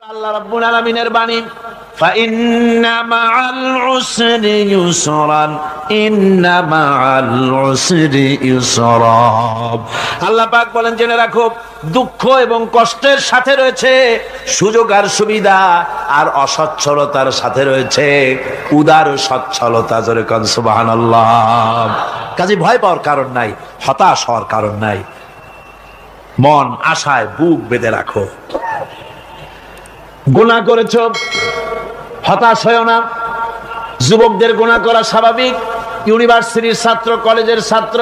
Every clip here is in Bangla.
আল্লাহ রাব্বুল আলামিনের বাণী ফাইন্না মাআল উসরি ইউসরান ইন্না মাআল উসরি ইউসরা। আল্লাহ পাক বলেন, জেনে রাখো দুঃখ এবং কষ্টের সাথে রয়েছে সুযোগ আর সুবিধা, আর অসচ্ছলতার সাথে রয়েছে উদার সচ্ছলতা। জোরে কোন সুবহানাল্লাহ। কাজে ভয় পাওয়ার কারণ নাই, হতাশ হওয়ার কারণ নাই, মন আশায় বুক বেঁধে রাখো। গুনাহ করেছো, হতাশ হয়ো না। যুবকদের গুনাহ করা স্বাভাবিক। ইউনিভার্সিটির ছাত্র, কলেজের ছাত্র,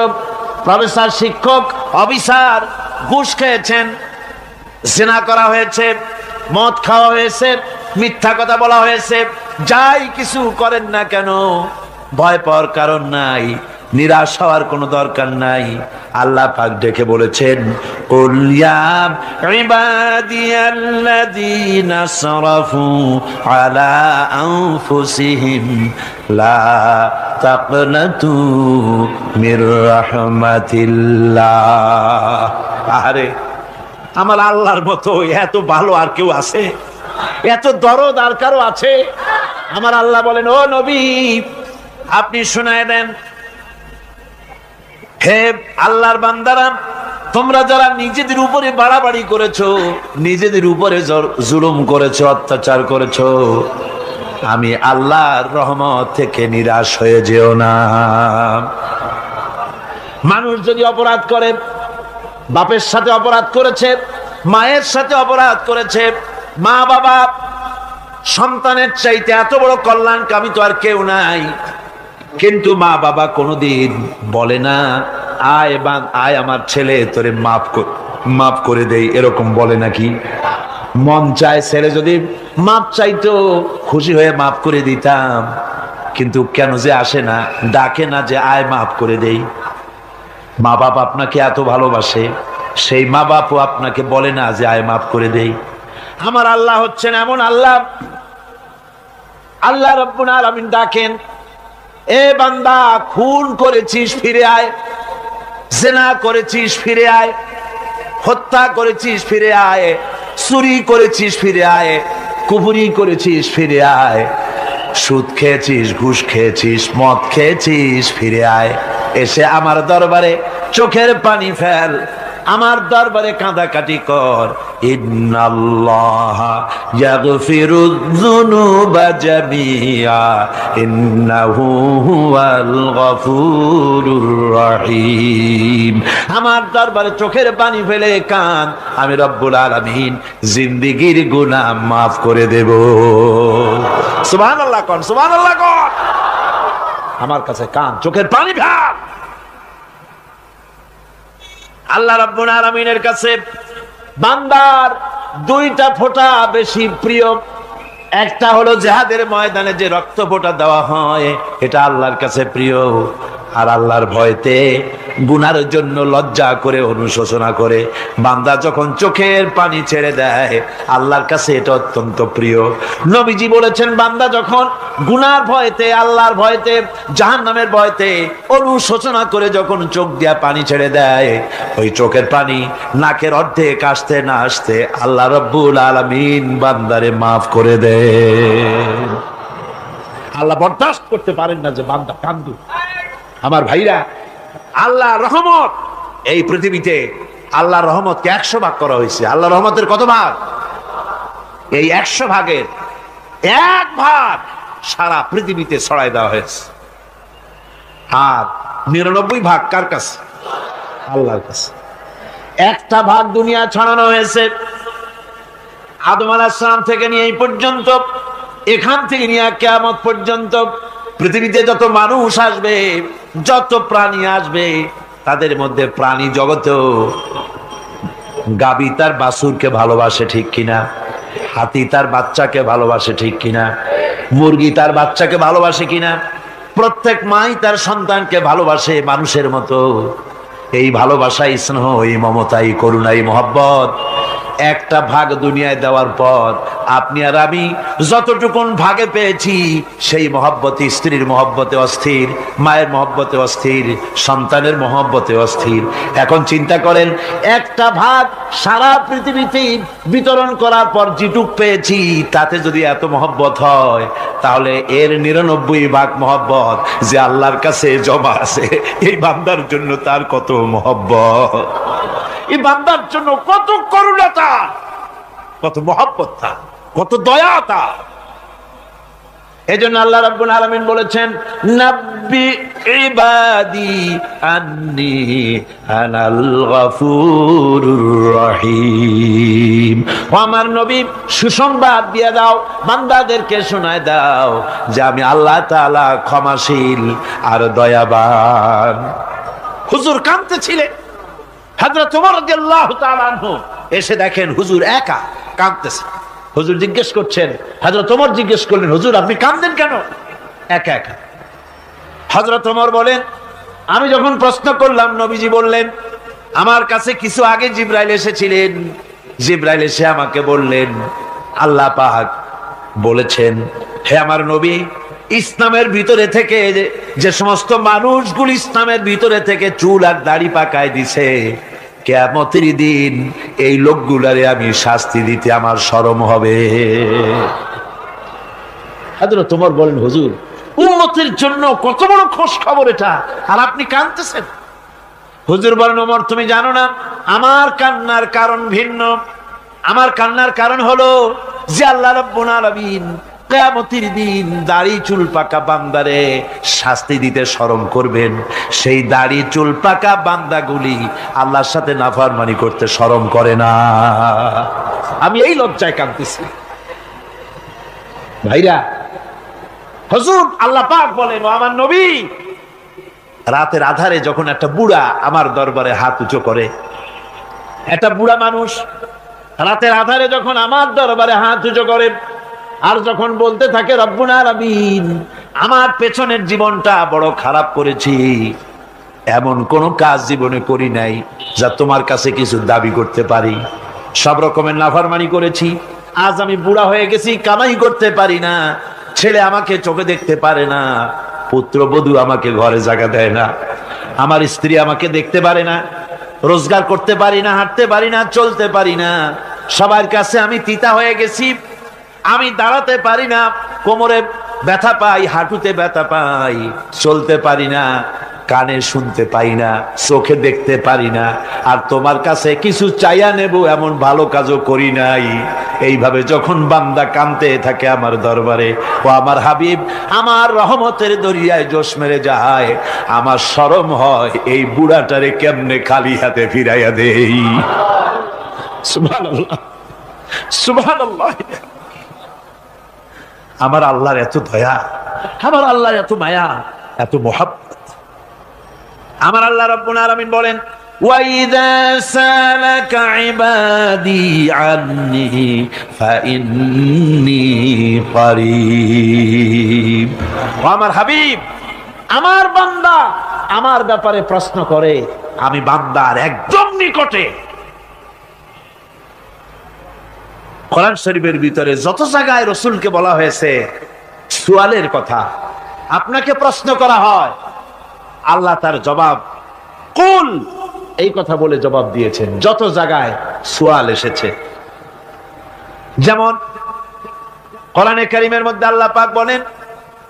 প্রফেসর, শিক্ষক, অফিসার ঘুষ খেয়েছেন, জিনা করা হয়েছে, মদ খাওয়া হয়েছে, মিথ্যা কথা বলা হয়েছে, যাই কিছু করেন না কেন ভয় পাওয়ার কারণ নাই, নিরাশ হওয়ার কোনো দরকার নাই। আল্লাহ পাক ডেকে বলেছেন, কুল ইয়া ইবাদিয়াল্লাযীনা আসরাফু আলা আনফুসিহিম লা তাকনাতু মির রাহমাতিল্লাহ। আরে আমার আল্লাহর মতো এত ভালো আর কেউ আছে? এত দরদ আর কারো আছে? আমার আল্লাহ বলেন, ও নবী আপনি শুনায় দেন, হে আল্লাহর বান্দারা, তোমরা যারা নিজেদের উপরে বাড়াবাড়ি করেছো, নিজেদের উপরে জুলুম করেছো, অত্যাচার করেছো, আমি আল্লাহর রহমত থেকে নিরাশ হয়ে যেও না। মানুষ যদি অপরাধ করে, বাপের সাথে অপরাধ করেছে, মায়ের সাথে অপরাধ করেছে, মা বাবা সন্তানের চাইতে এত বড় কল্যাণকামী তো আর কেউ নাই, কিন্তু মা বাবা কোনোদিন বলে না আয় আমার ছেলে তোরে মাফ করে দেই, এরকম বলে নাকি? মন চায় ছেলে যদি মাপ চাইতো খুশি হয়ে মাফ করে দিতাম, কিন্তু কেন যে আসে না, ডাকে না যে আয় মাফ করে দেই। মা বাপ আপনাকে এত ভালোবাসে, সেই মা বাপও আপনাকে বলে না যে আয় মাফ করে দেই। আমার আল্লাহ হচ্ছেন এমন আল্লাহ, আল্লাহ রাব্বুল আলামিন ডাকেন, এ বান্দা খুন করেছিস ফিরে আয়, জিনা করেছিস ফিরে আয়, হত্যা করেছিস ফিরে আয়, চুরি করেছিস ফিরে আয়, কুফরি করেছিস ফিরে আয়, সুদ খেয়েছিস, ঘুষ খেয়েছিস, মদ খেয়েছিস ফিরে আয়, এসে আমার দরবারে চোখের পানি ফেল, আমার দরবারে কাঁদাকাটি কর। ইন্নাল্লাহা ইয়াগফিরুয যুনুবা জামিআ ইন্নাহু হুয়াল গফুরুর রহিম। আমার দরবারে চোখের পানি ফেলে কান, আমি রব্বুল আলামিন জিন্দেগীর গুনাহ মাফ করে দেব। সুবহানাল্লাহ কোন, সুবহানাল্লাহ কোন। আমার কাছে কান, চোখের পানি ফেল। আল্লাহ রাব্বুল আলামিনের কাছে বান্দার দুইটা ফোঁটা বেশি প্রিয়। একটা হলো জিহাদের ময়দানে যে রক্ত ফোঁটা দেওয়া হয়, এটা আল্লাহর কাছে প্রিয়। আর আল্লাহর ভয়তে গুনার জন্য লজ্জা করে, অনুশোচনা করে বান্দা যখন চোখের পানি ছেড়ে দেয়, আল্লাহর কাছে এটা অত্যন্ত প্রিয়। নবীজি বলেছেন, বান্দা যখন গুনার ভয়তে, আল্লাহর ভয়তে, জাহান্নামের ভয়তে অনুশোচনা করে যখন চোখ দিয়া পানি ছেড়ে দেয়, ওই চোখের পানি নাকের অর্ধেক আসতে না আসতে আল্লাহ রাব্বুল আলামিন বান্দারে মাফ করে দেয়। আল্লাহ বরদাস্ত করতে পারেন না যে বান্দা কান্দু। আমার ভাইরা, আল্লাহ রহমত, এই পৃথিবীতে আল্লাহ রহমতকে 100 ভাগ করা হয়েছে। আল্লাহ রহমতের কত ভাগ? এই 100 ভাগের 1 ভাগ সারা পৃথিবীতে ছড়াই দেওয়া হয়েছে। আর 99 ভাগ কার কাছে? আল্লাহর কাছে। 1টা ভাগ দুনিয়া ছড়ানো হয়েছে আদম আলাইহিস সালাম থেকে নিয়ে এই পর্যন্ত, এখান থেকে নিয়ে কিয়ামত পর্যন্ত পৃথিবীতে যত মানুষ আসবে, যত প্রাণী আসবে, তাদের মধ্যে প্রাণী জগতেও গাবি তার বাছুরকে ভালোবাসে ঠিক কিনা, হাতি তার বাচ্চাকে ভালোবাসে ঠিক কিনা, মুরগি তার বাচ্চাকে ভালোবাসে কিনা, প্রত্যেক মাই তার সন্তানকে ভালোবাসে মানুষের মতো। এই ভালোবাসা, স্নেহ, এই মমতা, এই করুণা, এই মহব্বত একটা ভাগ দুনিয়ায় দেওয়ার পর আপনি আর আমি যতটুকুন ভাগে পেয়েছি সেই মহব্বতে, স্ত্রীর মহব্বতে অস্থির, মায়ের মহব্বতে অস্থির, সন্তানের মহব্বতে অস্থির। এখন চিন্তা করেন, একটা ভাগ সারা পৃথিবীতে বিতরণ করার পর যেটুক পেয়েছি তাতে যদি এত মহব্বত হয়, তাহলে এর 99 ভাগ মহব্বত যে আল্লাহর কাছে জমা আছে, এই বান্দার জন্য তার কত মহব্বত, এই বান্দার জন্য কত করুণা তার, কত মহব্বত তার, কত দয়া তার। এজন্য আল্লাহ রাব্বুল আলামিন বলেছেন, নাব্বি ইবাদি আন্নী আনাল গফুরুর রহিম। ও আমার নবী, সুসংবাদ দিয়ে দাও, বান্দাদেরকে শোনায় দাও যে আমি আল্লাহ তাআলা ক্ষমাশীল আর দয়াবান। হুজুর কাঁদতেছিলেন, হযরত ওমর রাদিয়াল্লাহু তাআলা আনহু এসে দেখেন হুজুর একা কাঁদতেছে। হুজুর জিজ্ঞেস করছেন, হযরত ওমর জিজ্ঞেস করলেন, হুজুর আপনি কাঁদেন কেন একা একা? হযরত ওমর বলেন, আমি যখন প্রশ্ন করলাম নবীজি বললেন, আমার কাছে কিছু আগে জিবরাইল এসেছিলেন, জিবরাইল এসে আমাকে বললেন আল্লাহ পাক বলেছেন, হে আমার নবী, ইসলামের ভিতরে থেকে যে সমস্ত মানুষগুলো ইসলামের ভিতরে থেকে চুল আর দাড়ি পাকায় দিছে, কিয়ামতের দিন এই লোকগুলারে আমি শাস্তি দিতে আমার শরম হবে। হযরত ওমর বলেন, হুজুর উম্মতের জন্য কত বড় খোঁজ খবর এটা, আর আপনি কাঁদতেছেন। হুজুর বলেন, ওমর তুমি জানো না, আমার কান্নার কারণ ভিন্ন। আমার কান্নার কারণ হলো যে আল্লাহ রাব্বুল আলামিন কিয়ামতের দিন দাড়ি চুল পাকা বান্দারে শাস্তি দিতে শরম করবেন, সেই দাড়ি চুল পাকা বান্দাগুলি আল্লাহর সাথে নাফরমানি করতে শরম করে না। আমি এই লজ্জায় কাঁদতেছি। ভাইরা, হুজুর আল্লাহ পাক বলেন, ও আমার নবী, রাতের আধারে যখন একটা বুড়া আমার দরবারে হাত উঁচু করে, একটা বুড়া মানুষ রাতের আধারে যখন আমার দরবারে হাত উঁচু করে আর যখন বলতে থাকে, রব্বুল আলামিন আমার পেছনের জীবনটা বড় খারাপ করেছি, এমন কোন কাজ জীবনে করি নাই যা তোমার কাছে কিছু দাবি করতে পারি, সব রকমের নাফরমানি করেছি, আজ আমি বুড়া হয়ে গেছি, কামাই করতে পারি না, ছেলে আমাকে চোখে দেখতে পারে না, পুত্রবধূ আমাকে ঘরে জায়গা দেয় না, আমার স্ত্রী আমাকে দেখতে পারে না, রোজগার করতে পারি না, হাঁটতে পারি না, চলতে পারি না, সবার কাছে আমি তিতা হয়ে গেছি, আমি দাঁড়াতে পারি না, কোমরে ব্যথা পাই, হাঁটুতে ব্যথা পাই, চলতে পারি না, কানে শুনতে পাই না, চোখে দেখতে পারি না, আর তোমার কাছে কিছু চাইয়া নেব এমন ভালো কাজও করি নাই। এইভাবে যখন বান্দা কাঁদতে থাকে আমার দরবারে, ও আমার হাবিব আমার রহমতের দরিয়ায় জোশ মেরে যায়, আমার শরম হয় এই বুড়াটারে কেমনে খালি হাতে ফিরাইয়া দেই। সুবহানাল্লাহ, সুবহানাল্লাহ। আমার আল্লাহর এত দয়া, আমার আল্লাহর এত মায়া, এত মহব্বত। আমার আল্লাহ রাব্বুল আলামিন বলেন, ওয়াইদা সালাকা ইবাদি আন্নী ফাইন্নী করিব। আমার হাবিব, আমার বান্দা আমার ব্যাপারে প্রশ্ন করে, আমি বান্দার একদম নিকটে। কোরআন শরীফের ভিতরে যত জায়গায় রাসূলকে বলা হয়েছে সুয়ালের কথা, আপনাকে প্রশ্ন করা হয়, আল্লাহ তার জবাব কুল এই কথা বলে জবাব দিয়েছেন। যত জায়গায় সুয়াল এসেছে, যেমন কোরআনে কারীমের মধ্যে আল্লাহ পাক বলেন,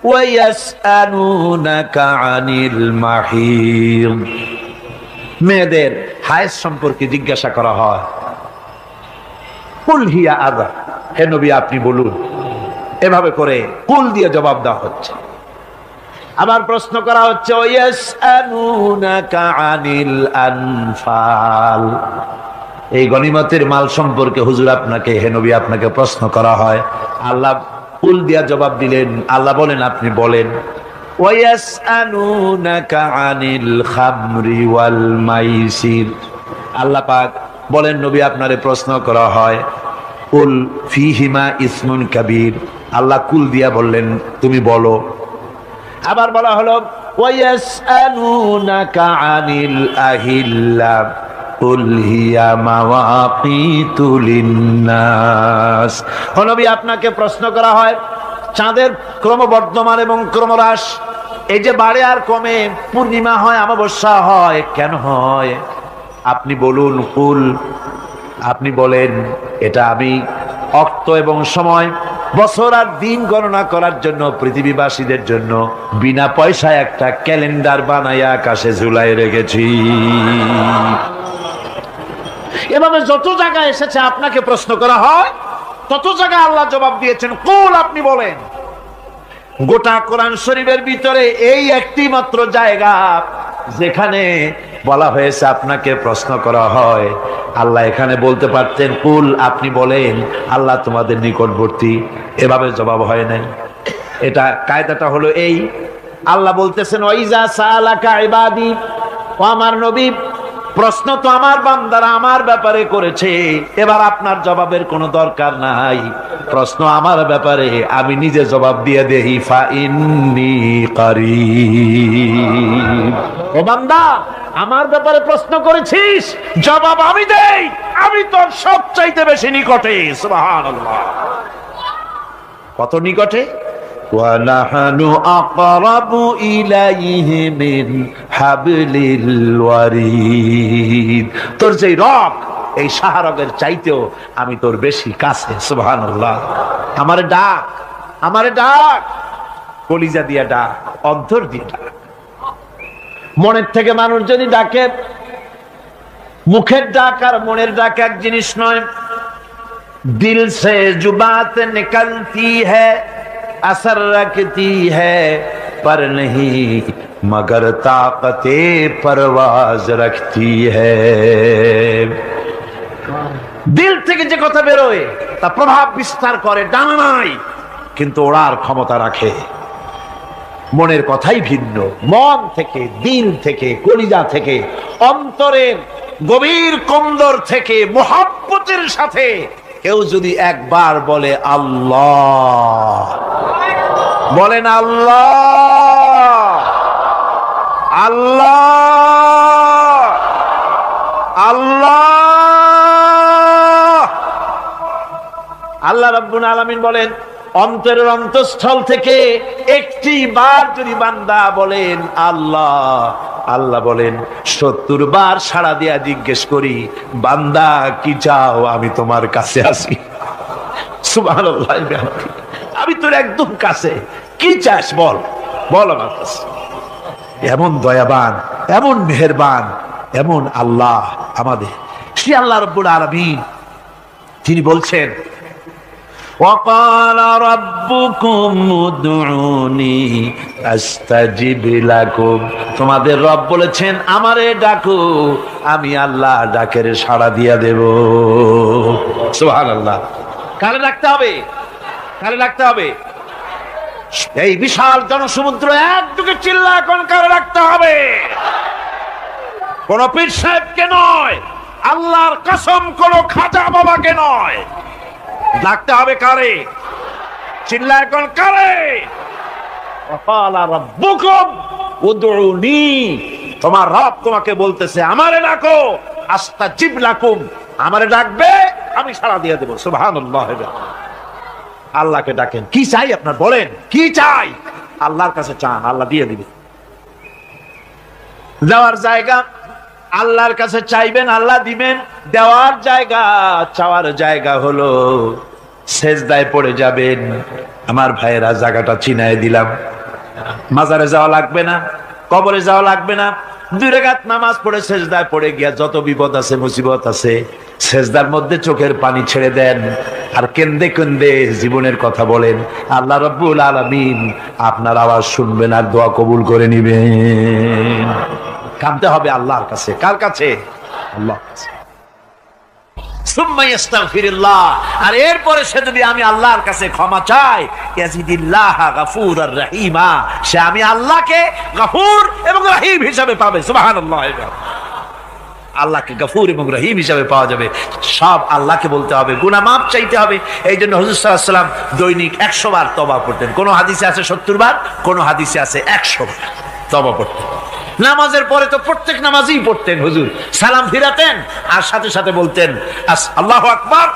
ওয়ায়াসআলুনাকা আনিল মাহিদ, মেয়েদের হায়েজ সম্পর্কে জিজ্ঞাসা করা হয়, কুল হিয়া আযা, হে নবী আপনি বলুন। এভাবে করে কুল দিয়ে জবাব দেওয়া হচ্ছে। আবার প্রশ্ন করা হচ্ছে, ওয়ায়াসআলুনাকা আনিল আনফাল, এই গনিমতের মাল সম্পর্কে হুজুর আপনাকে, হে নবী আপনাকে প্রশ্ন করা হয়। আল্লাহ কুল দিয়া জবাব দিলেন, আল্লাহ বলেন আপনি বলেন। ওয়ায়াসআলুনাকা আনিল খামরি ওয়াল মাইসির, আল্লাহ পাক বলেন নবী আপনারে প্রশ্ন করা হয়, কুল ফীহিমা ইসমুন কাবীর, আল্লাহ কুল দিয়া বললেন তুমি বলো। আবার বলা হলো ওয়ায়াসআলুনাকা আনিল আহিল্লা, কুল হিয়া মাওয়াকিতু লিন্নাস। ও নবী, আপনাকে প্রশ্ন করা হয় চাঁদের ক্রমবর্ধমান এবং ক্রমহ্রাস, এই যে বাড়ে আর কমে, পূর্ণিমা হয় অমাবস্যা হয়, কেন হয়? আপনি বলুন। কুল, আপনি বলেন, এটা আমি অক্ত এবং সময়, বছর আর দিন গণনা করার জন্য পৃথিবীবাসীদের জন্য বিনা পয়সায় একটা ক্যালেন্ডার বানাইয়া আকাশে ঝুলাই রেখেছি। এভাবে যত জায়গায় এসেছে আপনাকে প্রশ্ন করা হয়, তত জায়গায় আল্লাহ জবাব দিয়েছেন কুল, আপনি বলেন। গোটা কোরআন শরীফের ভিতরে এই একটি মাত্র জায়গা যেখানে বলা হয়েছে আপনাকে প্রশ্ন করা হয়। আল্লাহ এখানে বলতে পারতেন কুল, আপনি বলেন, আল্লাহ তোমাদের নিকটবর্তী, এভাবে জবাব হয় নাই। এটা কায়দাটা হলো এই, আল্লাহ বলতেছেন ওয়াইজা সালাকা ইবাদি, ও আমার নবী, প্রশ্ন তো আমার বান্দারা আমার ব্যাপারে করেছে, এবার আপনার জবাবের কোনো দরকার নাই। প্রশ্ন আমার ব্যাপারে, আমি নিজে জবাব দিয়ে দেই। ফা ইন্নী কারীব। ও বান্দা, আমার ব্যাপারে প্রশ্ন করেছিস, জবাব আমি দেই, আমি তোর সবচাইতে বেশি নিকটে। সুবহানাল্লাহ। কত নিকটে? وَنَحْنُ أَقْرَبُ إِلَيْهِ مِنْ حَبْلِ الْوَرِيدِ। তোর যেই রগ, এই শাহরগের চাইতেও আমি তোর বেশি কাছে। সুবহানাল্লাহ। আমারে ডাক, আমারে ডাক, কলিজা দিয়া ডাক, অন্তর দিয়ে ডাক। মনের থেকে মানুষ যদি ডাকে, মুখের ডাক আর মনের ডাক এক জিনিস নয়। দিল সে জুবাত নিকলতি হ্যায়, असर रखती है पर नहीं मगर ताकते परवाज रखती है। দিল থেকে যে কথা বেরোয় তা প্রভাব বিস্তার করে, ডানা নাই কিন্তু ওড়ার ক্ষমতা রাখে। মনের কথাই ভিন্ন। মন থেকে, দিল থেকে, কলিজা থেকে, অন্তরের গভীর কন্দর থেকে মুহাব্বতের সাথে কেউ যদি একবার বলে আল্লাহ, বলেন আল্লাহ, আল্লাহ, আল্লাহ। আল্লাহ রাব্বুল আলামিন বলেন, অন্তরের অন্তঃস্থল থেকে একটি বার যদি বান্দা বলেন আল্লাহ, আল্লাহ বলেন 70 বার সাড়া দিয়া জিজ্ঞেস করি, বান্দা কি চাও, আমি তোমার কাছে আসি। সুবহানাল্লাহ। আমি তোর একদম কাছে, কি চাস বল, বল আমার কাছে। এমন দয়াবান, এমন মেহেরবান, এমন আল্লাহ আমাদের। সে আল্লাহ রাব্বুল আলামিন তিনি বলছেন وَقَالَ رَبُّكُمْ উদউনি আস্তাজিব লাকুম। তোমাদের রব বলেছেন আমারে ডাকো, আমি আল্লাহ ডাকের সাড়া দিয়া দেব। সুবহানাল্লাহ। কারে ডাকতে হবে? কারে ডাকতে হবে? এই বিশাল জনসমুদ্র একদিকে চিল্লা এখন কারে ডাকতে হবে? কোন পীর সাহেবকে নয়, আল্লাহর কসম কোন খাজা বাবাকে নয়, ডাকতে হবে কারে? চিল্লা এখন কারে? ওয়াকালা রাব্বুকুম উদউনি, তোমার রব তোমাকে বলতেছে আমারে ডাকো, আস্তাজিব লাকুম, আমারে ডাকবে আমি সাড়া দিয়ে দেব। সুবহানাল্লাহ। আল্লাহকে ডাকেন, কি চাই আপনার বলেন, কি চাই? আল্লাহর কাছে চান, আল্লাহ দিয়ে দিবে। দেওয়ার জায়গা আল্লাহর কাছে চাইবেন, আল্লাহ দিবেন। দেওয়ার জায়গা, চাওয়ার জায়গা হলো সেজদায় পড়ে যাবেন। আমার ভাইয়েরা, জায়গাটা চিনায় দিলাম। মাজারে যাওয়া লাগবে না, কবরে যাওয়া লাগবে না। 2 রাকাত নামাজ পড়ে সেজদায় পড়ে গিয়া যত বিপদ আছে, মুসিবত আছে, সেজদার মধ্যে চোখের পানি ছেড়ে দেন আর কেন্দে কেন্দে জীবনের কথা বলেন। আল্লাহ রাব্বুল আলামিন আপনার আওয়াজ শুনবেন আর দোয়া কবুল করে নিবেন। কাঁদতে হবে আল্লাহর কাছে। কার কাছে? আল্লাহর কাছে। সুম্মা ইস্তাগফিরুল্লাহ, আর এরপরে সে যদি আমি আল্লাহর কাছে ক্ষমা চাই, ইয়াজিদিল্লাহ গফুরার রহিমা, সে আমি আল্লাহকে গফুর এবং রহিম হিসাবে পাবে। সুবহানাল্লাহ। আল্লাহকে গফুর এবং রহিম হিসাবে পাওয়া যাবে। সব আল্লাহকে বলতে হবে, গুনাহ মাফ চাইতে হবে। এই জন্য হুজুর সাল্লাল্লাহু আলাইহি ওয়াসাল্লাম দৈনিক 100 বার তওবা পড়তেন। কোন হাদিসে আছে 70 বার, কোন হাদিসে আছে 100 বার তওবা পড়তেন। নামাজের পরে তো প্রত্যেক নামাজই পড়তেন হুজুর, সালাম ফিরাতেন আর সাথে সাথে বলতেন আল্লাহু আকবার,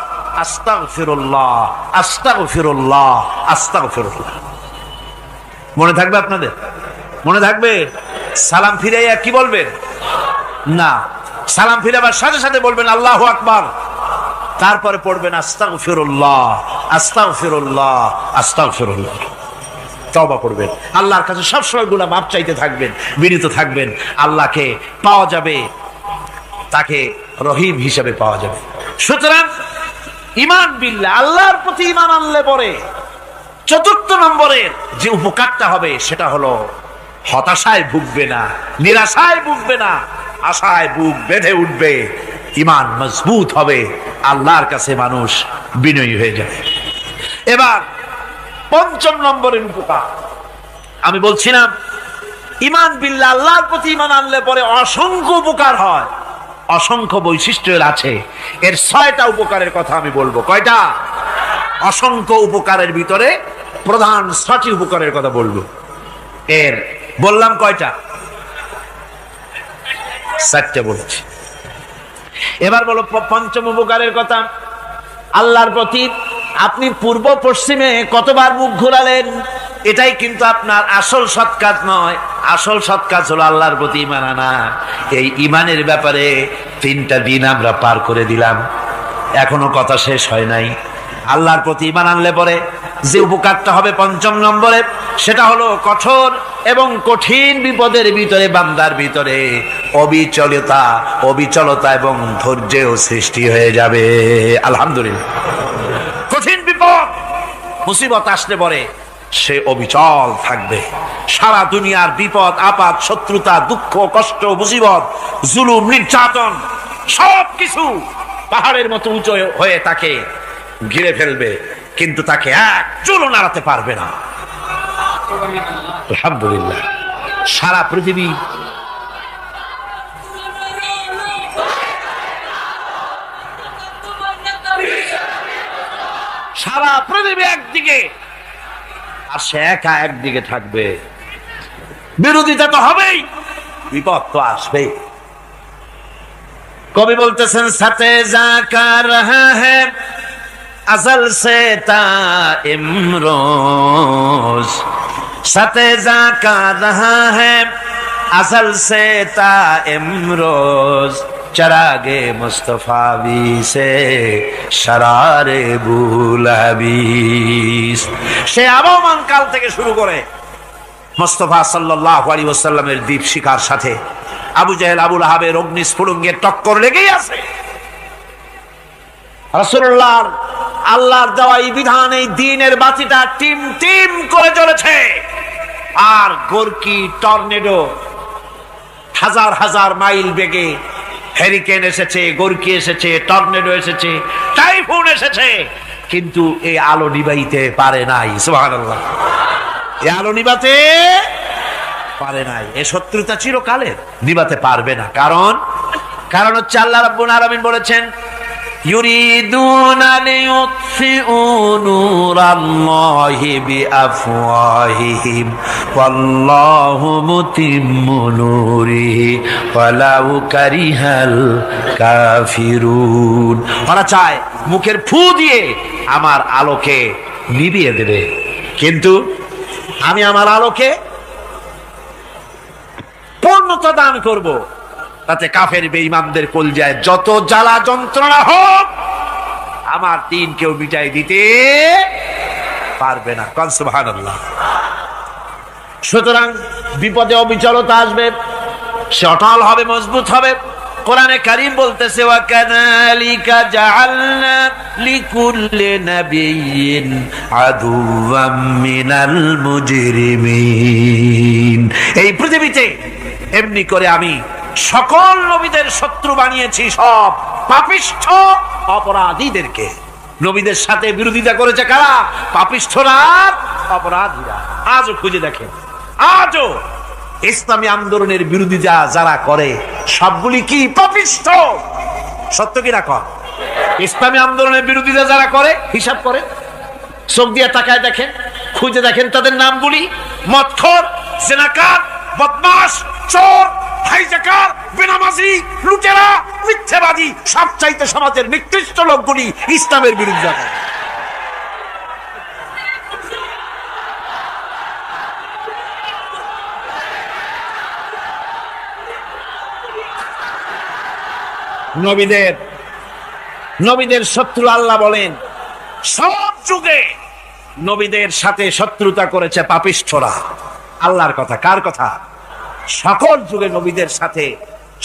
আস্তাগফিরুল্লাহ, আস্তাগফিরুল্লাহ, আস্তাগফিরুল্লাহ। মনে থাকবে আপনাদের? মনে থাকবে? সালাম ফিরাইয়া কি বলবেন? না, সালাম ফিরাবার সাথে সাথে বলবেন আল্লাহু আকবার, তারপরে পড়বেন আস্তাগফিরুল্লাহ, আস্তাগফিরুল্লাহ, আস্তাগফিরুল্লাহ। তওবা করবেন, আল্লাহর কাছে সবসময় গুনাহ মাফ চাইতে থাকবেন, বিনীত থাকবেন। আল্লাহকে পাওয়া যাবে, তাকে রহিম হিসেবে পাওয়া যাবে। সুতরাং ঈমান বিল্লাহ, আল্লাহর প্রতি ঈমান আনলে পরে চতুর্থ নম্বরের যে উপকারটা হবে সেটা হলো হতাশায় ভুগবে না, নিরাশায় ভুগবে না, আশায় বুক বেঁধে উঠবে, ঈমান মজবুত হবে, আল্লাহর কাছে মানুষ বিনয়ী হয়ে যাবে। এবার পঞ্চম নম্বরের উপকার আমি বলছিলাম, ঈমান বিল্লাহ, আল্লাহর প্রতি ঈমান আনলে পরে অসংখ্য উপকার হয়, অসংখ্য বৈশিষ্ট্য আছে। এর 6টা উপকারের কথা আমি বলবো। কয়টা? অসংখ্য উপকারের ভিতরে প্রধান 6টি উপকারের কথা বলবো। এর বললাম কয়টা? 4টে বলেছি। এবার বলো পঞ্চম উপকারের কথা। আল্লাহর প্রতি আপনি পূর্ব পশ্চিমে কতবার মুখ ঘোরালেন, এটাই কিন্তু আপনার আসল সৎ কাজ নয়। আসল সৎ কাজ হলো আল্লাহর প্রতি ঈমান আনা। এই ঈমানের ব্যাপারে 3টা দিন আমরা পার করে দিলাম, এখনো কথা শেষ হয় নাই। আল্লাহর প্রতি ঈমান আনলে পরে যে উপকারটা হবে পঞ্চম নম্বরে, সেটা হলো কঠোর এবং কঠিন বিপদের ভিতরে বান্দার ভিতরে অবিচলতা এবং ধৈর্যের সৃষ্টি হয়ে যাবে। আলহামদুলিল্লাহ। কঠিন বিপদ মুসিবত আসলে পরে সে অবিচল থাকবে। সারা দুনিয়ার বিপদ আপদ, শত্রুতা, দুঃখ, কষ্ট, মুসিবত, জুলুম, নির্যাতন সবকিছু পাহাড়ের মতো উঁচু হয়ে তাকে ঘিরে ফেলবে, কিন্তু তাকে এক চুলও নাড়াতে পারবে না। আলহামদুলিল্লাহ। সারা পৃথিবী একদিকে আর সে একা একদিকে থাকবে। বিরোধিতা তো হবেই, বিপদ তো আসবেই। কবি বলতেছেন, সাথে জাকা রহা হ্যায় अज़ल से ता इमरोज, सते जाका रहा है अज़ल से ता इमरोज, चरागे मुस्तफावी से शरारे बुलहबीस। সে আবহমান কাল থেকে শুরু করে মুস্তাফা সাল্লাল্লাহু আলাইহি ওয়াসাল্লামের দীপ শিখার সাথে আবু জাহেল, আবু লাহাবের অগ্নিস্ফুলিঙ্গের টক্কর লেগেই আছে। রাসূলুল্লাহ আল্লাহর দেওয়া এই বিধান, এই দ্বীনের বাতিটা টিম টিম করে জ্বলেছে। আর গোরকি, টর্নেডো, হাজার হাজার মাইল বেগে হেরিকেন এসেছে, গোরকি এসেছে, টর্নেডো এসেছে, টাইফুন এসেছে, কিন্তু এই আলো নিবাইতে পারে নাই। সুবহানাল্লাহ। এই আলো নিবাতে পারে নাই। এই শত্রুতা চিরকালের, নিবাতে পারবে না। কারণ হচ্ছে আল্লাহ রাব্বুল আলামিন বলেছেন, ইউরিদুনা লিইউতফিউ নূরাল্লাহি বিআফওয়াহিহিম ওয়াল্লাহু মুতিম্মু নূরিহি ওয়ালাউ কারিহাল কাফিরুন। ওরা চায় মুখের ফু দিয়ে আমার আলোকে নিভিয়ে দেবে, কিন্তু আমি আমার আলোকে পূর্ণতা দান করব। তাতে কাফের বেঈমানদের কলজায় যত জ্বালা যন্ত্রণা হোক, আমার দ্বীন কেউ মিটাই দিতে পারবে না। কোন সুবহানাল্লাহ। সুতরাং বিপদে অবিচলতা আসবে, সে অটল হবে, মজবুত হবে। কোরআনে কারীম বলতেছে, ওয়া কাযালিকা জাআলনা লিকুল্লি নাবিয়্যিন আদুওয়াম মিনাল মুজরিমিন। এই পৃথিবীতে এমনি করে আমি সকল নবীদের শত্রু বানিয়েছি, সব পাপিষ্ঠ অপরাধীদেরকে। নবীদের সাথে বিরোধিতা করেছে কারা? পাপিষ্ঠরা, অপরাধীরা। আজও খুঁজে দেখেন, আজও ইসলামী আন্দোলনের বিরোধিতা যারা করে সবগুলি কি পাপিষ্ঠ? সত্য কি না কর? ইসলামী আন্দোলনের বিরোধিতা যারা করে হিসাব করে, চোখ দিয়ে তাকায় দেখেন, খুঁজে দেখেন তাদের নামগুলি। মদখোর, জিনাকার, বদমাশ, চোর, হাইজ্যাকার, বেনামাজি, লুটেরা, মিথ্যাবাদী, সবচাইতে সমাজের নিকৃষ্ট লোকগুলি ইসলামের বিরুদ্ধে। নবীদের শত্রু আল্লাহ বলেন সব যুগে নবীদের সাথে শত্রুতা করেছে পাপিষ্ঠরা। আল্লাহর কথা, কার কথা? সকল যুগে নবীদের সাথে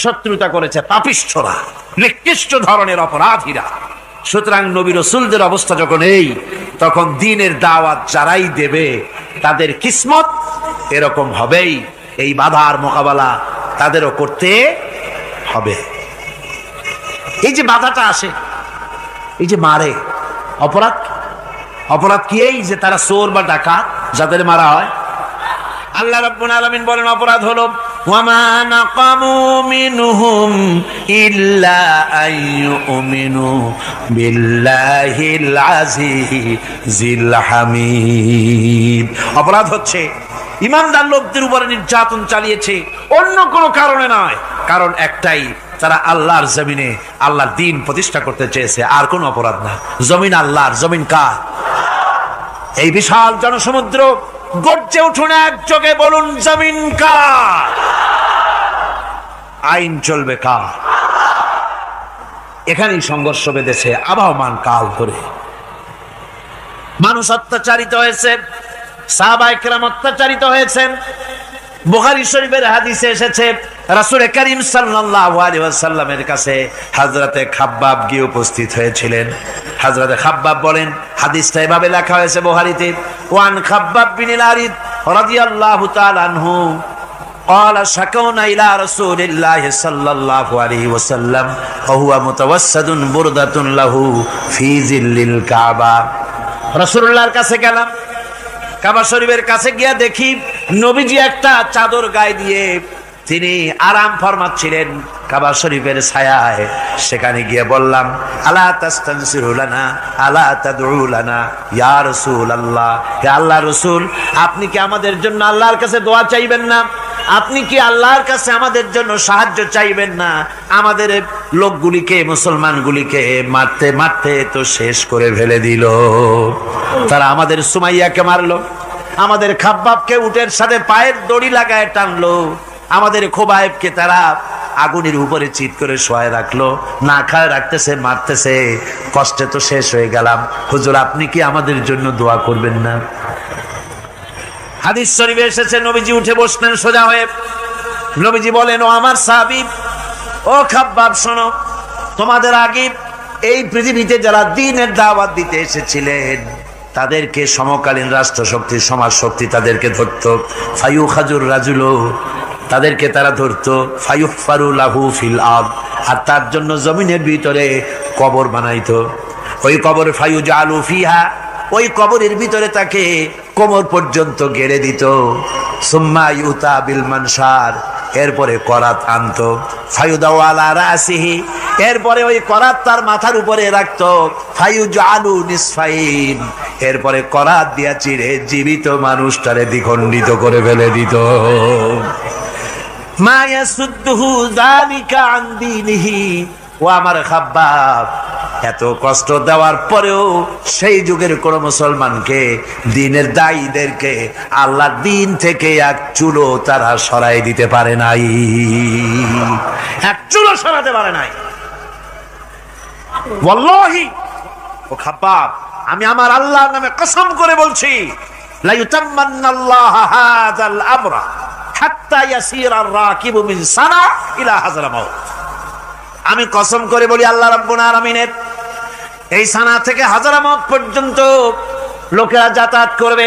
শত্রুতা করেছে পাপিষ্ঠরা, নিকৃষ্ট ধরনের অপরাধীরা। সুতরাং নবী রাসূলদের অবস্থা যখন এই, তখন দ্বীনের দাওয়াত যারাই দেবে তাদের কিসমত এরকম হবেই। এই বাধার মোকাবেলা তাদেরও করতে হবে। এই যে বাধাটা আসে, এই যে মারে, অপরাধ কি? এই যে তারা চোর বা ডাকাত যাদের মারা হয়। আল্লাহ রাব্বুল আলামিন বলেন অপরাধ হলো ওয়ামা নাকামু মিনহুম ইল্লা আইয়ুমিনু বিল্লাহিল আজিজিল হামিদ। অপরাধ হচ্ছে ঈমানদার লোকদের উপরে নির্যাতন চালিয়েছে, অন্য কোনো কারণে নয়। কারণ একটাই, তারা আল্লাহর জমিনে আল্লাহর দ্বীন প্রতিষ্ঠা করতে চেয়েছে, আর কোন অপরাধ না। জমিন আল্লাহর, জমিন কার? এই বিশাল জনসমুদ্র গর্জে উঠুন একযোগে, বলুন জমিন কার? আইন চলবে কার? এখানেই সংঘর্ষ বেঁধেছে আবহমান কাল ধরে। মানুষ অত্যাচারিত হয়েছে, সাহাবায়ে কেরাম অত্যাচারিত হয়েছেন। বুখারী শরীফের হাদিসে এসেছে রাসূল করিম সাল্লাল্লাহু আলাইহি ওয়াসাল্লামের কাছে হযরতে খাব্বাব গিয়ে উপস্থিত হয়েছিলেন। হযরতে খাব্বাব বলেন, হাদিসটা এভাবে লেখা হয়েছে বুখারীতে, ওয়ান খাব্বাব বিন আল-আরিদ রাদিয়াল্লাহু তাআলা আনহু قال شكونا إلى رسول الله صلى الله عليه وسلم وهو متوسد بردة له في ظل الكعبة। রাসূলুল্লাহর কাছে গেলাম, কাবা শরীফের কাছে গিয়া দেখি নবীজি একটা চাদর গায়ে দিয়ে তিনি আরাম ফরমাচ্ছিলেন কাবা শরীফের ছায়ায়। সেখানে গিয়ে বললাম, আলা তাস্তানসিরু লানা আলা তাদউ লানা ইয়া রাসূলুল্লাহ, হে আল্লাহর রাসূল, আপনি কি আমাদের জন্য আল্লাহর কাছে দোয়া চাইবেন না? আপনি কি আল্লাহর কাছে আমাদের জন্য সাহায্য চাইবেন না? আমাদের লোকগুলিকে, মুসলমানগুলিকে মারতে মারতে তো শেষ করে ফেলে দিল। তারা আমাদের সুমাইয়াকে মারলো, আমাদের খাব্বাবকে উটের সাথে পায়ের দড়ি লাগায় টানলো, আমাদের খোবায়েবকে তারা আগুনের উপরে চিৎ করে শোয়ায় রাখলো, না খায় রাখতেছে, মারতেছে, কষ্টে তো শেষ হয়ে গেলাম। হুজুর, আপনি কি আমাদের জন্য দোয়া করবেন না? হাদিস শরীফে এসেছে নবীজি উঠে বসলেন সোজা হয়ে। নবীজি বলেন, ও আমার সাহাবী, ও খাব্বাব, শোনো, তোমাদের আগে এই পৃথিবীতে যারা দ্বীনের দাওয়াত দিতে এসেছিলেন তাদেরকে সমকালীন রাষ্ট্রশক্তি, সমাজ শক্তি তাদেরকে ধরত। ফায়ুখাজুর রাজুলো, তাদেরকে তারা ধরতো। ফায়ুহফারু লাহু ফিল আরদ, আর তার জন্য জমিনের ভিতরে কবর বানাইতো। ওই কবর ফায়ুজালু ফিহা, ওই কবরের ভিতরে তাকে কোমর পর্যন্ত গেড়ে দিত। সুম্মা ইউতা বিল মানশার, এরপরে করাত আনতো। ফায়ুদাউ আলা রাসিহি, এরপরে ওই করাত তার মাথার উপরে রাখতো। ফায়ুজালু নিসফাইন, এরপরে করাত দিয়া চিরে জীবিত মানুষটারে দ্বিখণ্ডিত করে ফেলে দিত। মা ইয়াসুদ্দুহু যালিকা আন দীনিহি, ও আমার খাব্বাব, এত কষ্ট দেওয়ার পরেও সেই যুগের কোন মুসলমানকে, দ্বীনের দায়ীদেরকে আল্লাহর দ্বীন থেকে এক চুলো তারা সরাই দিতে পারে নাই, এক চুলো সরাতে পারে নাই। ওয়াল্লাহি, ও খাব্বাব, আমি আমার আল্লাহর নামে কসম করে বলছি, লা ইউতাম্মান্নাল্লাহু হাযাল আমরা হাত্তা ইয়াসিরার রাকিবু মিন সানা ইলা হাযরামাউত। আমি কসম করে বলি, আল্লাহ রাব্বুল আলামিনের এই সানা থেকে হাজারামত পর্যন্ত লোকেরা যাতায়াত করবে,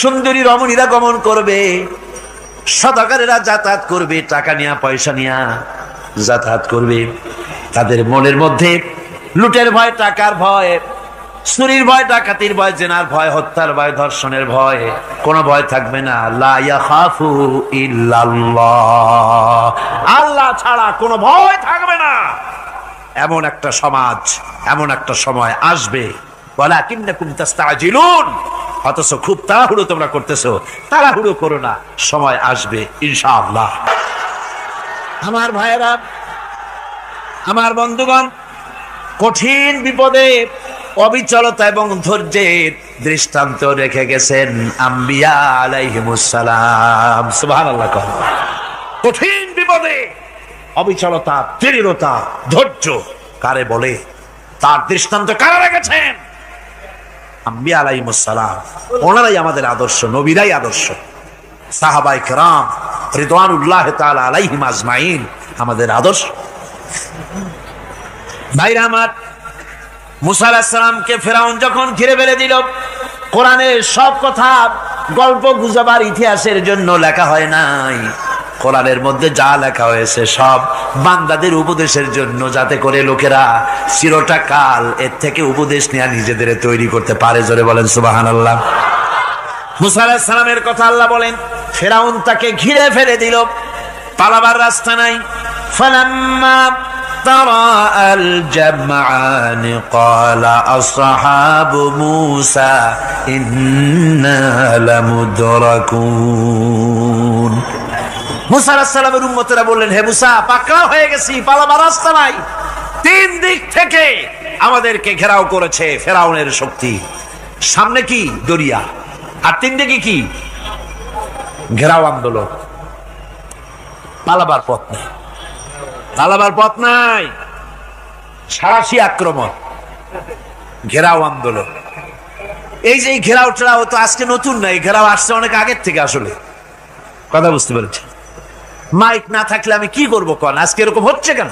সুন্দরী রমণীরা গমন করবে, সদাগরেরা যাতায়াত করবে, টাকা নিয়া পয়সা নিয়া যাতায়াত করবে। তাদের মনের মধ্যে লুটের ভয়, টাকার ভয়, চুরির ভয়, ডাকাতির ভয়, জেনার ভয়, হত্যার ভয়, ধর্ষণের ভয়, কোনো ভয় থাকবে না। লা ইয়াখাফু ইল্লাল্লাহ, আল্লাহ ছাড়া কোনো ভয় থাকবে না। এমন একটা সমাজ, এমন একটা সময় আসবে। ওয়ালাকিন্নাকুম তাস্তাজিলুন, অথচ খুব তাড়াহুড়ো তোমরা করতেছো। তাড়াহুড়ো করো না, সময় আসবে ইনশাআল্লাহ। আমার ভাইয়েরা, আমার বন্ধুগণ, কঠিন বিপদে অবিচলতা এবং ধৈর্যের দৃষ্টান্ত রেখে গেছেন আম্বিয়া আলাইহিমুস সালাম। সুবহানাল্লাহ। কঠিন বিপদে অবিচলতা, দৃঢ়তা, ধৈর্য কারে বলে, তার দৃষ্টান্ত কারা রেখেছেন? আম্বিয়া আলাইহিমুস সালাম। ওনারাই আমাদের আদর্শ, নবীরাই আদর্শ। সাহাবায়ে কেরাম রিদওয়ানুল্লাহ তাআলা আলাইহিম আজমাইন আমাদের আদর্শ। ভাইরা আমার, মুসা আলাইহিস সালামকে ফেরাউন যখন ঘিরে ফেলে দিল, কোরআনের সব কথা গল্প গুজবার ইতিহাসের জন্য লেখা হয় নাই। কোরআনের মধ্যে যা লেখা হয়েছে সব বান্দাদের উপদেশের জন্য, যাতে করে লোকেরা চিরটা কাল এর থেকে উপদেশ নিয়ে নিজেদের তৈরি করতে পারে। জোরে বলেন সুবহানাল্লাহ। মুসা আলাইহিস সালামের কথা আল্লাহ বলেন, ফেরাউন তাকে ঘিরে ফেলে দিল, পালাবার রাস্তা নাই। ফালাম্মা ترى الجمعان قال أصحاب موسى إنا لمدركون। মুসা আলাইহিস সালামের উম্মতেরা বললেন, হে মুসা, পাকড়াও হয়ে গেছি, পালাবার রাস্তা নাই। তিন দিক থেকে আমাদেরকে ঘেরাও করেছে ফেরাউনের শক্তি। সামনে কি? দরিয়া, আর তিন দিকে কি? ঘেরাও আন্দোলন। পালাবার পথ নেই, পালাবার পথ নাই। সারাশি আক্রমণ, ঘেরাও আন্দোলন। এই যে ঘেরাও টেরাও তো আজকে নতুন নাই, ঘেরাও আসছে অনেক আগের থেকে। আসলে কথা বুঝতে পেরেছি। মাইক না থাকলে আমি কি করবো কোন? আজকে এরকম হচ্ছে কেন?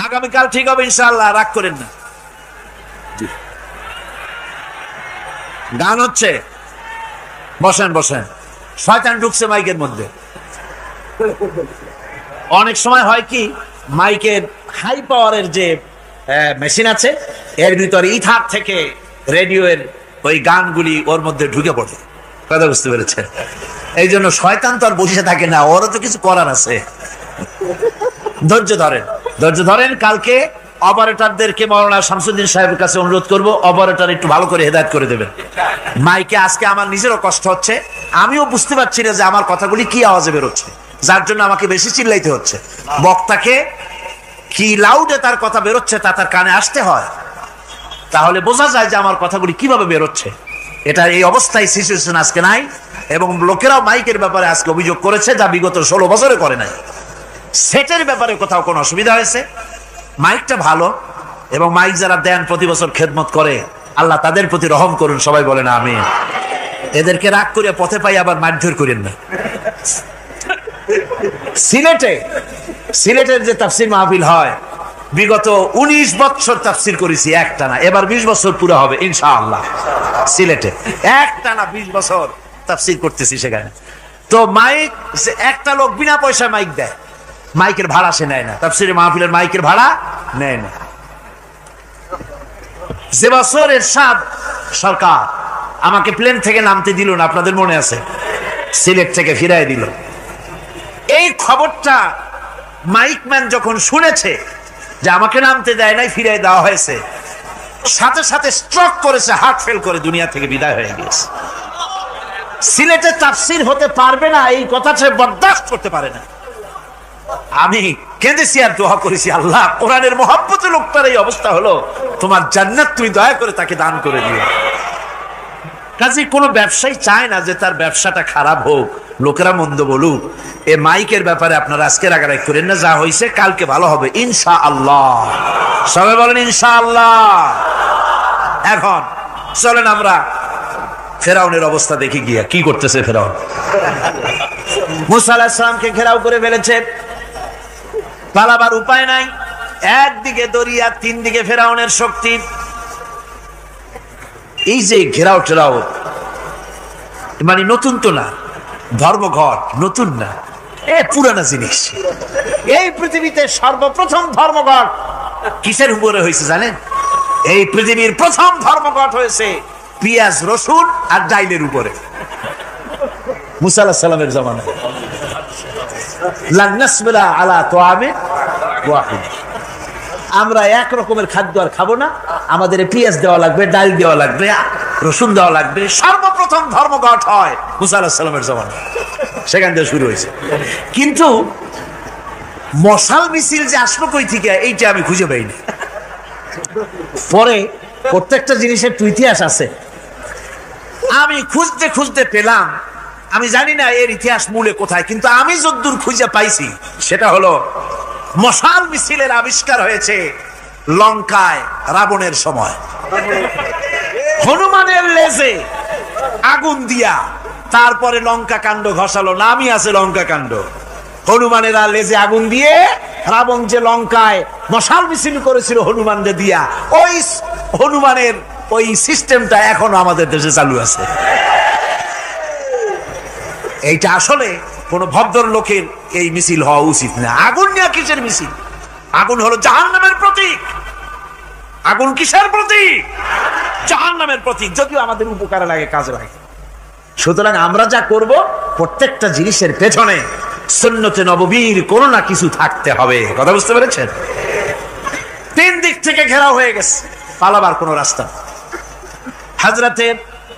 আগামীকাল ঠিক হবে ইনশাআল্লাহ, রাগ করেন না। গান হচ্ছে, বসেন বসেন। শয়তান ঢুকছে মাইকের মধ্যে। অনেক সময় হয় কি, মাইকের হাই পাওয়ারের যে মেশিন আছে, এর ভিতরে ইথার থেকে রেডিওর ওই গানগুলি ওর মধ্যে ঢুকে পড়ে। কথা বুঝতে পেরেছেন? এই জন্য শয়তান তো আর বসে থাকে না, ওরও তো কিছু করার আছে। ধৈর্য ধরেন, ধৈর্য ধরেন। কালকে অপারেটরদেরকে মাওলানা শামসুদ্দিন সাহেবের কাছে অনুরোধ করব, অপারেটর একটু ভালো করে হেদায়েত করে দেবেন মাইকে। আজকে আমার নিজেরও কষ্ট হচ্ছে, আমিও বুঝতে পারছি না যে আমার কথাগুলি কি আওয়াজে বেরোচ্ছে, যার জন্য আমাকে বেশি চিল্লাইতে হচ্ছে। বক্তাকে কি লাউডে তার কথা বেরোচ্ছে তা তার কানে আসতে হয়, তাহলে বোঝা যায় যে আমার কথাগুলি কিভাবে বেরোচ্ছে। এটা এই অবস্থায় সিচুয়েশন আজকে নাই, এবং লোকেরাও মাইকের ব্যাপারে আজকে অভিযোগ করেছে, যা বিগত 16 বছরে করে নাই। সেটের ব্যাপারে কোথাও কোনো অসুবিধা হয়েছে? মাইকটা ভালো, এবং মাইক যারা দেন প্রতি বছর খেদমত করে, আল্লাহ তাদের প্রতি রহম করুন। সবাই বলেন আমিন। এদেরকে রাগ করে পথে পাই আবার মারধর করেন না। সিলেটের যে তাফসির মাহফিল হয়, বিগত 19 বছর তাফসির করেছি একটানা, এবার 20 বছর পুরো হবে ইনশাআল্লাহ। সিলেটে একটানা 20 বছর তাফসির করতেছি সেখানে। তো মাইক, একটা লোক বিনা পয়সায় মাইক দেয়, মাইকের ভাড়া সে নেয় না। তাফসিরের মাহফিলের মাইকের ভাড়া নেয় না। যে বছর এরশাদ সরকার আমাকে প্লেন থেকে নামতে দিল না, আপনাদের মনে আছে? সিলেট থেকে ফিরাই দিল। এই খবরটা মাইকম্যান যখন শুনেছে যে আমাকে নামতে দেয় নাই, ফিরাই দেওয়া হয়েছে, সাথে সাথে স্ট্রোক করেছে, হার্ট ফেল করে দুনিয়া থেকে বিদায় হয়ে গেছে। সিলেটে তাফসির হতে পারবে না, এই কথাটা বরদাস্ত করতে পারে না। আমি কেঁদেছি আর দোয়া করেছি, আল্লাহ, কোরআনের মহব্বতে লোকটার এই অবস্থা হলো, তোমার জান্নাত তুমি দয়া করে তাকে দান করে দিও। কাজে কোনো ব্যবসায়ী চায় না যে তার ব্যবসাটা খারাপ হোক, লোকেরা মন্দ বলুক। এ মাইকের ব্যাপারে আপনারা আজকে রাগারাগ করেন না, যা হয়েছে কালকে ভালো হবে ইনশাআল্লাহ। সবাই বলেন ইনশাআল্লাহ। এখন চলেন আমরা ফেরাউনের অবস্থা দেখি গিয়া কি করতেছে ফেরাউন। মুসা আলাইহিস সালামকে ঘেরাও করে ফেলেছে, পালাবার উপায় নাই। একদিকে দরিয়া, তিন দিকে ফেরাউনের শক্তি। এই যে ঘেরাও টেরাও মানে নতুন তো না, ধর্মঘট নতুন না, পুরানা জিনিস। এই পৃথিবীতে সর্বপ্রথম ধর্মঘট কিসের উপরে হয়েছে জানেন? এই পৃথিবীর প্রথম ধর্মঘট হয়েছে পেঁয়াজ, রসুন আর ডাইলের উপরে। মুসা আলাইহিস সালামের জামানায় লান নাসবিরা আলা তাআমিন ওয়াহিদ, আমরা এক রকমের খাদ্য আর খাবো না, আমাদের পেঁয়াজ দেওয়া লাগবে, ডাল দেওয়া লাগবে, রসুন দেওয়া লাগবে। সর্বপ্রথম ধর্মঘট হয় মুসা আলাইহিস সালামের জামানায়। সেখান থেকে শুরু হয়েছে। কিন্তু মশাল মিছিল যে আসলো কই থেকে এইটা আমি খুঁজে পাইনি। পরে প্রত্যেকটা জিনিসের তো ইতিহাস আছে, আমি খুঁজতে খুঁজতে পেলাম। আমি জানি না এর ইতিহাস মূলে কোথায়, কিন্তু আমি যদ্দূর খুঁজে পাইছি সেটা হলো মশাল মিছিলের আবিষ্কার হয়েছে লঙ্কায় রাবণের সময়। হনুমানের লেজে আগুন দিয়া তারপরে লঙ্কা কাণ্ড ঘষালো, নামই আছে লঙ্কা কাণ্ড। হনুমানেরা লেজে আগুন দিয়ে রাবণ যে লঙ্কায় মশাল মিছিল করেছিল হনুমানদের দিয়া, ওই হনুমানের ওই সিস্টেমটা এখনো আমাদের দেশে চালু আছে। এইটা আসলে কোন ভদ্রলোকের এই মিছিল হওয়া উচিত না। আগুন নিয়ে কিসের মিছিল? আগুন হলো জাহান্নামের প্রতীক। আগুন কিসের প্রতীক? জাহান্নামের প্রতীক। যদিও আমাদের উপকারে লাগে, কাজে লাগে। সুতরাং আমরা যা করব প্রত্যেকটা জিনিসের পেছনে সুন্নতে নববীর কোনো না কিছু থাকতে হবে। কথা বুঝতে পেরেছেন? তিন দিক থেকে ঘেরাও হয়ে গেছে, পালাবার কোনো রাস্তা। হযরতে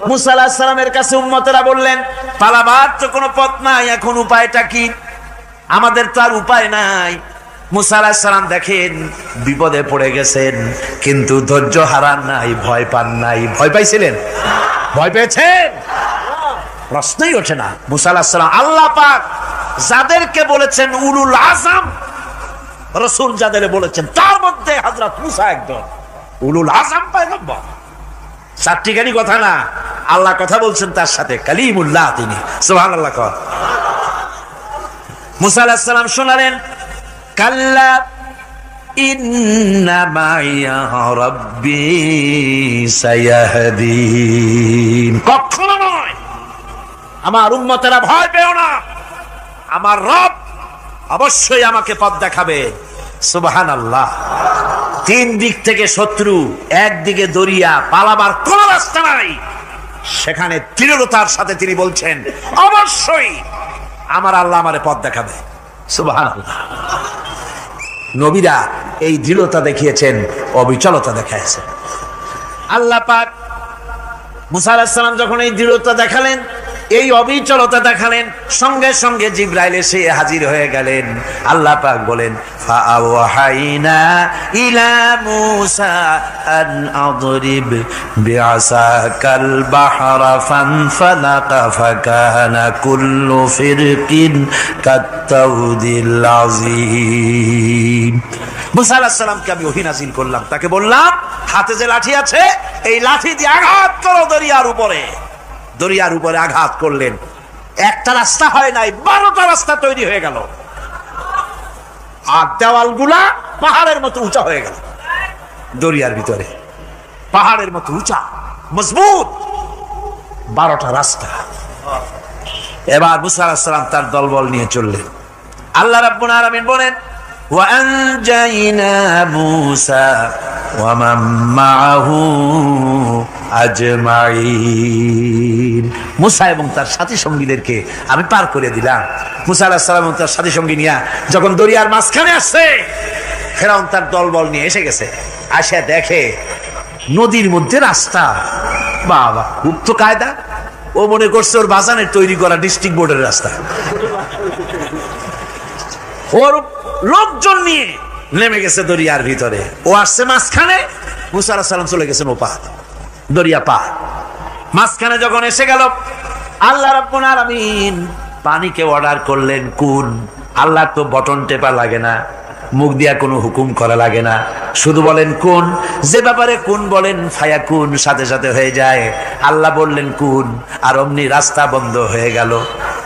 মুসা আলাইহিস সালামের কাছে উম্মতেরা বললেন, পালাবার তো কোনো পথ নাই, এখন উপায়টা কি? আমাদের তো আর উপায় নাই। মুসা আলাইহিস সালাম দেখেন বিপদে পড়ে গেছেন, কিন্তু ধৈর্য হারান নাই, ভয় পান নাই। ভয় পাইছিলেন? ভয় পেয়েছেন? প্রশ্নই ওঠে না। মুসা আলাইহিস সালাম আল্লাহ পাক যাদেরকে বলেছেন উলুল আযম রাসূল, যাদের বলেছেন তার মধ্যে হযরত মুসা একজন উলুল আযম পয়গম্বর। চারটিখানি কথা না, আল্লাহ কথা বলছেন তার সাথে, কালিমুল্লাহ তিনি। সুবহানাল্লাহ। মুসা আলাইহিস সালাম শোনালেন, কাল্লা ইন্না মাইয়া রাব্বি সায়াহদিন। কখনো নয়, আমার উম্মতেরা ভয় পেও না, আমার রব অবশ্যই আমাকে পথ দেখাবে। সুবহানাল্লাহ। তিন দিক থেকে শত্রু, একদিকে দরিয়া, পালাবার কোন রাস্তা নাই। সেখানে দৃঢ়তার সাথে তিনি বলছেন, অবশ্যই আমার আল্লাহ আমারে পথ দেখাবে। সুবহানাল্লাহ। নবীরা এই দৃঢ়তা দেখিয়েছেন, অবিচলতা দেখাইছেন। আল্লাহ পাক মুসা আলাইহিস সালাম যখন এই দৃঢ়তা দেখালেন, এই অবিচলতা দেখালেন, সঙ্গে সঙ্গে জিবরাইল এসে হাজির হয়ে গেলেন। আল্লাহ পাক বলেন, ফাআওহাইনা ইলা মূসা আন আদরিব বিআসাকাল বাহরা ফানফালাকা ফাকানা কুল্লু ফিরকিন কাত্তাউদিল আযীম। মূসা আলাইহিস সালামকে আমি ওহী নাযিল করলাম, তাকে বললাম হাতে যে লাঠি আছে এই লাঠি দিয়ে আঘাত করো দরিয়ার উপরে। দরিয়ার উপরে আঘাত করলেন, একটা রাস্তা হয় নাই, 12টা রাস্তা তৈরি হয়ে গেল। আর দেওয়ালগুলা পাহাড়ের মতো উঁচা হয়ে গেল। দরিয়ার ভিতরে পাহাড়ের মতো উঁচা, মজবুত 12টা রাস্তা। এবার মুসা আলাইহিস সালাম তার দলবল নিয়ে চললেন। আল্লাহ রাব্বুল আলামিন বলেন, ওয়া আনজাইনা মূসা ওয়া মান মাআহু আজমাইন। মুসা এবং তার সাথী সঙ্গীদেরকে আমি পার করে দিলাম। মুসা আলাইহিস সালাম এবং তার সাথী সঙ্গী নিয়ে যখন দরিয়ার মাঝখানে আসছে, ফেরাউন তার দলবল নিয়ে এসে গেছে। আসে দেখে নদীর মধ্যে রাস্তা। বাবা, খুব তো কায়দা। ও মনে করছে ওর বাজানের তৈরি করা ডিস্ট্রিক্ট বোর্ডের রাস্তা। ওর লোকজন নিয়ে নেমে গেছে দরিয়ার ভিতরে। ও আসছে মাঝখানে, মুসা আলাইহিস সালাম চলে গেছেন ওপার, দরিয়া পার। মাঝখানে যখন এসে গেল, আল্লাহ রাব্বুল আলামিন পানিকে অর্ডার করলেন কুন। আল্লাহ তো বটন টেপা লাগে না, মুখ দিয়া কোনো হুকুম করা লাগে না, শুধু বলেন কুন। যে ব্যাপারে কুন বলেন ফায়াকুন, সাথে সাথে হয়ে যায়। আল্লাহ বললেন কুন, আর অমনি রাস্তা বন্ধ হয়ে গেল।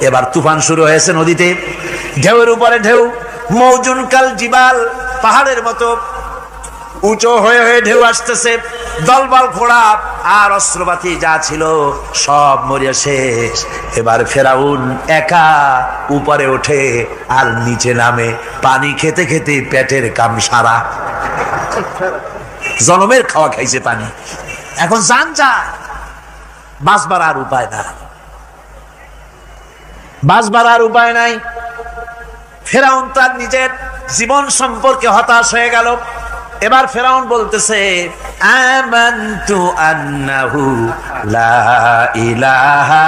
এবার তুফান শুরু হয়েছে নদীতে, ঢেউয়ের উপরে ঢেউ, মৌজুন কাল জিবাল, পাহাড়ের মতো উঁচু হয়ে হয়ে ঢেউ আসতেছে। দলবল ঘোড়া আর অস্ত্রপাতি যা ছিল সব মরিয়া শেষ। এবার ফেরাউন একা উপরে ওঠে আর নিচে নামে, পানি খেতে খেতে পেটের কাম সারা। জনমের খাওয়া খাইছে পানি, এখন জান যায়। বাঁচবার আর উপায় না, বাঁচবার আর উপায় নাই। ফেরাউন তার নিজের জীবন সম্পর্কে হতাশ হয়ে গেল। এবার ফেরাউন বলতেছে, আমানতু আন্নাহু লা ইলাহা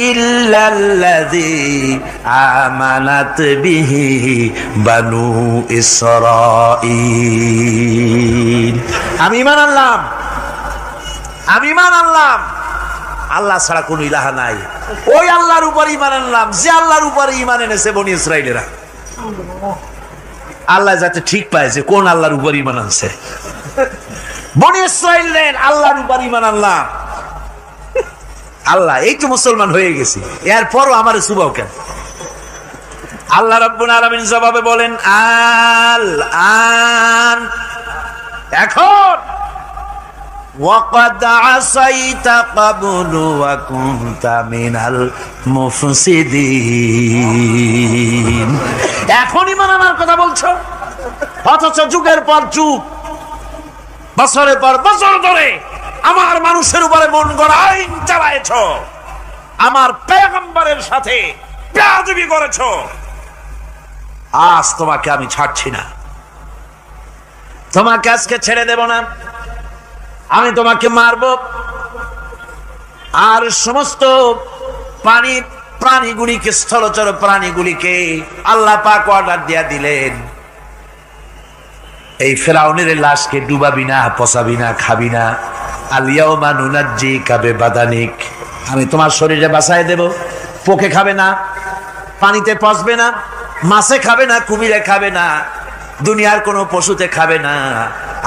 ইল্লাল্লাযী আমানাত বিহি বানু ইসরাঈল। আমি ঈমান আনলাম, আমি ঈমান আনলাম আল্লাহ ছাড়া কোনো ইলাহা নাই। ওই আল্লাহর উপর ঈমান আনলাম যে আল্লাহর উপর ঈমান এনেছে বনি ইসরাইলেরা। আল্লাহ যাতে ঠিক পায় যে কোন আল্লাহর উপর ঈমান আনছে। বনি ইসরাইলের আল্লাহর উপর ঈমান আনলাম। আল্লাহ এই তো মুসলমান হয়ে গেছি, এরপরও আমার সুবাও কেন? আল্লাহ রাব্বুল আলামিন জবাবে বলেন আল আন, এখন ওয়াকাদ আসাইতা ক্বাবলু ওয়া কুনতা মিনাল মুফসিদিন। এখন ঈমান আনার কথা বলছো, অথচ যুগের পর যুগ, বছরের পর বছর ধরে আমার মানুষের উপরে মন গড়া আইন চালায়েছো, আমার পয়গম্বরের সাথে বেয়াদবি করেছো। আজ তোমাকে আমি ছাড়ছি না, তোমাকে আজকে ছেড়ে দেব না। আমি তোমাকে মারব। আর সমস্ত প্রাণীগুলিকে, স্থলচর প্রাণীগুলিকে আল্লাহ পাক অর্ডার দিয়া দিলেন, এই ফেরাউনের লাশকে ডুবাবি না, পচাবি না, খাবি না। আলিয়াউমা নুনাজ্জিকা বিবাদানিক, আমি তোমার শরীরে বাঁচায় দেব। পোকে খাবে না, পানিতে পচবে না, মাছে খাবে না, কুমিরে খাবে না, দুনিয়ার কোনো পশুতে খাবে না।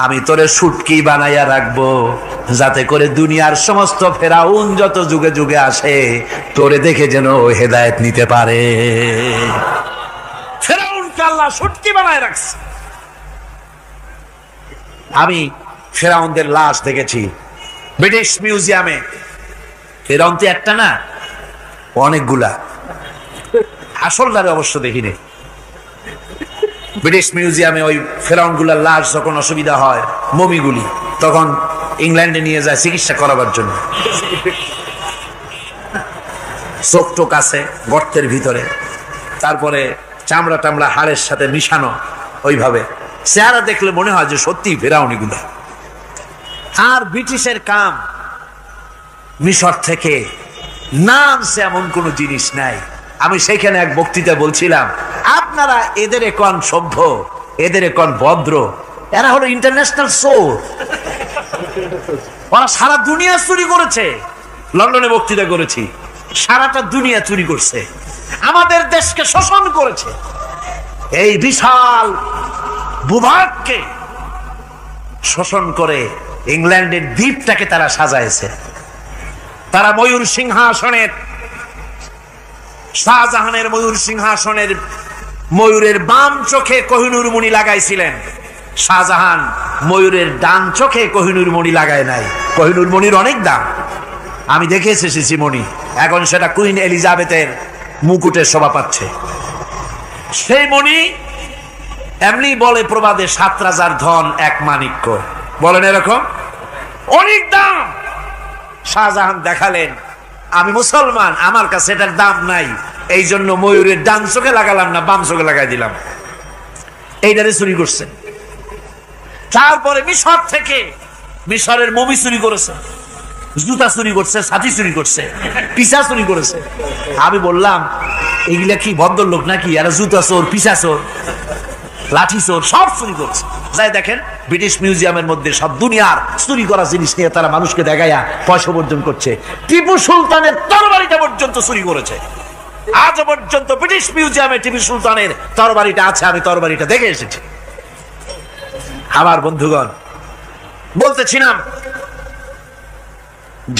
আমি তোরে শুটকি বানাইয়া রাখবো, যাতে করে দুনিয়ার সমস্ত ফেরাউন যত যুগে যুগে আসে তোরে দেখে যেন হেদায়েত নিতে পারে। ফেরাউনকে আল্লাহ শুটকি বানায় রাখছে। আমি ফেরাউনদের লাশ দেখেছি ব্রিটিশ মিউজিয়ামে। ফেরাউন তো একটা না, অনেকগুলা। আসলটারে অবশ্য দেখিনি। ব্রিটিশ মিউজিয়ামে ওই ফেরাউনগুলার লাশ যখন অসুবিধা হয়, মমিগুলি, তখন ইংল্যান্ডে নিয়ে যায় চিকিৎসা করাবার জন্য। চোখ টোক আছে গর্তের ভিতরে, তারপরে চামড়া টামড়া হাড়ের সাথে মিশানো, ওইভাবে চেহারা দেখলে মনে হয় যে সত্যি ফেরাউনিগুলা। আর ব্রিটিশের কাম, মিশর থেকে নামছে এমন কোন জিনিস নাই। আমি সেখানে এক বক্তৃতা বলছিলাম, আপনারা এদের এখন সভ্য, এদের এখন ভদ্র, এরা হলো ইন্টারন্যাশনাল চোর। ওরা সারা দুনিয়া চুরি করেছে। লন্ডনে বক্তৃতা করেছি, সারাটা দুনিয়া চুরি করছে, আমাদের দেশকে শোষণ করেছে। এই বিশাল ভূভাগকে শোষণ করে ইংল্যান্ডের দ্বীপটাকে তারা সাজাইছে। তারা ময়ূর সিংহাসনের, শাহজাহানের ময়ূর সিংহাসনের ময়ূরের বাম চোখে কোহিনূর মণি লাগাইছিলেন। শাহজাহান ময়ূরের ডান চোখে কোহিনূর মণি লাগায় নাই। কোহিনূর মণির অনেক দাম, আমি দেখে এসেছি মণি। এখন সেটা কুইন এলিজাবেথের মুকুটের শোভা পাচ্ছে। সেই মণি এমনি বলে প্রবাদে 7 রাজার ধন এক মাণিক্য, বলেন এরকম, অনেক দাম। শাহজাহান দেখালেন, আমি মুসলমান, আমার কাছে এটার দাম নাই, এই জন্য ময়ূরের ডান চোখে লাগালাম না, বাম চোখে লাগাই দিলাম। এইটারে চুরি করছে। তারপরে মিশর থেকে, মিশরের মমি চুরি করেছে, জুতা চুরি করছে, ছাতি চুরি করছে, পিসা চুরি করেছে। আমি বললাম এগুলা কি ভদ্রলোক নাকি? এরা জুতা চোর, পিসা চোর, লাঠি চোর, সব চুরি করছে। যাই দেখেন ব্রিটিশ মিউজিয়ামের মধ্যে সব দুনিয়ার চুরি করা জিনিস নিয়ে তারা মানুষকে দেখাইয়া পয়সা অর্জন করছে। টিপু সুলতানের তরবারিটা পর্যন্ত চুরি করেছে। আজ পর্যন্ত ব্রিটিশ মিউজিয়ামে টিপু সুলতানের তরবারিটা আছে, আমি তরবারিটা দেখে এসেছি। আমার বন্ধুগণ, বলতেছিলাম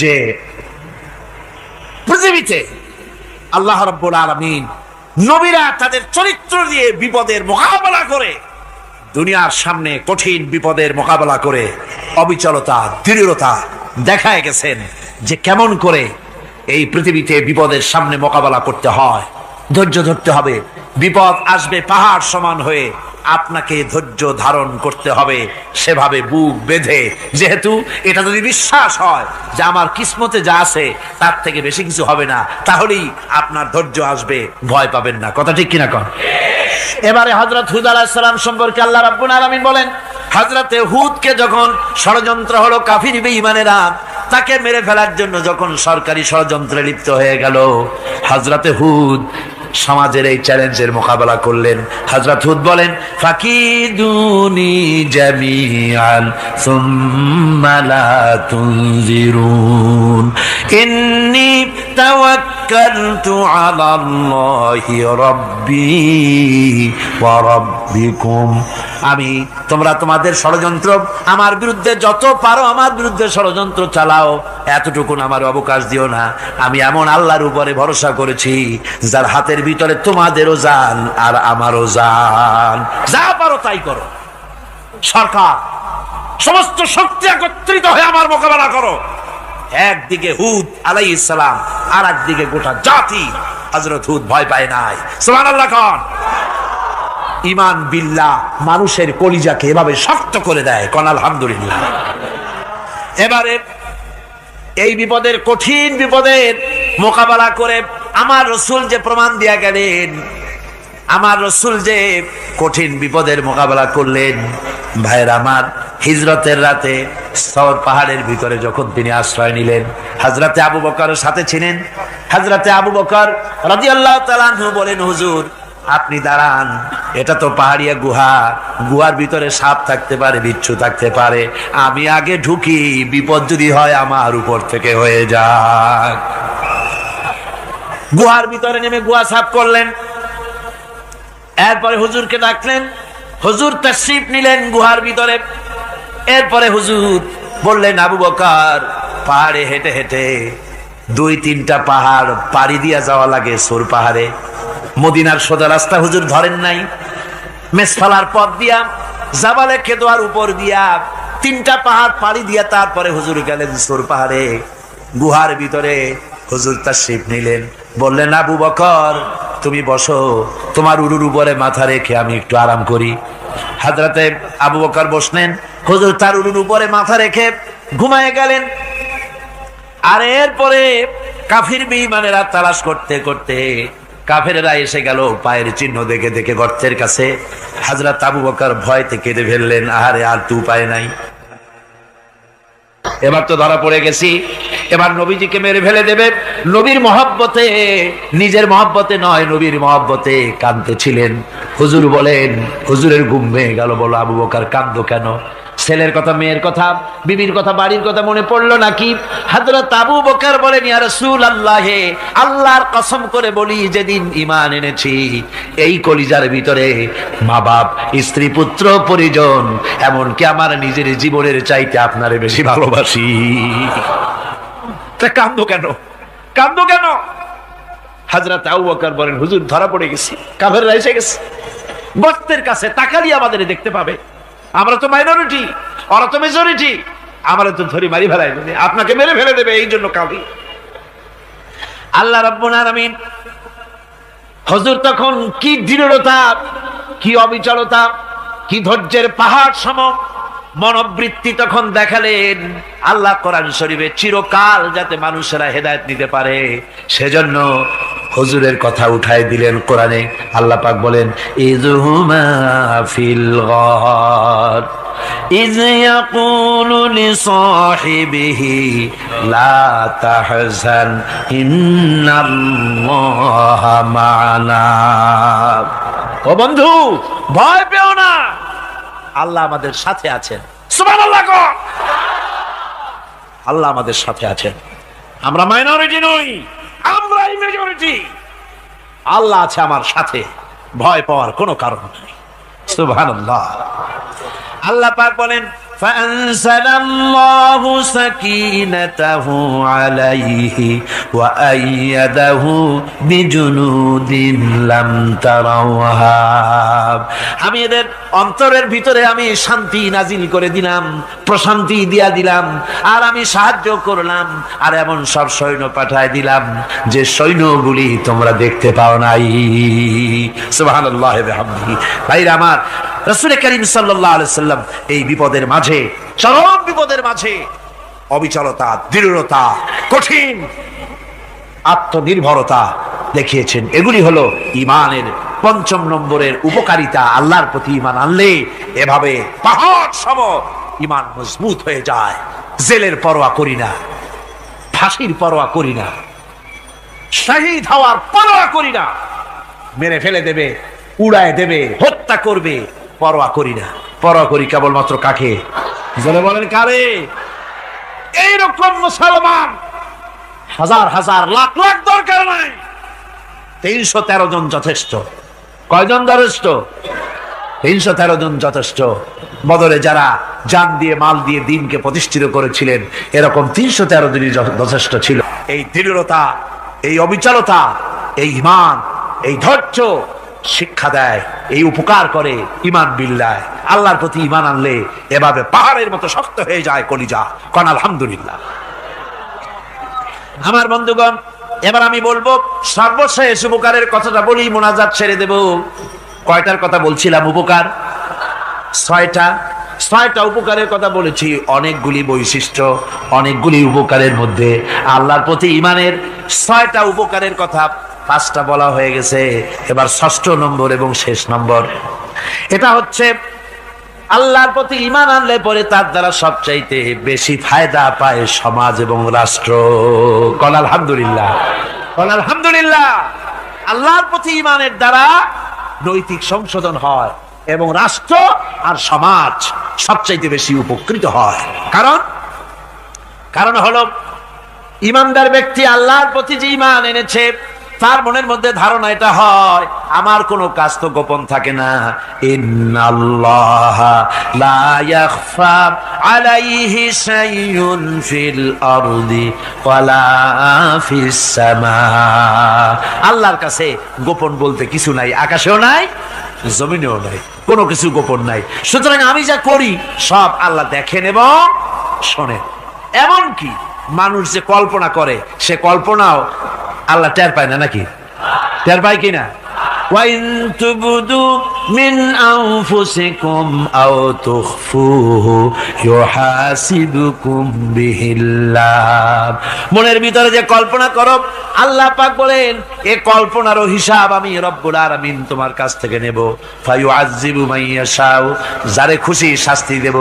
যে পৃথিবীতে আল্লাহ রাব্বুল আলামিন নবীরা তাদের চরিত্র দিয়ে বিপদের মোকাবেলা করে, দুনিয়ার সামনে কঠিন বিপদের মোকাবেলা করে অবিচলতা, দৃঢ়তা দেখায় গেছেন যে কেমন করে এই পৃথিবীতে বিপদের সামনে মোকাবেলা করতে হয়। ধৈর্য ধরতে হবে। বিপদ আসবে পাহাড় সমান হয়ে, আপনাকে ধৈর্য ধারণ করতে হবে সেভাবে বুক বেঁধে। যেহেতু এটা যদি বিশ্বাস হয় যে আমার কিসমতে যা আছে তার থেকে বেশি কিছু হবে না, তাহলেই আপনার ধৈর্য আসবে, ভয় পাবেন না। কথা ঠিক কিনা কন? এবারে হযরত হুদ আলাইহিস সালাম সম্পর্কে আল্লাহ রাব্বুল আলামিন বলেন, হযরতে হুদকে যখন ষড়যন্ত্র হলো, কাফির বেঈমানেরা তাকে মেরে ফেলার জন্য যখন সরকারি ষড়যন্ত্রে লিপ্ত হয়ে গেল, হযরতে হুদ সমাজের এই চ্যালেঞ্জের মোকাবেলা করলেন। হযরত হুদ বলেন, ফাকিদুনি জামিআন সুম্মা লা তুনজিরুন ইন্নী তাওয়াক্কালতু আলাল্লাহি রাব্বি ওয়া রাব্বিকুম। তোমরা তোমাদের ষড়যন্ত্র আমার বিরুদ্ধে যত পারো আমার বিরুদ্ধে ষড়যন্ত্র চালাও, এতটুকুন আমার অবকাশ দিও না। আমি এমন আল্লাহর উপরে ভরসা করেছি যার হাতের ভিতরে তোমাদেরও জান আর আমারও জান। যা পারো তাই করো। সরকার সমস্ত শক্তি একত্রিত হয়ে আমার মোকাবেলা করো। একদিকে হুদ আলাইহিস সালাম, আর একদিকে গোটা জাতি। হযরত হুদ ভয় পায় নাই। সুবহানাল্লাহ। কোন ঈমান বিল্লাহ মানুষের কলিজাকে এভাবে শক্ত করে দেয়। কোন আলহামদুলিল্লাহ। এবারে এই বিপদের, কঠিন বিপদের মোকাবেলা করে আমার রাসূল যে প্রমাণ দিয়া গেলেন, আমার রাসূল যে কঠিন বিপদের মোকাবেলা করলেন, ভাইয়ের আমার, হিজরতের রাতে সওর পাহাড়ের ভিতরে যখন তিনি আশ্রয় নিলেন, হযরতে আবু বকরের সাথে ছিলেন। হযরতে আবু বকর রাদিয়াল্লাহু তাআলা আনহু বলেন, হুজুর আপনি দাঁড়ান, এটা তো পাহাড়িয়া গুহা, গুহার ভিতরে সাপ থাকতে পারে, বিচ্ছু থাকতে পারে, আমি আগে ঢুকি, বিপদ যদি হয় আমার উপর থেকে হয়ে যাক। গুহার ভিতরে নেমে গুহা সাফ করলেন। এরপরে হুজুরকে ডাকলেন, হুজুর তাশরীফ নিলেন গুহার ভিতরে। এরপরে হুজুর বললেন, আবু বকর, পাহাড়ে হেঁটে হেঁটে 2-3টা পাহাড় পাড়ি দিয়া যাওয়া লাগে সূর পাহাড়ে। মদিনার সোজা রাস্তা হুজুর ধরেন নাই, মেসফালার পথ দিয়া, জাবালে খেদোয়ার উপর দিয়া 3টা পাহাড় পাড়ি দিয়া তারপরে হুজুর গেলেন সূর পাহাড়ে। গুহার ভিতরে হুজুর তাশরীফ নিলেন। বললেন, আবু বকর তুমি বসো, তোমার উরুর উপরে মাথা রেখে আমি একটু আরাম করি। হযরতে আবু বকর বসলেন, হুজুর তার উরুর উপরে মাথা রেখে ঘুমায় গেলেন। আর এরপরে কাফির বেঈমানেরা তালাশ করতে করতে কাফেরেরা এসে গেল পায়ের চিহ্ন দেখে দেখে গর্তের কাছে। হযরত আবু বকর ভয়তে কেঁদে ফেললেন, আহারে আর তো উপায় নাই, এবার তো ধরা পড়ে গেছি, এবার নবীজিকে মেরে ফেলে দেবে। নবীর মহব্বতে, নিজের মহব্বতে নয়, নবীর মহব্বতে কাঁদতেছিলেন। হুজুর বলেন, হুজুরের ঘুম ভেঙে গেল। বলো, আবু বকর কাঁদো কেন? ছেলের কথা, মেয়ের কথা, বিবির কথা, বাড়ির কথা মনে পড়লো নাকি? হযরত আবু বকর বলেন, ইয়া রাসূলুল্লাহ, আল্লাহর কসম করে বলি, যেদিন ঈমান এনেছি এই কলিজার ভিতরে মা বাপ, স্ত্রী, পুত্র, পরিজন, এমনকি আমার নিজের জীবনের চাইতে আপনারে বেশি ভালোবাসি। তা কাঁদো কেন? কাঁদো কেন? হযরত আবু বকর বলেন, হুজুর ধরা পড়ে গেছি, কাফেররা এসে গেছে গর্তের কাছে, তাকালি আমাদের দেখতে পাবে, আমরা তো মাইনরিটি, ওরা তো মেজরিটি, আমরা তো ধরি মারি ফেলাই দেবে, আপনাকে মেরে ফেলে দেবে, এই জন্য কাঁদি। আল্লাহ রাব্বুল আলামিন, হুজুর তখন কি দৃঢ়তা, কি অবিচলতা, কি ধৈর্যের পাহাড় সম মনোবৃত্তি তখন দেখালেন। আল্লাহ কোরআন শরীফে চিরকাল যাতে মানুষেরা হেদায়েত নিতে পারে সেজন্য হুজুরের কথা উঠাই দিলেন কোরআনে। আল্লাহ পাক বলেন, ইযহুমা ফিল গার ইয ইয়াকুলু লিসাহিবিহি লা তাহজান ইন্নাল্লাহা মা'ানা। ও বন্ধু, ভয় পেও না, আল্লাহ আমাদের সাথে আছেন। সুবহানাল্লাহ। আল্লাহ আমাদের সাথে আছেন। আমরা মাইনরিটি নই, আমরাই মেজরিটি। আল্লাহ আছে আমার সাথে, ভয় পাওয়ার কোনো কারণ নেই। সুবহানাল্লাহ। আল্লাহ পাক বলেন, ফাআনসালাল্লাহু সাকিনাতাহু আলাইহি ওয়া আইয়াদাহু বিজুনুদিন লাম তারাওহা। আমি এদের অন্তরের ভিতরে আমি শান্তি নাজিল করে দিলাম, প্রশান্তি দিয়া দিলাম, আর আমি সাহায্য করলাম, আর এমন সব সৈন্য পাঠায় দিলাম যে সৈন্যগুলি তোমরা দেখতে পাও নাই। সুবহানাল্লাহ ওয়া বিহামদিহি। ভাইরা আমার, রাসূল করিম সাল্লাল্লাহু আলাইহি সাল্লাম এই বিপদের মাঝে, চরম বিপদের মাঝে অবিচলতা, দৃঢ়তা, কঠিন আত্মনির্ভরতা দেখিয়েছেন। এগুলি হলো ঈমানের পঞ্চম নম্বরের উপকারিতা, আল্লাহর প্রতি ঈমান আনলে এভাবে পাহাড় সম ঈমান মজবুত হয়ে যায়। জেলের পরোয়া করি না, ফাঁসির পরোয়া করি না, শহীদ হওয়ার পরোয়া করি না, মেরে ফেলে দেবে, উড়ায় দেবে, হত্যা করবে, পরোয়া করি না। পরোয়া করি কেবলমাত্র কাকে? জেলে বলেন কারে? এইরকম মুসলমান হাজার হাজার লাখ লাখ দরকার নাই, 313 জন যথেষ্ট। কয়জন যথেষ্ট? 313 জন যথেষ্ট। বদরে যারা জান দিয়ে মাল দিয়ে দিনকে প্রতিষ্ঠিত করেছিলেন, এরকম 313 জনই যথেষ্ট ছিল। এই দৃঢ়তা, এই অবিচলতা, এই ঈমান, এই ধৈর্য শিক্ষা দেয়, এই উপকার করে ঈমান বিল্লাহ। আল্লাহর প্রতি ঈমান আনলে এভাবে পাহাড়ের মতো শক্ত হয়ে যায় কলিজা। কোন আলহামদুলিল্লাহ। আমার বন্ধুগণ, এবার আমি বলবো সর্বশেষ উপকারের কথাটা বলি, মোনাজাত ছেড়ে দেব। কয়টার কথা বলছিলাম? উপকার 6টা উপকারের কথা বলেছি। অনেকগুলি বৈশিষ্ট্য, অনেকগুলি উপকারের মধ্যে আল্লাহর প্রতি ঈমানের 6টা উপকারের কথা 5টা বলা হয়ে গেছে। এবার 6ষ্ঠ নম্বর এবং শেষ নম্বর, এটা হচ্ছে আল্লাহর প্রতি ঈমান আনলে পরে তার দ্বারা সবচাইতে বেশি ফায়দা পায় সমাজ এবং রাষ্ট্র। কোন আলহামদুলিল্লাহ, কোন আলহামদুলিল্লাহ। আল্লাহর প্রতি ঈমানের দ্বারা নৈতিক সংশোধন হয় এবং রাষ্ট্র আর সমাজ সবচাইতে বেশি উপকৃত হয়। কারণ হলো ঈমানদার ব্যক্তি আল্লাহর প্রতি যে ঈমান এনেছে, তার মনের মধ্যে ধারণা এটা হয়, আমার কোনো কাজ তো গোপন থাকে না। ইন্নাল্লাহা লা ইয়াখফা আলাইহি শাইউন ফিল আরদি ওয়ালা ফিস সামা। আল্লাহর কাছে গোপন বলতে কিছু নাই, আকাশেও নাই, জমিনেও নাই, কোনো কিছু গোপন নাই। সুতরাং আমি যা করি সব আল্লাহ দেখেন এবং শোনেন। এমনকি মানুষ যে কল্পনা করে, সে কল্পনাও আল্লাহ টের পায় না, নাকি? টের পায় কিনা? ওয়াইন তুবদু মিন আনফুসিকুম আও তুখফুহু ইউহাসিবুকুম বিহিল্লাহ। মনের ভিতরে যে কল্পনা করো, আল্লাহ পাক বলেন এই কল্পনারও হিসাব আমি রব্বুল আলামিন তোমার কাছ থেকে নেব। ফায়ুআযযিবু মাইয়াশাউ, যারে খুশি শাস্তি দেব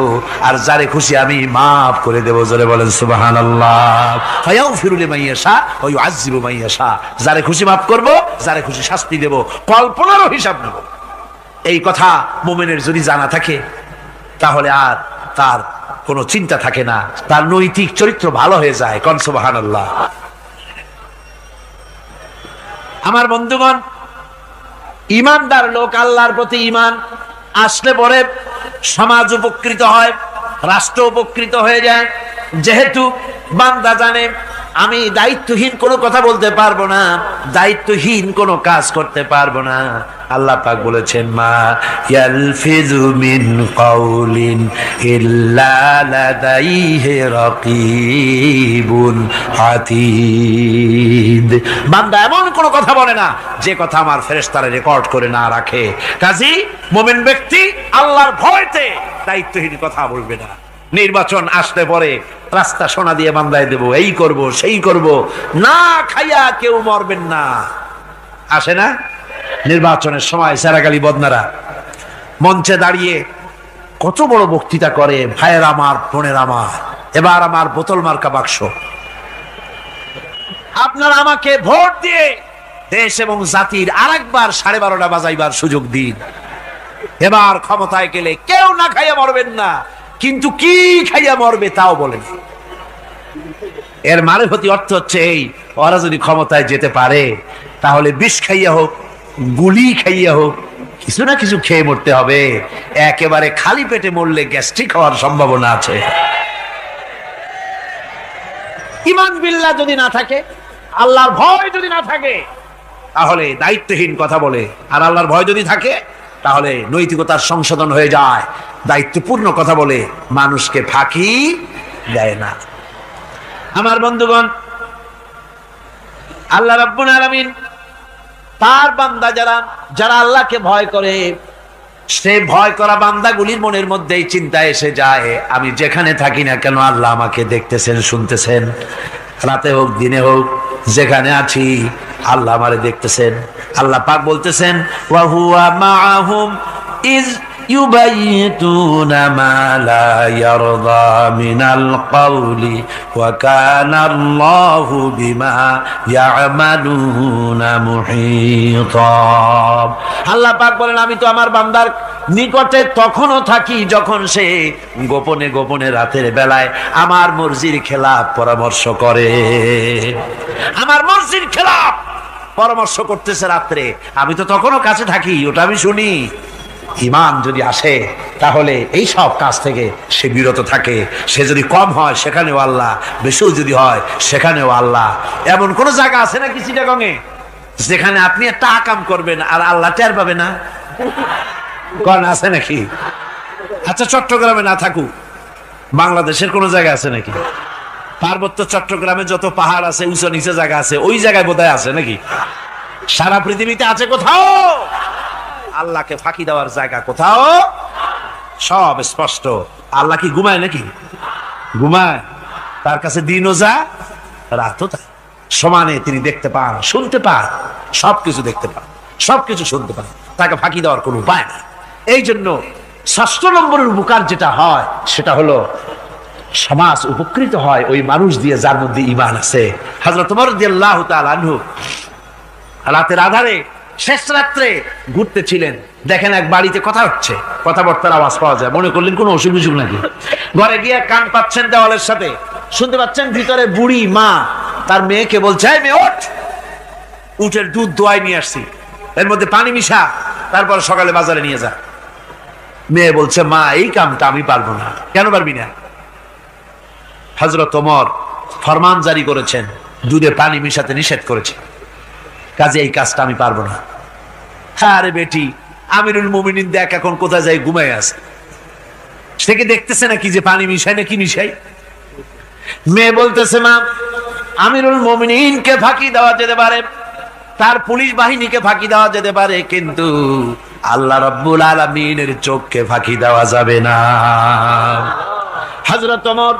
আর যারে খুশি আমি মাফ করে দেব। জোরে বলেন সুবহানাল্লাহ। ফায়াগফিরু লিমাইয়াশা ওয়া ইউআযযিবু মাইয়াশা, যারে খুশি মাফ করব, যারে খুশি শাস্তি দেব, কল্পনারও হিসাব নেব। এই কথা মুমিনের যদি জানা থাকে, তাহলে আর তার কোনো চিন্তা থাকে না, তার নৈতিক চরিত্র ভালো হয়ে যায়। কোন সুবহানাল্লাহ। আমার বন্ধুগণ, ঈমানদার লোক, আল্লাহর প্রতি ঈমান আসলে পরে সমাজ উপকৃত হয়, রাষ্ট্র উপকৃত হয়ে যায়। যেহেতু বান্দা জানে আমি দায়িত্বহীন কোনো কথা বলতে পারবো না, দায়িত্বহীন কোনো কাজ করতে পারবো না। আল্লাহ পাক বলেছেন, মা ইয়ালফিযু মিন কাউলিন ইল্লা লাদাইহি রাকীবুন আতীদ। বান্দা এমন কোনো কথা বলে না যে কথা আমার ফেরেশতারা রেকর্ড করে না রাখে। কাজী মুমিন ব্যক্তি আল্লাহর ভয়তে দায়িত্বহীন কথা বলবে না। নির্বাচন আসলে পরে রাস্তা সোনা দিয়ে বান্দায় দেব, এই করব সেই করব, না খাইয়া কেউ মরবেন না। আসে না নির্বাচনের সময় সেরাগালি বদনারা মঞ্চে দাঁড়িয়ে কত বড় বক্তৃতা করে, ভাইয়ের আমার, বোনের আমার, এবার আমার বোতল মার্কা বাক্স, আপনারা আমাকে ভোট দিয়ে দেশ এবং জাতির আরেকবার 12:30 বাজাইবার সুযোগ দিন। এবার ক্ষমতায় গেলে কেউ না খাইয়া মরবেন না, কিন্তু কি খাইয়া মরবে তাও বলেন। এর মারফতি অর্থ হচ্ছে এই, ওরা যদি ক্ষমতায় যেতে পারে তাহলে বিষ খাইয়া হোক, গুলি খাইয়া হোক, কিছু না কিছু খেয়ে মরতে হবে। একেবারে খালি পেটে মরলে গ্যাস্ট্রিক হওয়ার সম্ভাবনা আছে। ঈমান বিল্লাহ যদি না থাকে, আল্লাহর ভয় যদি না থাকে, তাহলে দায়িত্বহীন কথা বলে। আর আল্লাহর ভয় যদি থাকে, তাহলে নৈতিকতার সংশোধন হয়ে যায়, দায়িত্বপূর্ণ কথা বলে, মানুষকে ফাঁকি দেয় না। আমার বন্ধুগণ, আল্লাহ রাব্বুল আলামিন তার বান্দা যারা আল্লাহকে ভয় করে, সে ভয় করা বান্দাগুলির মনের মধ্যেই চিন্তা এসে যায়, আমি যেখানে থাকি না কেন আল্লাহ আমাকে দেখতেছেন, শুনতেছেন। রাতে হোক দিনে হোক যেখানে আছি আল্লাহ আমারে দেখতেছেন। আল্লাহ পাক বলতেছেন ওয়া হুয়া মাআহুম ইজ ইউবাইতুনা মা লা ইয়ারদা মিনাল কওলি ওয়া কানা আল্লাহু বিমা ইয়ামালুনা মুহীতা। আল্লাহ পাক বলেন আমি তো আমার বান্দার নিকটে তখনও থাকি যখন সে গোপনে গোপনে রাতের বেলায় আমার মর্জির খেলাফ পরামর্শ করে। আমার মর্জির খেলাফ পরামর্শ করতেছে রাত্রে, আমি তো তখনও কাছে থাকি, ওটা আমি শুনি। ঈমান যদি আসে তাহলে এই সব কাজ থেকে সে বিরত থাকে। সে যদি কম হয় সেখানেও আল্লাহ, বেশিও যদি হয় সেখানেও আল্লাহ। এমন কোন জায়গা আছে নাকি চিটাগংয়ে যেখানে আপনি একটা আকাম করবেন আর আল্লাহ টের পাবে না? কোন আছে নাকি? আচ্ছা চট্টগ্রামে না থাকুক, বাংলাদেশের কোন জায়গা আছে নাকি? পার্বত্য চট্টগ্রামে যত পাহাড় আছে, উঁচু নিচে জায়গা আছে, ওই জায়গায় বোধহয় আছে নাকি? সারা পৃথিবীতে আছে কোথাও? আল্লাহকে ফাঁকি দেওয়ার জায়গা কোথাও? সব স্পষ্ট। আল্লাহ কি ঘুমায় নাকি? ঘুমায়? তার কাছে দিনও যা রাতও তাই, সমানে তিনি দেখতে পান, শুনতে পান, সবকিছু দেখতে পান, সবকিছু শুনতে পান। তাকে ফাঁকি দেওয়ার কোনো উপায় না। এই জন্য ৬ষ্ঠ নম্বরের উপকার যেটা হয় সেটা হলো সমাজ উপকৃত হয় ওই মানুষ দিয়ে যার মধ্যে ঈমান আছে। হযরত ওমর রাদিয়াল্লাহু তাআলা আনহু রাতের আধারে শেষ রাত্রে ঘুরতেছিলেন, দেখেন এক বাড়িতে কথা হচ্ছে, কথাবার্তার আওয়াজ পাওয়া যায়। মনে করলেন কোনো অসুখ বিসুখ নাকি? ঘরে গিয়ে কান পাচ্ছেন দেওয়ালের সাথে, শুনতে পাচ্ছেন ভিতরে বুড়ি মা তার মেয়েকে বলছে এই মেয়ে ওঠ, উটের দুধ দোয়াই নিয়ে আসছি, এর মধ্যে পানি মিশা, তারপর সকালে বাজারে নিয়ে যা। মেয়ে বলছে মা এই কামটা আমি পারবো না। কেন পারবি না? হযরত ওমর ফরমান জারি করেছেন, দুধে পানি মিশাতে নিষেধ করেছে, কাজে এই কাজটা আমি পারবো না। আরে বেটি, আমিরুল মুমিনিন দেখ এখন কোথায় যায়, ঘুমায় আছে, সে কি দেখতেছে নাকি যে পানি মিশাই না কি মিশাই? মেয়ে বলতেছে মা আমিরুল মুমিনিনকে ফাঁকি দেওয়া যেতে পারে, তার পুলিশ বাহিনীকে ফাঁকি দেওয়া যেতে পারে, কিন্তু আল্লাহ রাব্বুল আলামিনের চোখকে ফাঁকি দেওয়া যাবে না। হযরত ওমর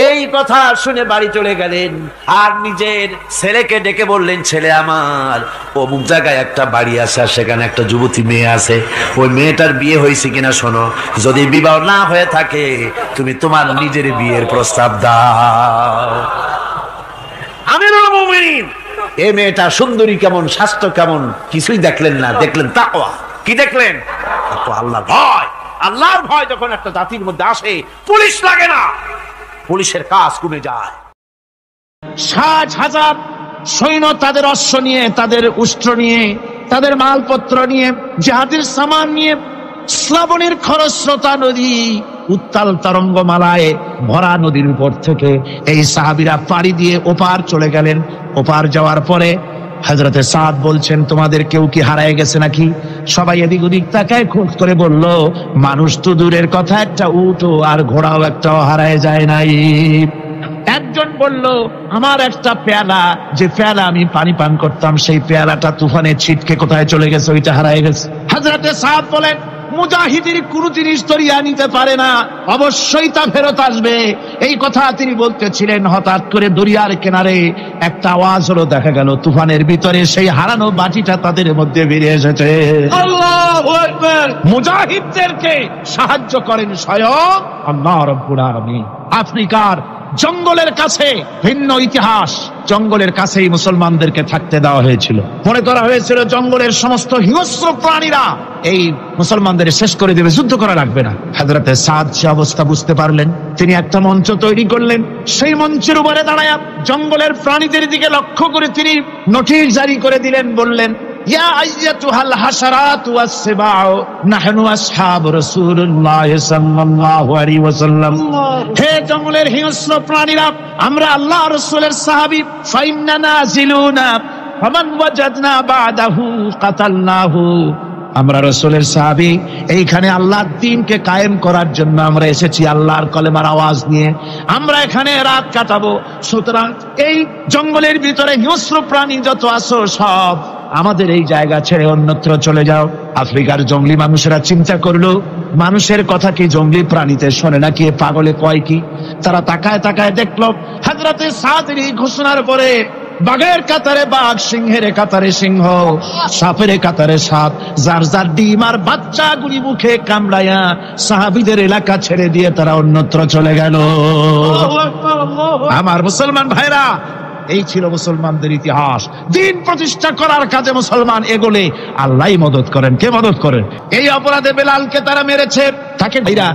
এই কথা শুনে বাড়ি চলে গেলেন আর নিজের ছেলেকে ডেকে বললেন ছেলে আমার, অমুক জায়গায় একটা বাড়ি আছে, সেখানে একটা যুবতী মেয়ে আছে, ওই মেয়েটার বিয়ে হয়েছে কিনা শোনো, যদি বিবাহ না হয়ে থাকে তুমি তোমার নিজের বিয়ের প্রস্তাব দাও। আমিরুল মুমিনিন এই মেয়েটা সুন্দরী কেমন, স্বাস্থ্য কেমন কিছুই দেখলেন না, দেখলেন তাকওয়া। কি দেখলেন? আল্লাহর ভয়। আল্লাহর ভয় যখন একটা জাতির মধ্যে আসে পুলিশ লাগে না, পুলিশের কাজ কমে যায়। ৬০,০০০ সৈন্য তাদের অশ্ব নিয়ে, তাদের উষ্ট্র নিয়ে, তাদের মালপত্র নিয়ে, জিহাদের সামান নিয়ে শ্রাবণের খরস্রোতা নদী, উত্তাল তরঙ্গমালায় ভরা নদীর উপর থেকে এই সাহাবীরা পাড়ি দিয়ে ওপার চলে গেলেন। ওপার যাওয়ার পরে হযরতে সাদ বলছেন তোমাদের কেউ কি হারায় গেছে নাকি? সবাই এদিক ওদিক তাকায়, খোঁজ করে বলল মানুষ তো দূরের কথা, একটা উট আর ঘোড়াও একটাও হারায় যায় নাই। একজন বলল আমার একটা পেয়ালা, যে পেয়ালা আমি পানি পান করতাম, সেই পেয়ালাটা তুফানে ছিটকে কোথায় চলে গেছে, ওইটা হারায় গেছে। হযরতে সাদ বলেন মুজাহিদের কোন জিনিস দরিয়া নিতে পারে না, অবশ্যই তা ফেরত আসবে। এই কথা তিনি বলতেছিলেন, হঠাৎ করে দরিয়ার কিনারে একটা আওয়াজ হলো, দেখা গেল তুফানের ভিতরে সেই হারানো বাটিটা তাদের মধ্যে বেরিয়ে এসেছে। আল্লাহু আকবার! মুজাহিদদেরকে সাহায্য করেন স্বয়ং আল্লাহ রাব্বুল আলামিন। আফ্রিকার জঙ্গলের কাছে ভিন্ন ইতিহাস, জঙ্গলের কাছেই মুসলমানদেরকে থাকতে দেওয়া হয়েছিল। মনে করা হয়েছিল জঙ্গলের সমস্ত হিংস্র প্রাণীরা এই মুসলমানদের শেষ করে দেবে, যুদ্ধ করা লাগবে না। হযরতে সাদ সে অবস্থা বুঝতে পারলেন, তিনি একটা মঞ্চ তৈরি করলেন। সেই মঞ্চের উপরে দাঁড়ায়া জঙ্গলের প্রাণীদের দিকে লক্ষ্য করে তিনি নোটিশ জারি করে দিলেন, বললেন ইয়া আইয়াতুহাল হাশারাতু ওয়াস-সিবাউ নাহনু আসহাবু রাসূলুল্লাহ সাল্লাল্লাহু আলাইহি ওয়াসাল্লাম। হে জঙ্গলের হিংস্র প্রাণীরা, আমরা আল্লাহ রাসূলের সাহাবী, ফাইন্না নাজিলুনা ফামান ওয়াজাদনা বাদাহু কাতালনাহু। আমরা রাসূলের সাহাবী, এইখানে আল্লাহর দ্বীনকে কায়েম করার জন্য আমরা এসেছি, আল্লাহর কলেমার আওয়াজ নিয়ে আমরা এখানে রাত কাটাবো। সুতরাং এই জঙ্গলের ভিতরে হিংস্র প্রাণী যত আছো সব আমাদের এই জায়গা ছেড়ে অন্যত্র চলে যাও। আফ্রিকার জঙ্গলি মানুষেরা চিন্তা করলো, মানুষের কথা কি জঙ্গলি প্রাণীতে শোনে নাকি, পাগলে কয় কি? তারা তাকায় তাকায় দেখলো হযরতে সাদের এই ঘোষণার পরে বাঘের কাতারে বাঘ, সিংহের কাতারে সিংহ, সাপের কাতারে সাপ, যার যার ডিম আর বাচ্চাগুলি মুখে কামড়ায়া সাহাবীদের এলাকা ছেড়ে দিয়ে তারা অন্যত্র চলে গেল। আমার মুসলমান ভাইরা, এই ছিল মুসলমানদের ইতিহাস। দিন প্রতিষ্ঠা করার কাজে মুসলমান এগোলে আল্লাহই মদত করেন। কে মদত করেন? এই অপরাধে বেলালকে তারা মেরেছে, তাকে ভাইরা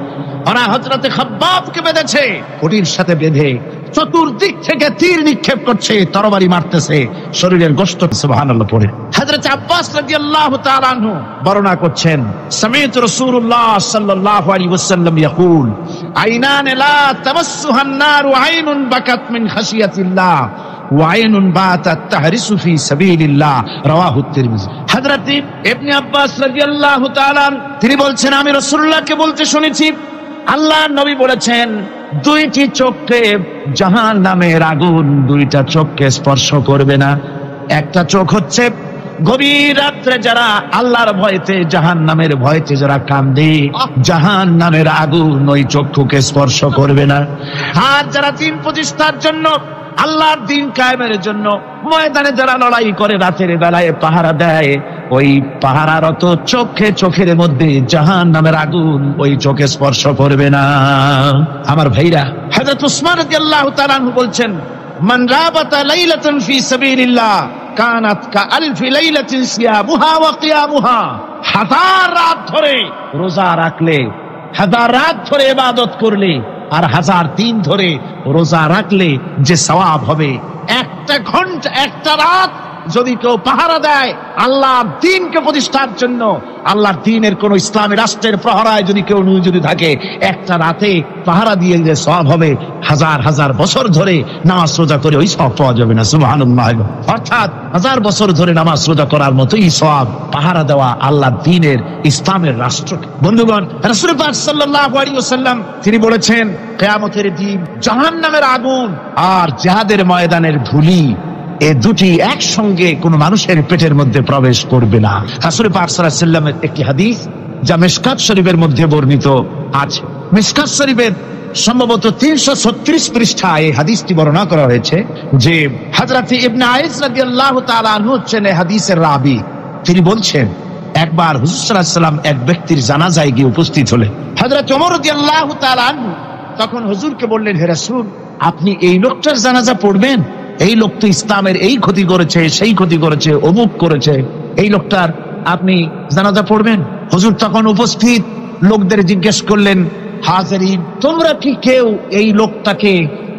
ওরা হযরতে খাব্বাবকে বেঁধেছে, কোটির সাথে বেঁধে চতুর্দিক থেকে তীর নিক্ষেপ করছে, তরবারি মারতেছে, শরীরের গোশত সুবহানাল্লাহ পড়ে। হযরত আব্বাস রাদিয়াল্লাহু তাআলা আনহু বর্ণনা করছেন, সামি'তু রাসূলুল্লাহ সাল্লাল্লাহু আলাইহি ওয়াসাল্লাম ইয়াকুল আইনান লা তামাসসুহান নার আইনুন বাকাত মিন খাশিয়াতিল্লাহ ওয়া আইনুন বাতাত তাহরিসু ফি সাবিলিল্লাহ, রাওয়াহু তিরমিজি। হযরত ইবনে আব্বাস রাদিয়াল্লাহু তাআলা তিনি বলছেন, আমি রাসূলুল্লাহকে বলতে শুনেছি, আল্লাহর নবী বলেছেন, দুইটি চোখকে জাহান্নামের আগুন দুইটা চোখকে স্পর্শ করবে না। একটা চোখ হচ্ছে গভীর রাত্রে যারা আল্লাহর ভয়তে জাহান্নামের ভয়তে যারা কান্দে, জাহান্নামের আগুন ওই চক্ষুকে স্পর্শ করবে না। আর যারা দিন প্রতিষ্ঠার জন্য, আল্লাহর দিন কায়েমের জন্য ময়দানে যারা লড়াই করে, রাতের বেলায় পাহারা দেয়, ওই পাহারারত চোখের মধ্যে জাহান্নামের আগুন ওই চোখে স্পর্শ করবে না। আমার ভাইরা, হযরত উসমান রাদিয়াল্লাহু তাআলা আনহু বলছেন, মান রাবাতা লাইলাতান ফি সাবিলিল্লাহ কানাত কাআলফি লাইলাতিন সিয়ামুহা ওয়া কিয়ামুহা। হাজার রাত ধরে রোজা রাখলে, হাজার রাত ধরে ইবাদত করলে, আর হাজার দিন ধরে রোজা রাখলে যে সওয়াব হবে, একটা ঘন্টা একটা রাত যদি কেউ পাহারা দেয় আল্লাহর দ্বীনকে প্রতিষ্ঠার জন্য, আল্লাহর দ্বীনের কোন ইসলামী রাষ্ট্রের প্রহরায় যদি কেউ যদি থাকে, একটা রাতে পাহারা দিয়ে যে সওয়াব হবে, হাজার হাজার বছর ধরে নামাজ রোজা করে ওই সওয়াব পাওয়া যাবে না। সুবহানাল্লাহ। অর্থাৎ হাজার বছর ধরে নামাজ রোজা করার মতোই সওয়াব পাহারা দেওয়া আল্লাহর দ্বীনের ইসলামের রাষ্ট্রকে। বন্ধুগণ, রাসূল পাক সাল্লাল্লাহু আলাইহি ওয়াসাল্লাম তিনি বলেছেন, কিয়ামতের দিন জাহান্নামের আগুন আর জিহাদের ময়দানের ধুলি, এই দুটি একসঙ্গে কোন মানুষের পেটের মধ্যে প্রবেশ করবে না। রাসূল পাক সাল্লাল্লাহু আলাইহি ওয়াসাল্লামের একটি হাদিস যা মিশকাত শরীফের মধ্যে বর্ণিত আছে। মিশকাত শরীফের সম্ভবত 336 পৃষ্ঠায় এই হাদিসটি বর্ণনা করা হয়েছে যে হযরত ইবনে আইস রাদিয়াল্লাহু তাআলা আনহু হচ্ছেন এই হাদিসের রাবী। তিনি বলছেন, একবার হুজুর সাল্লাল্লাহু আলাইহি ওয়াসাল্লাম এক ব্যক্তির জানাজায় গিয়ে উপস্থিত হলেন। হযরত ওমর রাদিয়াল্লাহু তাআলা আনহু তখন হুজুরকে বললেন, হে রাসূল, আপনি এই লোকটার জানাজা পড়বেন? এই লোক তো ইসলামের এই ক্ষতি করেছে, সেই ক্ষতি করেছে, অমুক করেছে, এই লোকটার আপনি জানাজা পড়বেন? হুজুর তখন উপস্থিত লোকদের জিজ্ঞেস করলেন, হাজিরিন, তোমরা কি কেউ এই লোকটাকে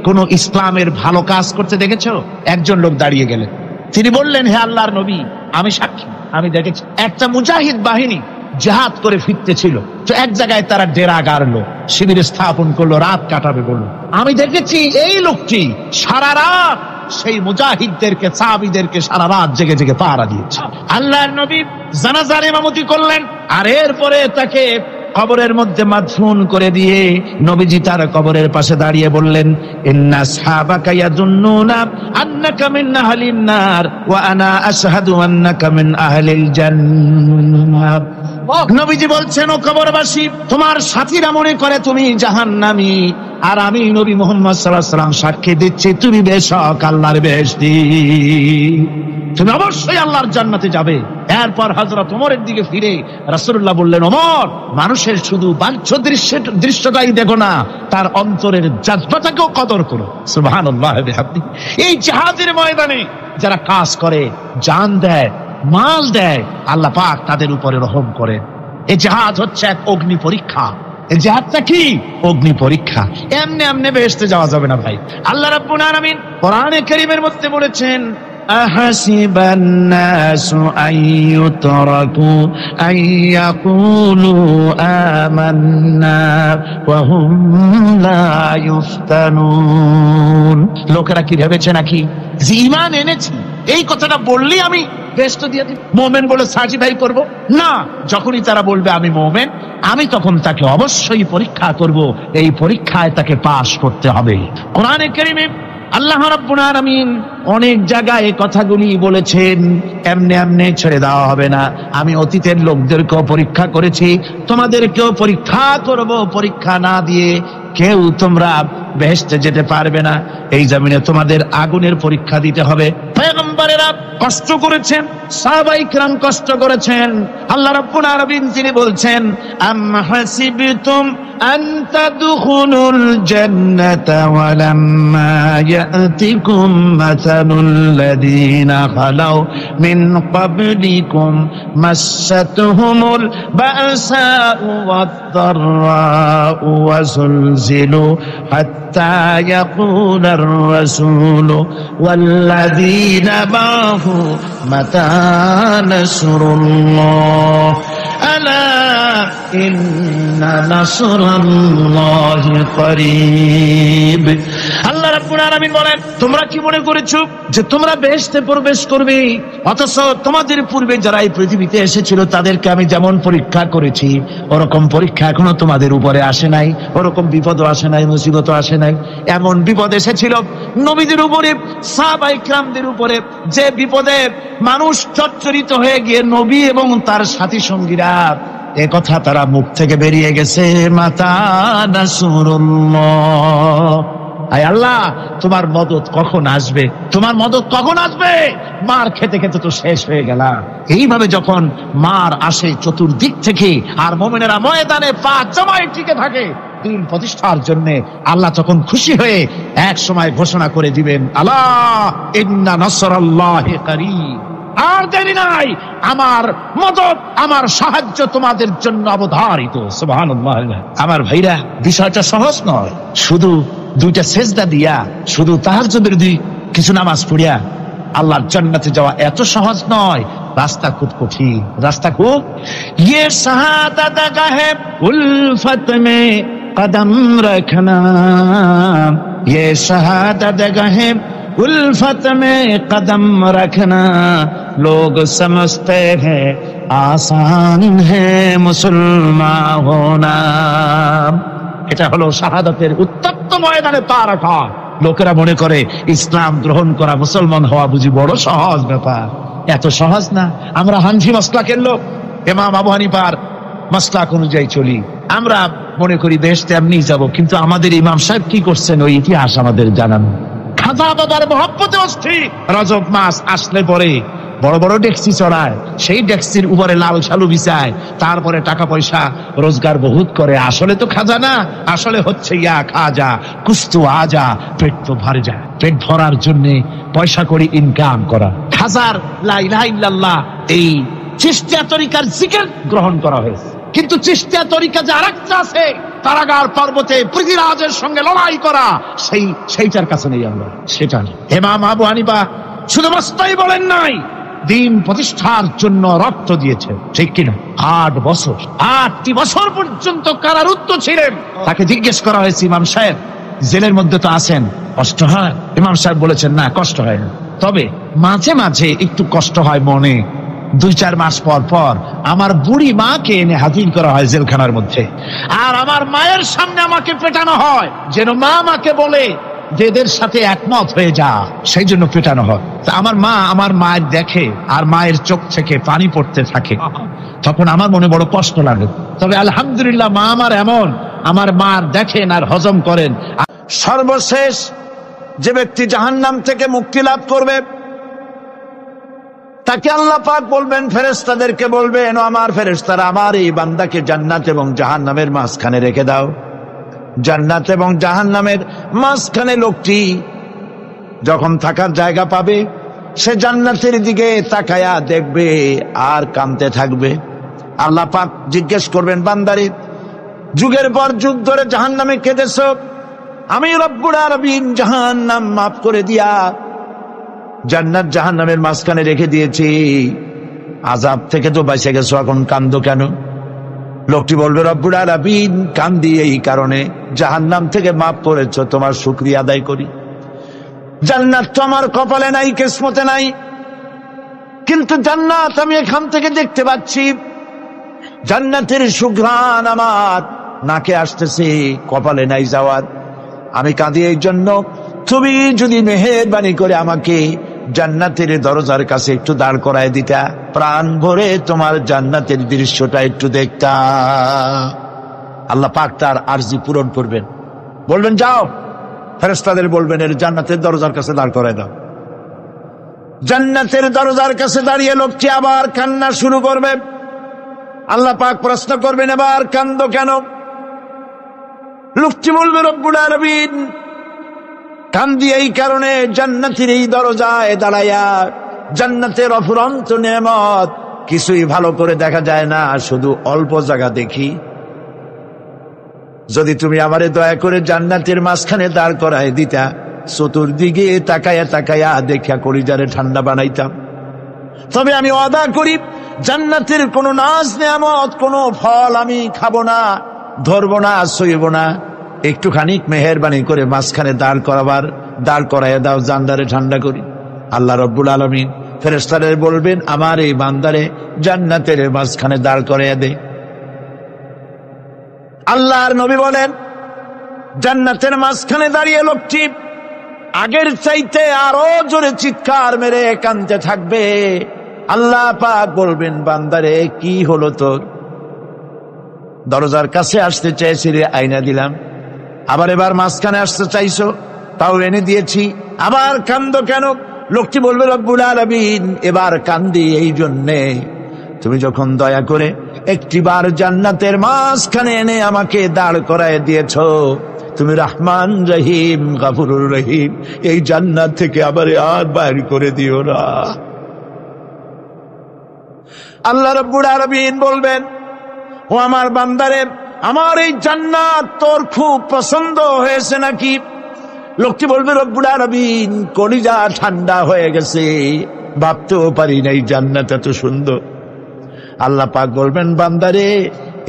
কোন ইসলামের ভালো কাজ করতে দেখেছো? একজন লোক দাঁড়িয়ে গেলেন, তিনি বললেন, হে আল্লাহর নবী, আমি সাক্ষী, আমি দেখেছি একটা মুজাহিদ বাহিনী জিহাদ করে ফিরতেছিল, তো এক জায়গায় তারা ডেরা গাড়লো, শিবির স্থাপন করলো, রাত কাটাবে বললো। আমি দেখেছি এই লোকটি সারা রাত সেই মুজাহিদদেরকে, সাহাবীদেরকে সারা রাত জেগে জেগে পাহারা দিয়েছে। আল্লাহর নবী জানাজার ইমামতি করলেন, আর এরপরে তাকে কবরের মধ্যে মাদফুন করে দিয়ে নবীজি তার কবরের পাশে দাঁড়িয়ে বললেন, ইন্না আসহাবাকা ইয়াযুন্নুনা আন্নাকা মিন আহলিন নার ওয়া আনা আশহাদু আন্নাকা মিন আহলিল জান্নাহ। নবীজি বলছেন, ও কবরবাসী, তোমার সাথীরা মনে করে তুমি জাহান্নামী, আর আমি নবী মুহাম্মদ সাল্লাল্লাহু আলাইহি ওয়াসাল্লাম সাক্ষী দিচ্ছি তুমি বেশক আল্লাহর বেহেশতি, তুমি অবশ্যই আল্লাহর জান্নাতে যাবে। এরপর হযরত ওমরের দিকে ফিরে রাসূলুল্লাহ বললেন, ওমর, মানুষের শুধু বাহ্য দৃশ্যটাই দেখো না, তার অন্তরের জাযবাটাকেও কদর করো। সুবহানাল্লাহ বিহামদিহি। এই জিহাদের ময়দানে যারা কাজ করে, জান দেয়, মাল দেয়, আল্লাহ পাক তাদের উপরে রহম করেন। এই জিহাদ হচ্ছে এক অগ্নি পরীক্ষা। এই জিহাদটা কি? অগ্নি পরীক্ষা। এমনি এমনি বেহেশতে যাওয়া যাবে না ভাই। আল্লাহ রাব্বুল আলামিন কোরআনে কারীমের মধ্যে বলেছেন, আহাসিবান নাসু আইয়ুতরাকু আইয়াকুলু আমান্না ওয়া হুম লা ইফতানুন। লোকেরা কি ভেবেছে নাকি যে ঈমান এনেছি, এই কথাটা বললেই আমি বেহেশত দিয়ে দিব, মুমিন বলে সার্টিফাই করব? না, যখনই তারা বলবে আমি মুমিন, আমি তখন তাকে অবশ্যই পরীক্ষা করব। এই পরীক্ষায় তাকে পাস করতে হবে। কোরআনে কারীমে আল্লাহ রাব্বুল আলামিন অনেক জায়গায় এই কথাগুলি বলেছেন, এমনি এমনি ছেড়ে দেওয়া হবে না। আমি অতীতের লোকদেরকেও পরীক্ষা করেছি, তোমাদেরকেও পরীক্ষা করব। পরীক্ষা না দিয়ে কেউ তোমরা বেহেশতে যেতে পারবে না। এই জমিনে তোমাদের আগুনের পরীক্ষা দিতে হবে। পয়গম্বরেরা কষ্ট করেছেন, সাহাবায়ে কিরাম কষ্ট করেছেন। আল্লাহ রাব্বুল আলামিন তিনি বলছেন, আম হাসিবতুম আন তাদখুলুল জান্নাতা ওয়া লাম্মা ইয়াতিকুম মাসালুল লাযীনা খালাউ মিন ক্বাবলিকুম মাসাতুহুমুল বাসাউ ওয়াদ-দাররাউ ওয়া যুলজিলু হাত্তা ইয়াকুলার রাসূলু ওয়াল্লাযীনা মা'হু মাতা নাসরুল্লাহ আলা ইন্না নাসরাল্লাহি করিব। আল্লাহ রাব্বুল আলামিন বলেন, তোমরা কি মনে করেছো যে তোমরা বেহেশতে প্রবেশ করবে, অথচ তোমাদের পূর্বে যারা এই পৃথিবীতে এসেছিল তাদেরকে আমি যেমন পরীক্ষা করেছি ওরকম পরীক্ষা এখনো তোমাদের উপরে আসে নাই, ওরকম বিপদও আসে নাই, মুসিবতও আসে নাই। এমন বিপদ এসেছিল নবীদের উপরে, সাহাবায়ে কিরামদের উপরে, যে বিপদে মানুষ চচ্চরিত হয়ে গিয়ে নবী এবং তার সাথী সঙ্গীরা এ কথা তারা মুখ থেকে বেরিয়ে গেছে, মাতা নাসরুল্লাহ। আয় আল্লাহ, তোমার মদত কখন আসবে, তোমার মদত কখন আসবে? মার খেতে খেতে তো শেষ হয়ে গেল। এইভাবে যখন মার আসে চতুর্দিক থেকে আর মুমিনেরা ময়দানে পা জমায়ে টিকে থাকে দিন প্রতিষ্ঠার জন্য, আল্লাহ তখন খুশি হয়ে এক সময় ঘোষণা করে দিবেন, আলা ইন্না নাসরাল্লাহি করিব। আর দেরি নাই, আমার মদত, আমার সাহায্য তোমাদের জন্য অবধারিত। সুবহানাল্লাহ। আমার ভাইরা, বিষয়টা সহজ নয়। শুধু দুইটা সেজদা দিয়া, শুধু তাহাজ্জুদের কিছু নামাজ পড়িয়া আল্লাহর জান্নাতে যাওয়া এত সহজ নয়। রাস্তা খুব কঠিন, রাস্তা খুব। ইয়ে শাহাদাত গাহে উলফত মে কদম রাখনা, ইয়ে শাহাদাত গাহে उल्फत में कदम रखना, लोग समझते हैं आसान है मुसलमान होना। এটা হলো শাহাদাতের উত্তপ্ত ময়দানে পা রাখা। লোকেরা মনে করে ইসলাম গ্রহণ করা, মুসলমান হওয়া বুঝি বড় সহজ ব্যাপার। এত সহজ না। আমরা হানফি মাসলাকের লোক, ইমাম আবু হানিফার মাসলাক অনুযায়ী চলি। আমরা মনে করি বেহেশতে এমনি যাব, কিন্তু আমাদের ইমাম সাহেব কি করছেন ওই ইতিহাস আমাদের জানানো। খাজা বাবার মহব্বতে অস্থির। রজব মাস আসলে পরে বড় বড় ডেক্সি চড়ায়, সেই ডেক্সির উপরে লাল শালু বিছায়, তারপরে টাকা পয়সা রোজগার বহুত করে। আসলে তো খাজা না, আসলে হচ্ছে ইয়া খাজা কুস্তু আজা, পেট তো ভরে যায়। পেট ভরার জন্য পয়সা করে ইনকাম করা। খাজার লা ইলাহা ইল্লাল্লাহ এই চিশতিয়া তরিকার জিকির গ্রহণ করা হয়েছে, কিন্তু চিশতিয়া তরিকা যে আরেকটা আছে, কারাগার পর্বতে পৃথিবীরাজের সঙ্গে লড়াই করা, সেইটার কাছে নেই আমরা, সেটা নেই। ইমাম আবু হানিফা শুধু মাসলাই বলেন নাই, দিন প্রতিষ্ঠার জন্য রক্ত দিয়েছে, ঠিক কিনা? 8 বছর, 8টি বছর পর্যন্ত কারারুদ্ধ ছিলেন। তাকে জিজ্ঞেস করা হয়েছে, ইমাম সাহেব জেলের মধ্যে তো আছেন, কষ্ট হয়? ইমাম সাহেব বলেছেন, না কষ্ট হয় না, তবে মাঝে মাঝে একটু কষ্ট হয় মনে। 2-4 মাস পর পর আমার বুড়ি মাকে এনে হাজির করা হয় জেলখানার মধ্যে, আর আমার মায়ের সামনে আমাকে পেটানো হয়, যেন মা আমাকে বলে যে এদের সাথে একমত হয়ে যা, সেই জন্য পেটানো হয়। তা আমার মা আমার মায়ের দেখে, আর মায়ের চোখ থেকে পানি পড়তে থাকে, তখন আমার মনে বড় কষ্ট লাগে। তবে আলহামদুলিল্লাহ মা আমার এমন, আমার মার দেখেন আর হজম করেন। সর্বশেষ যে ব্যক্তি জাহান্নাম থেকে মুক্তি লাভ করবে তাকে আল্লাহ পাক বলবেন, ফেরেশতাদেরকে বলবেন, ও আমার ফেরেশতারা, আমার এই বান্দাকে জান্নাত এবং জাহান্নামের মাঝখানে রেখে দাও। জান্নাত এবং জাহান্নামের মাঝখানে লোকটি যখন থাকার জায়গা পাবে, সে জান্নাতের দিকে তাকায়া দেখবে আর কাঁদতে থাকবে। আল্লাহ পাক জিজ্ঞেস করবেন, বান্দারে, যুগের পর যুগ ধরে জাহান্নামে কেঁদেছ, আমি রব্বুল আলামিন জাহান্নাম মাফ করে দিয়া জান্নাত জাহান্নামের মাঝখানে রেখে দিয়েছি, আযাব থেকে তো বেঁচে গেছো, এখন কান্দো কেন? লোকটি বলবে, রব্বুল আলামিন কান্দি এই কারণে, জাহান্নাম থেকে মাফ করেছো, তোমার শুকরিয়া আদায় করি। জান্নাত তো আমার কপালে নাই, কিসমতে নাই, কিন্তু জান্নাত আমি এখান থেকে দেখতে পাচ্ছি, জান্নাতের সুঘ্রাণ আমার নাকে আসতেছে, কপালে নাই যাওয়ার। আমি কাঁদি এই জন্য, তুমি যদি মেহেরবানি করে আমাকে জান্নাতের দরজার কাছে একটু দাঁড় করায় দিতা, প্রাণ ভরে তোমার জান্নাতের দৃশ্যটা একটু দেখতা। আল্লাহ পাক তার আরজি পূরণ করবেন, বলবেন যাও, ফেরেশতাদের বলবেন এর জান্নাতের দরজার কাছে দাঁড় করায় দাও। জান্নাতের দরজার কাছে দাঁড়িয়ে লোকটি আবার কান্না শুরু করবে। আল্লাহ পাক প্রশ্ন করবেন, এবার কান্দো কেন? লোকটি বলবে, রব্বুল আলামিন, কান্দি এই কারণে, জান্নাতের এই দরজায় দাঁড়াইয়া জান্নাতের অফুরন্ত নেয়ামত কিছুই ভালো করে দেখা যায় না, শুধু অল্প জায়গা দেখি। যদি তুমি আমারে দয়া করে জান্নাতের মাঝখানে দাঁড় করায় দিতা, চতুর্দিকে তাকায়া তাকায়া দেখা কলিজারে ঠান্ডা বানাইতাম। তবে আমি ওয়াদা করি, জান্নাতের কোনো নাজ নেয়ামত, কোনো ফল আমি খাবো না, ধরবো না, সইব না। একটুখানি মেহেরবানি করে মাঝখানে দাঁড় করাইয়া দাও, জান্নারে ঠান্ডা করি। আল্লাহ রব্বুল আলামিন ফেরেশতাদের বলবেন, আমার এই বান্দারে জান্নাতের মাঝখানে দাঁড় করাইয়া দে। আল্লাহর নবী বলেন, জান্নাতের মাঝখানে দাঁড়িয়ে লোকটি আগের চাইতে আরো জোরে চিৎকার মেরে কাঁদতে থাকবে। আল্লাহ পাক বলবেন, বান্দারে কি হলো তোর? দরজার কাছে আসতে চাইছিলে, আইনা দিলাম। আবার এবার মাঝখানে আসতে চাইছো, তাও এনে দিয়েছি। আবার কান্দো কেন? লোকটি বলবে, রব্বুল আলামিন, এবার কান্দি এই জন্যে, তুমি যখন দয়া করে একটিবার জান্নাতের মাঝখানে এনে আমাকে দাঁড় করায় দিয়েছ, তুমি রহমান রহিম গফুরুর রহিম, এই জান্নাত থেকে আবার আর বাইর করে দিও না। আল্লাহ রাব্বুল আলামিন বলবেন, ও আমার বান্দারে, আমার এই জান্নাত তোর খুব পছন্দ হয়েছে নাকি? লোকটি বলবে, রব্বুল আলামিন, কলিজা ঠান্ডা হয়ে গেছে, ভাবতেও পারি না এই জান্নাত এত সুন্দর। আল্লাহ পাক বলবেন, বান্দারে,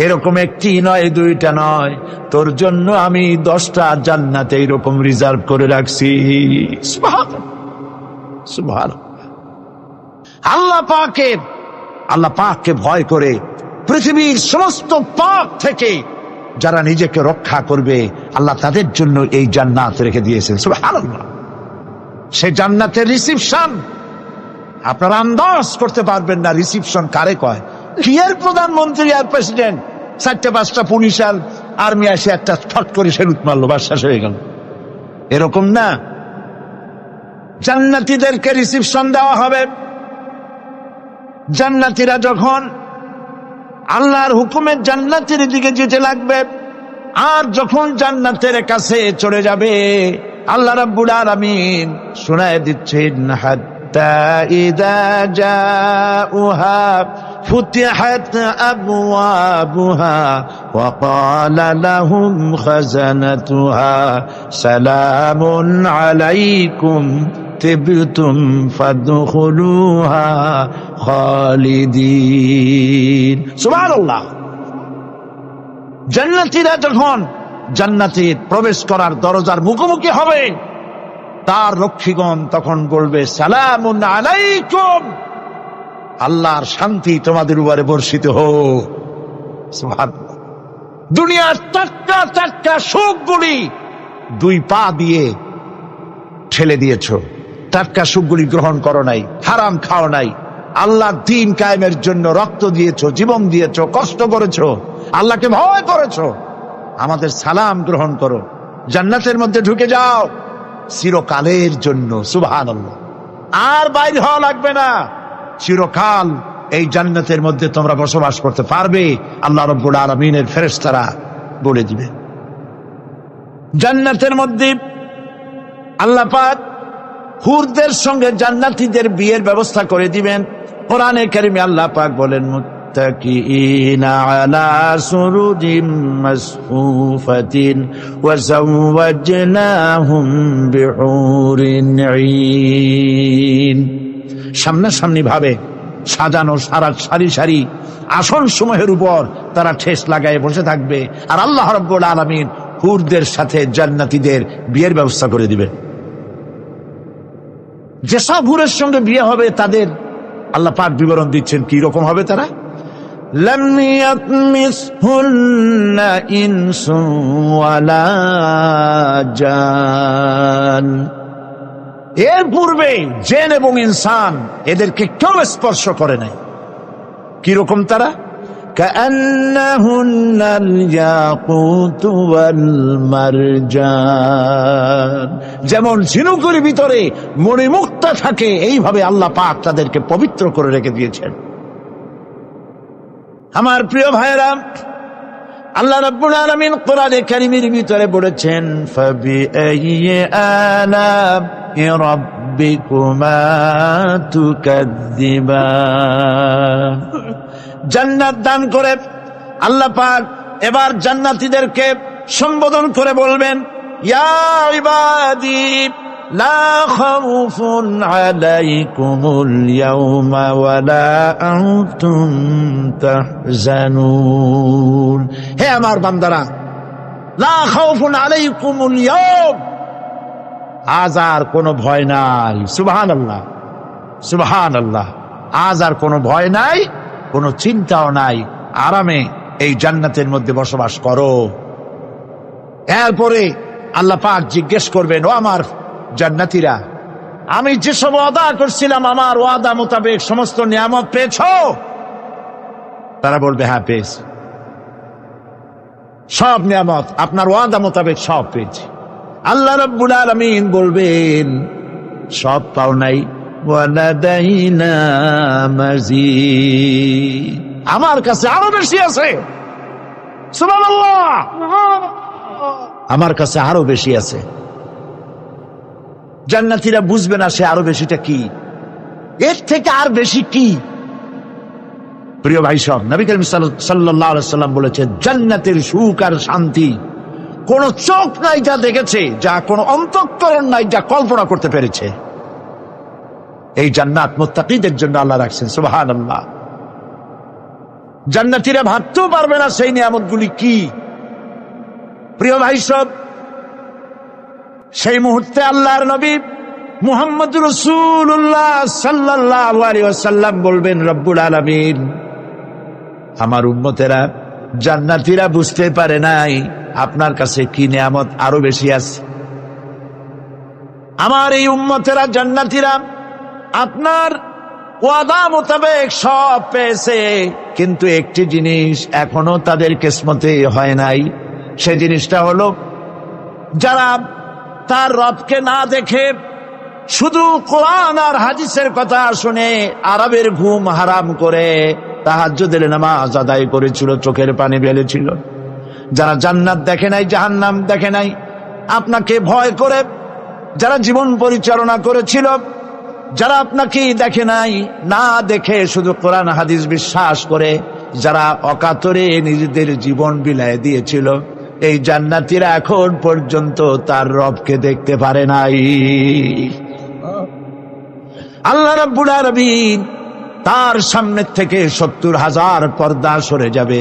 এরকম একটি নয়, দুইটা নয়, তোর জন্য আমি 10টা জান্নাত এইরকম রিজার্ভ করে রাখছি। সুবহানাল্লাহ। আল্লাহ পাককে ভয় করে পৃথিবীর সমস্ত পাপ থেকে যারা নিজেকে রক্ষা করবে, আল্লাহ তাদের জন্য এই জান্নাত রেখে দিয়েছেন। সুবহানাল্লাহ। সেই জান্নাতের রিসিপশন আপনারা আন্দাজ করতে পারবেন না। রিসিপশন কারে কয়? কি এর প্রধানমন্ত্রী আর প্রেসিডেন্ট, 4টা-5টা পুলিশ আর আর্মি এসে একটা ফট করে সেলুট মারলো, বাস শেষ হয়ে গেল, এরকম না। জান্নাতীদেরকে রিসিপশন দেওয়া হবে। জান্নাতীরা যখন আল্লাহর হুকুমে জান্নাতের দিকে যেতে লাগবে, আর যখন জান্নাতের কাছে চলে যাবে, আল্লাহ রাব্বুল আলামিন শোনায় দিচ্ছেন, হাত্তা ইযা জাউহা ফুতিহাত আবওয়াবুহা ওয়া ক্বালা লাহুম খাযানাতুহা সালামুন আলাইকুম তিবতুম ফাদখুলুহা খালিদিন। সুবহানাল্লাহ। জান্নাতীরা যখন জান্নাতে প্রবেশ করার দরজার মুখোমুখি হবে, তার রক্ষীগণ তখন বলবে, সালামুন আলাইকুম, আল্লাহর শান্তি তোমাদের উপরে বর্ষিত হোক। সুবহানাল্লাহ। দুনিয়ার টাটকা টাটকা সুখগুলি 2 পা দিয়ে ঠেলে দিয়েছ, টাটকা সুখগুলি গ্রহণ করো নাই, হারাম খাও নাই, আল্লাহর দ্বীন কায়েমের জন্য রক্ত দিয়েছো, জীবন দিয়েছো, কষ্ট করেছো, আল্লাহকে ভয় করেছো। আমাদের সালাম গ্রহণ করো, জান্নাতের মধ্যে ঢুকে যাও চিরকালের জন্য। সুবহানাল্লাহ। আর বাইরে হওয়া লাগবে না, চিরকাল এই জান্নাতের মধ্যে তোমরা বসবাস করতে পারবে। আল্লাহ রাব্বুল আলামিনের ফেরেশতারা বলে দিবে। জান্নাতের মধ্যে আল্লাহ পাক হুরদের সঙ্গে জান্নাতীদের বিয়ের ব্যবস্থা করে দিবেন। কোরআনে কারিমে আল্লাহ পাক বলেন, মুত্তাকিইনা আলা সুরুজিম মাসফুফাতিন ওয়া যাওয়াজনাহুম বিহুরিন ঈন। সামনাসামনি ভাবে সাজানো সারি সারি আসন সমূহের উপর তারা ঠেস লাগায় বসে থাকবে, আর আল্লাহ রাব্বুল আলামিন হুরদের সাথে জান্নাতীদের বিয়ের ব্যবস্থা করে দিবেন। যেসব হুরের সঙ্গে বিয়ে হবে তাদের আল্লাহ পাক বিবরণ দিচ্ছেন কি রকম হবে তারা। লাম ইয়াতমিসহুন্না ইনসুন ওয়ালা জান। এর পূর্বে জিন এবং ইনসান এদেরকে কেউ স্পর্শ করে নাই। কিরকম তারা? কাআন্নাহুন্নাল ইয়াকুতু ওয়াল মারজান, যেমন ঝিনুকের ভিতরে মণিমুক্তা থাকে, এইভাবে আল্লাহ পাক তাদেরকে পবিত্র করে রেখে দিয়েছেন। আমার প্রিয় ভাইরা, আল্লাহ রাব্বুল আলামিন কোরআনে কারীমের ভিতরে বলেছেন, ফাবিআইয়ি আলা'i রাব্বিকুমা তুকাযযিবান। জান্নাত দান করে আল্লাহ পাক এবার জান্নাতীদেরকে সম্বোধন করে বলবেন, ইয়া ইবাদি লা খাউফুন আলাইকুমুল ইয়াওমা ওয়ালা আনতুম তাহজানুন। হে আমার বান্দারা, লা খাউফুন আলাইকুমুল ইয়াওম, আজ আর কোনো ভয় নাই। সুবহানাল্লাহ, সুবহানাল্লাহ। আজ আর কোনো ভয় নাই, কোনো চিন্তাও নাই, আরামে এই জান্নাতের মধ্যে বসবাস করো। এরপরে আল্লাহ পাক জিজ্ঞেস করবেন, ও আমার জান্নাতীরা, আমি যেসব ওয়াদা করছিলাম আমার ওয়াদা মোতাবেক সমস্ত নিয়ামত পেয়েছো? তারা বলবে, হ্যাঁ পেয়েছি, সব নিয়ামত আপনার ওয়াদা মোতাবেক সব পেয়েছি। আল্লাহ রাব্বুল আলামিন বলবেন, সব পাও নাই, ওয়ালাদাইনা মাজিদ, আমার কাছে আরো বেশি আছে। সুবহানাল্লাহ, আমার কাছে আরো বেশি আছে। জান্নাতীরা বুঝবে না সে আরো বেশিটা কি, এর থেকে আর বেশি কি। প্রিয় ভাই সব, নবী করিম সাল্লাল্লাহু আলাইহি ওয়াসাল্লাম বলেছেন, জান্নাতের সুখ আর শান্তি কোন চোখ নাই যা দেখেছে, যা কোন অন্তঃকরণ নাই যা কল্পনা করতে পেরেছে। এই জান্নাত মুত্তাকিদের জন্য আল্লাহ রাখছেন। সুবহানাল্লাহ। জান্নাতীরা ভাবতেও পারবে না সেই নিয়ামতগুলি কি। প্রিয় ভাই সব, সেই মুহূর্তে আল্লাহর নবী মুহাম্মদুর রাসূলুল্লাহ সাল্লাল্লাহু আলাইহি ওয়াসাল্লাম বলবেন, রব্বুল আলামিন, আমার উম্মতেরা জান্নাতীরা বুঝতে পারে নাই আপনার কাছে কি নিয়ামত আরো বেশি আছে। আমার এই উম্মতেরা জান্নাতীরা আপনার ওয়াদা মোতাবেক সব পেয়েছে, কিন্তু একটি জিনিস এখনো তাদের কিসমতে হয় নাই। সেই জিনিসটা হলো, যারা তার রবকে না দেখে শুধু কোরআন আর হাদিসের কথা শুনে আরবের ঘুম হারাম করে তাহাজ্জুদের নামাজ আদায় করেছিল, চোখের পানি ফেলেছিল, যারা জান্নাত দেখে নাই, জাহান্নাম দেখে নাই, আপনাকে ভয় করে যারা জীবন পরিচালনা করেছিল, যারা আপনাকে দেখে নাই, না দেখে শুধু কোরআন হাদিস বিশ্বাস করে যারা অকাতরে নিজেদের জীবন বিলায় দিয়েছিল, এই জান্নাতীরা এখন পর্যন্ত তার রবকে দেখতে পারে নাই। আল্লাহ রাব্বুল আলামিন তার সামনে থেকে ৭০,০০০ পর্দা সরে যাবে।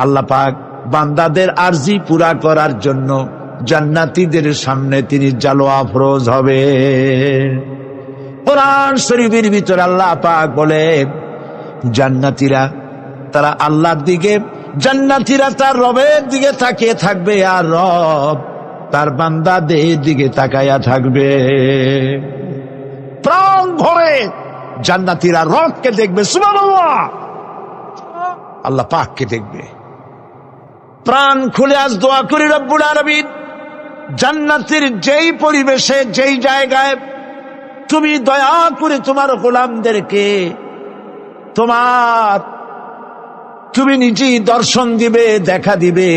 আল্লাহ পাক বান্দাদের আরজি পুরা করার জন্য জান্নাতীদের সামনে তিনি জালোয়া ফরোজ হবে। কোরআন শরীফের ভিতরে আল্লাহ পাক বলে, জান্নাতীরা তারা আল্লাহর দিকে, জান্নাতীরা তার রবের দিকে তাকিয়ে থাকবে, আর রব তার বান্দাদের দিকে তাকায়া থাকবে। প্রাণ ভরে জান্নাতীরা রবকে দেখবে। সুবহানাল্লাহ, আল্লাহ পাককে দেখবে। প্রাণ খুলে আজ দোয়া করি, রব্বুল আলামিন, জান্নাতের যেই পরিবেশে, যেই জায়গায় তুমি দয়া করে তোমার গোলামদেরকে তুমি নিজেই দর্শন দিবে, দেখা দিবে।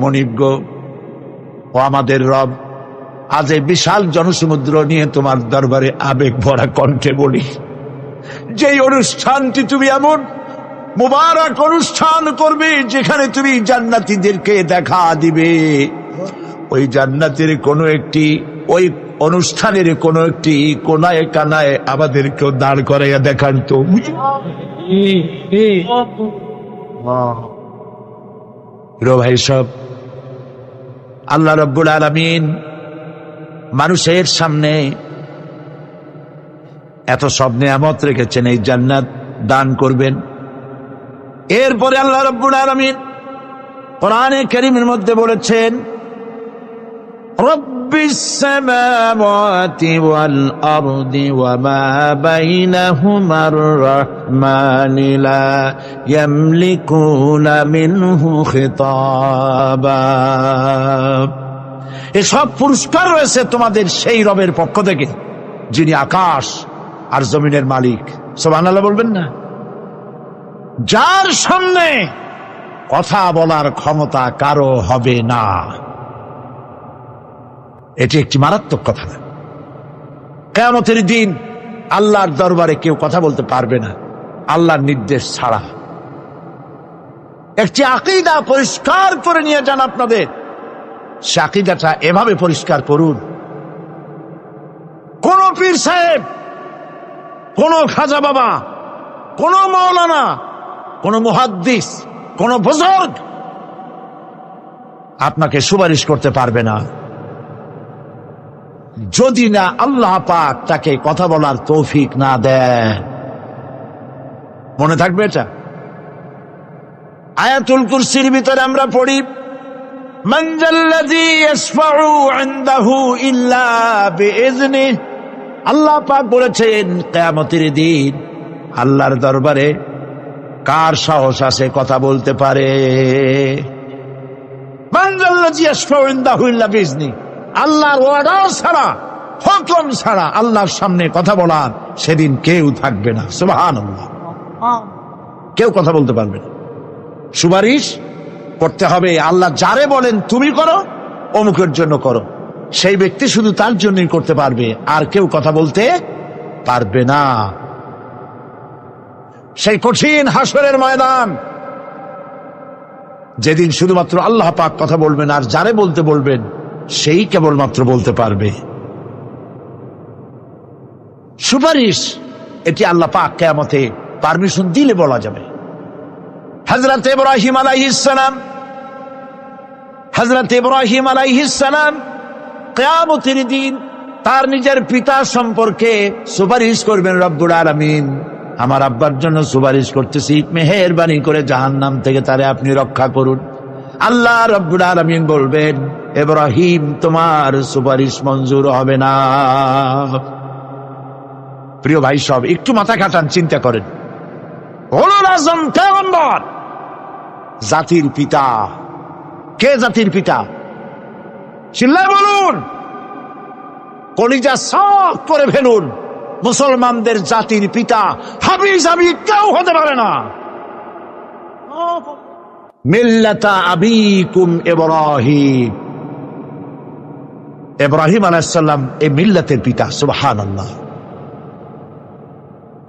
মনিব, ও আমাদের রব, আজ এই বিশাল জনসমুদ্র নিয়ে তোমার দরবারে আবেগ ভরা কণ্ঠে বলি, যেই অনুষ্ঠানটি তুমি এমন মুবারক অনুষ্ঠান করবে যেখানে তুমি জান্নাতীদেরকে দেখা দিবে, ওই জান্নাতের কোনো একটি, ওই অনুষ্ঠানের কোনো একটি কোনায় কানায় আমাদেরকেও দাঁড় করাইয়া দেখান তো। ভাই সব, আল্লাহ রাব্বুল আলামিন মানুষের সামনে এত সব নিয়ামত রেখেছেন, এই জান্নাত দান করবেন। এরপরে আল্লাহ রাব্বুল আলামিন কোরআনে কারীমের মধ্যে বলেছেন, রব্বিস সামাওয়াতি ওয়াল আরদি ওয়া মা বাইনাহুমার রাহমানি লা ইয়ামলিকুনা মিনহু খিতাবা। এসব পুরস্কার রয়েছে তোমাদের সেই রবের পক্ষ থেকে যিনি আকাশ আর জমিনের মালিক। সুবহানাল্লাহ বলবেন না? যার সামনে কথা বলার ক্ষমতা কারো হবে না। এটি একটি মারাত্মক কথা। কিয়ামতের দিন আল্লাহর দরবারে কেউ কথা বলতে পারবে না আল্লাহর নির্দেশ ছাড়া। একটি আকীদা পরিষ্কার করে নিয়ে যান আপনাদের। সে আকীদাটা এভাবে পরিষ্কার করুন, কোন পীর সাহেব, কোন খাজা বাবা, কোন মাওলানা, কোন মুহাদ্দিস, কোন বুজুর্গ আপনাকে সুপারিশ করতে পারবে না যদি না আল্লাহ পাক তাকে কথা বলার তৌফিক না দেন। মনে থাকবে এটা। আয়াতুল কুরসির ভিতরে আমরা পড়ি, মান যাল্লাযী ইয়াশফাউ ইনদাহু ইল্লা বিইজনিহি। আল্লাহ পাক বলেছেন কিয়ামতের দিন আল্লাহর দরবারে কার সাহস আছে কথা বলতে পারে? মান যাল্লাযী ইয়াশফাউ ইনদাহু ইল্লা বিইজনিহি। আল্লাহর অর্ডার ছাড়া, হুকুম ছাড়া আল্লাহর সামনে কথা বলার সেদিন কেউ থাকবে না। সুবহানাল্লাহ। কেউ কথা বলতে পারবে না। সুপারিশ করতে হবে আল্লাহ যারে বলেন তুমি করো, অমুকের জন্য করো, সেই ব্যক্তি শুধু তার জন্যই করতে পারবে, আর কেউ কথা বলতে পারবে না। সেই কঠিন হাসরের ময়দান, যেদিন শুধুমাত্র আল্লাহ পাক কথা বলবেন, আর যারে বলতে বলবেন সেই কেবলমাত্র বলতে পারবে। সুপারিশ এটি আল্লাহ পাক কিয়ামতে পারমিশন দিলে বলা যাবে। হযরত ইব্রাহিম আলাইহিস সালাম কিয়ামতের দিন তার নিজের পিতা সম্পর্কে সুপারিশ করবেন। রব্বুল আলামিন, আমার আব্বার জন্য সুপারিশ করতেছি, মেহেরবানি করে জাহান্নাম থেকে তারে আপনি রক্ষা করুন। আল্লাহ রব্বুল আলামিন বলবেন, ইব্রাহিম তোমার সুপারিশ মঞ্জুর হবে না। প্রিয় ভাই সব, একটু মাথা খাটান, চিন্তা করেন। উলুল আযম পয়গম্বর, জাতির পিতা। কে জাতির পিতা? চিল্লায় বলুন, কলিজা সাফ করে ফেলুন। মুসলমানদের জাতির পিতা হাবিজাবি কেউ হতে পারে না। মিল্লাতা আবিকুম ইব্রাহিম। ইব্রাহিম আলাইহিস সালাম এই মিল্লাতের পিতা। সুবহানাল্লাহ।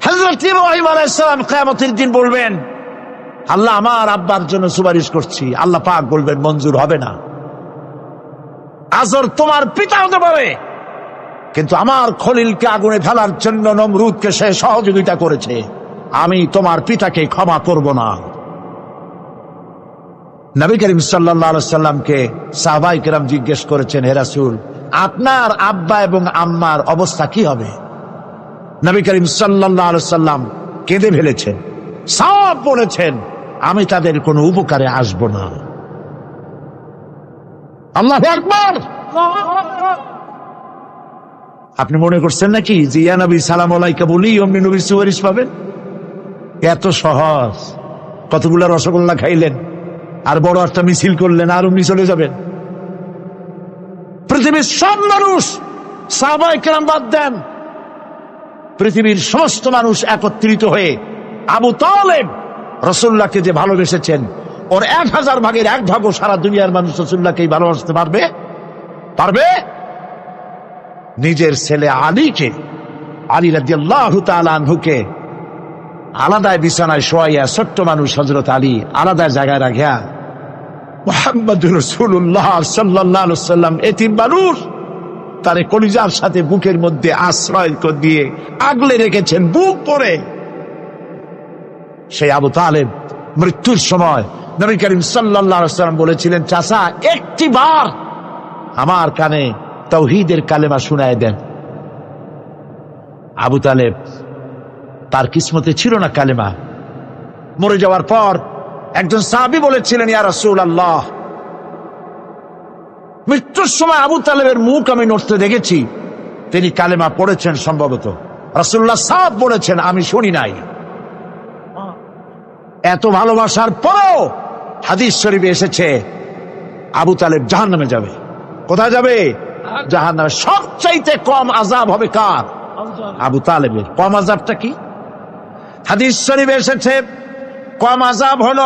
হযরত ইব্রাহিম আলাইহিস সালাম কিয়ামতের দিন বলবেন, আল্লাহ আমার আব্বার জন্য সুপারিশ করছি। আল্লাহ পাক বলবেন মঞ্জুর হবে না। আজর তোমার পিতা হতে পারে, কিন্তু আমার খলিলকে আগুনে ফেলার জন্য নমরুদকে সে সহযোগিতা করেছে, আমি তোমার পিতাকে ক্ষমা করব না। নবী করিম সাল্লাল্লাহু আলাইহি সাল্লামকে সাহাবায়ে কেরাম জিজ্ঞেস করেছেন, হে রাসূল, আপনার আব্বা এবং আম্মার অবস্থা কি হবে? নবী করিম সাল্লাল্লাহু আলাইহি সাল্লাম কেঁদে ফেলেছেন, সব বলেছেন, আমি তাদের কোনো উপকারে আসব না। আল্লাহু আকবার। আপনি মনে করছেন নাকি যে ইয়া নবী সালাম আলাইকা বলি অমনি নবী সুপারিশ পাবেন? এত সহজ। কতগুলা রসগোল্লা খাইলেন আর বড় একটা মিছিল করলেন আর অমনি চলে যাবেন? পৃথিবীর সব মানুষ, সাহাবায়ে কেরাম বাদ দেন, পৃথিবীর সমস্ত মানুষ একত্রিত হয়ে আবু তালেব রাসূলুল্লাহকে যে ভালোবেসেছেন, ওর 1000 ভাগের 1 ভাগও সারা দুনিয়ার মানুষ রাসূলুল্লাহকেই ভালোবাসতে পারবে? পারবে? নিজের ছেলে আলীকে, আলী রাদিয়াল্লাহু তাআলা আনহুকে আলাদায় বিছানায় শোয়াইয়া, ছোট্ট মানুষ হযরত আলী আলাদা জায়গায় রাখিয়া, মুহাম্মদুর রাসূলুল্লাহ সাল্লাল্লাহু আলাইহি ওয়াসাল্লাম এতিম মানুষ, তারে কলিজার সাথে বুকের মধ্যে আশ্রয় দিয়ে আগলে রেখেছেন বুক পরে। সেই আবু তালেব মৃত্যুর সময় নবী করিম সাল্লাল্লাহু আলাইহি ওয়াসাল্লাম বলেছিলেন, চাচা একটি বার আমার কানে তাওহীদের কালেমা শুনায় দেন। আবু তালেব, তার কিসমতে ছিল না কালেমা, মরে যাওয়ার পর একজন সাহাবী বলেছিলেন, ইয়া রাসূলুল্লাহ, মৃত্যুর সময় আবু তালেবের মুখ আমি নড়তে দেখেছি, তিনি কালেমা পড়েছেন সম্ভবত। রাসূলুল্লাহ সাফ বলেছেন, আমি শুনি নাই। এত ভালোবাসার পরও হাদিস শরীফে এসেছে আবু তালেব জাহান্নামে যাবে। কোথায় যাবে? জাহান্নামে। সবচাইতে কম আযাব হবে কার? আবু তালেবের। কম আযাবটা কি? হাদিস শরীফে এসেছে কম আযাব হলো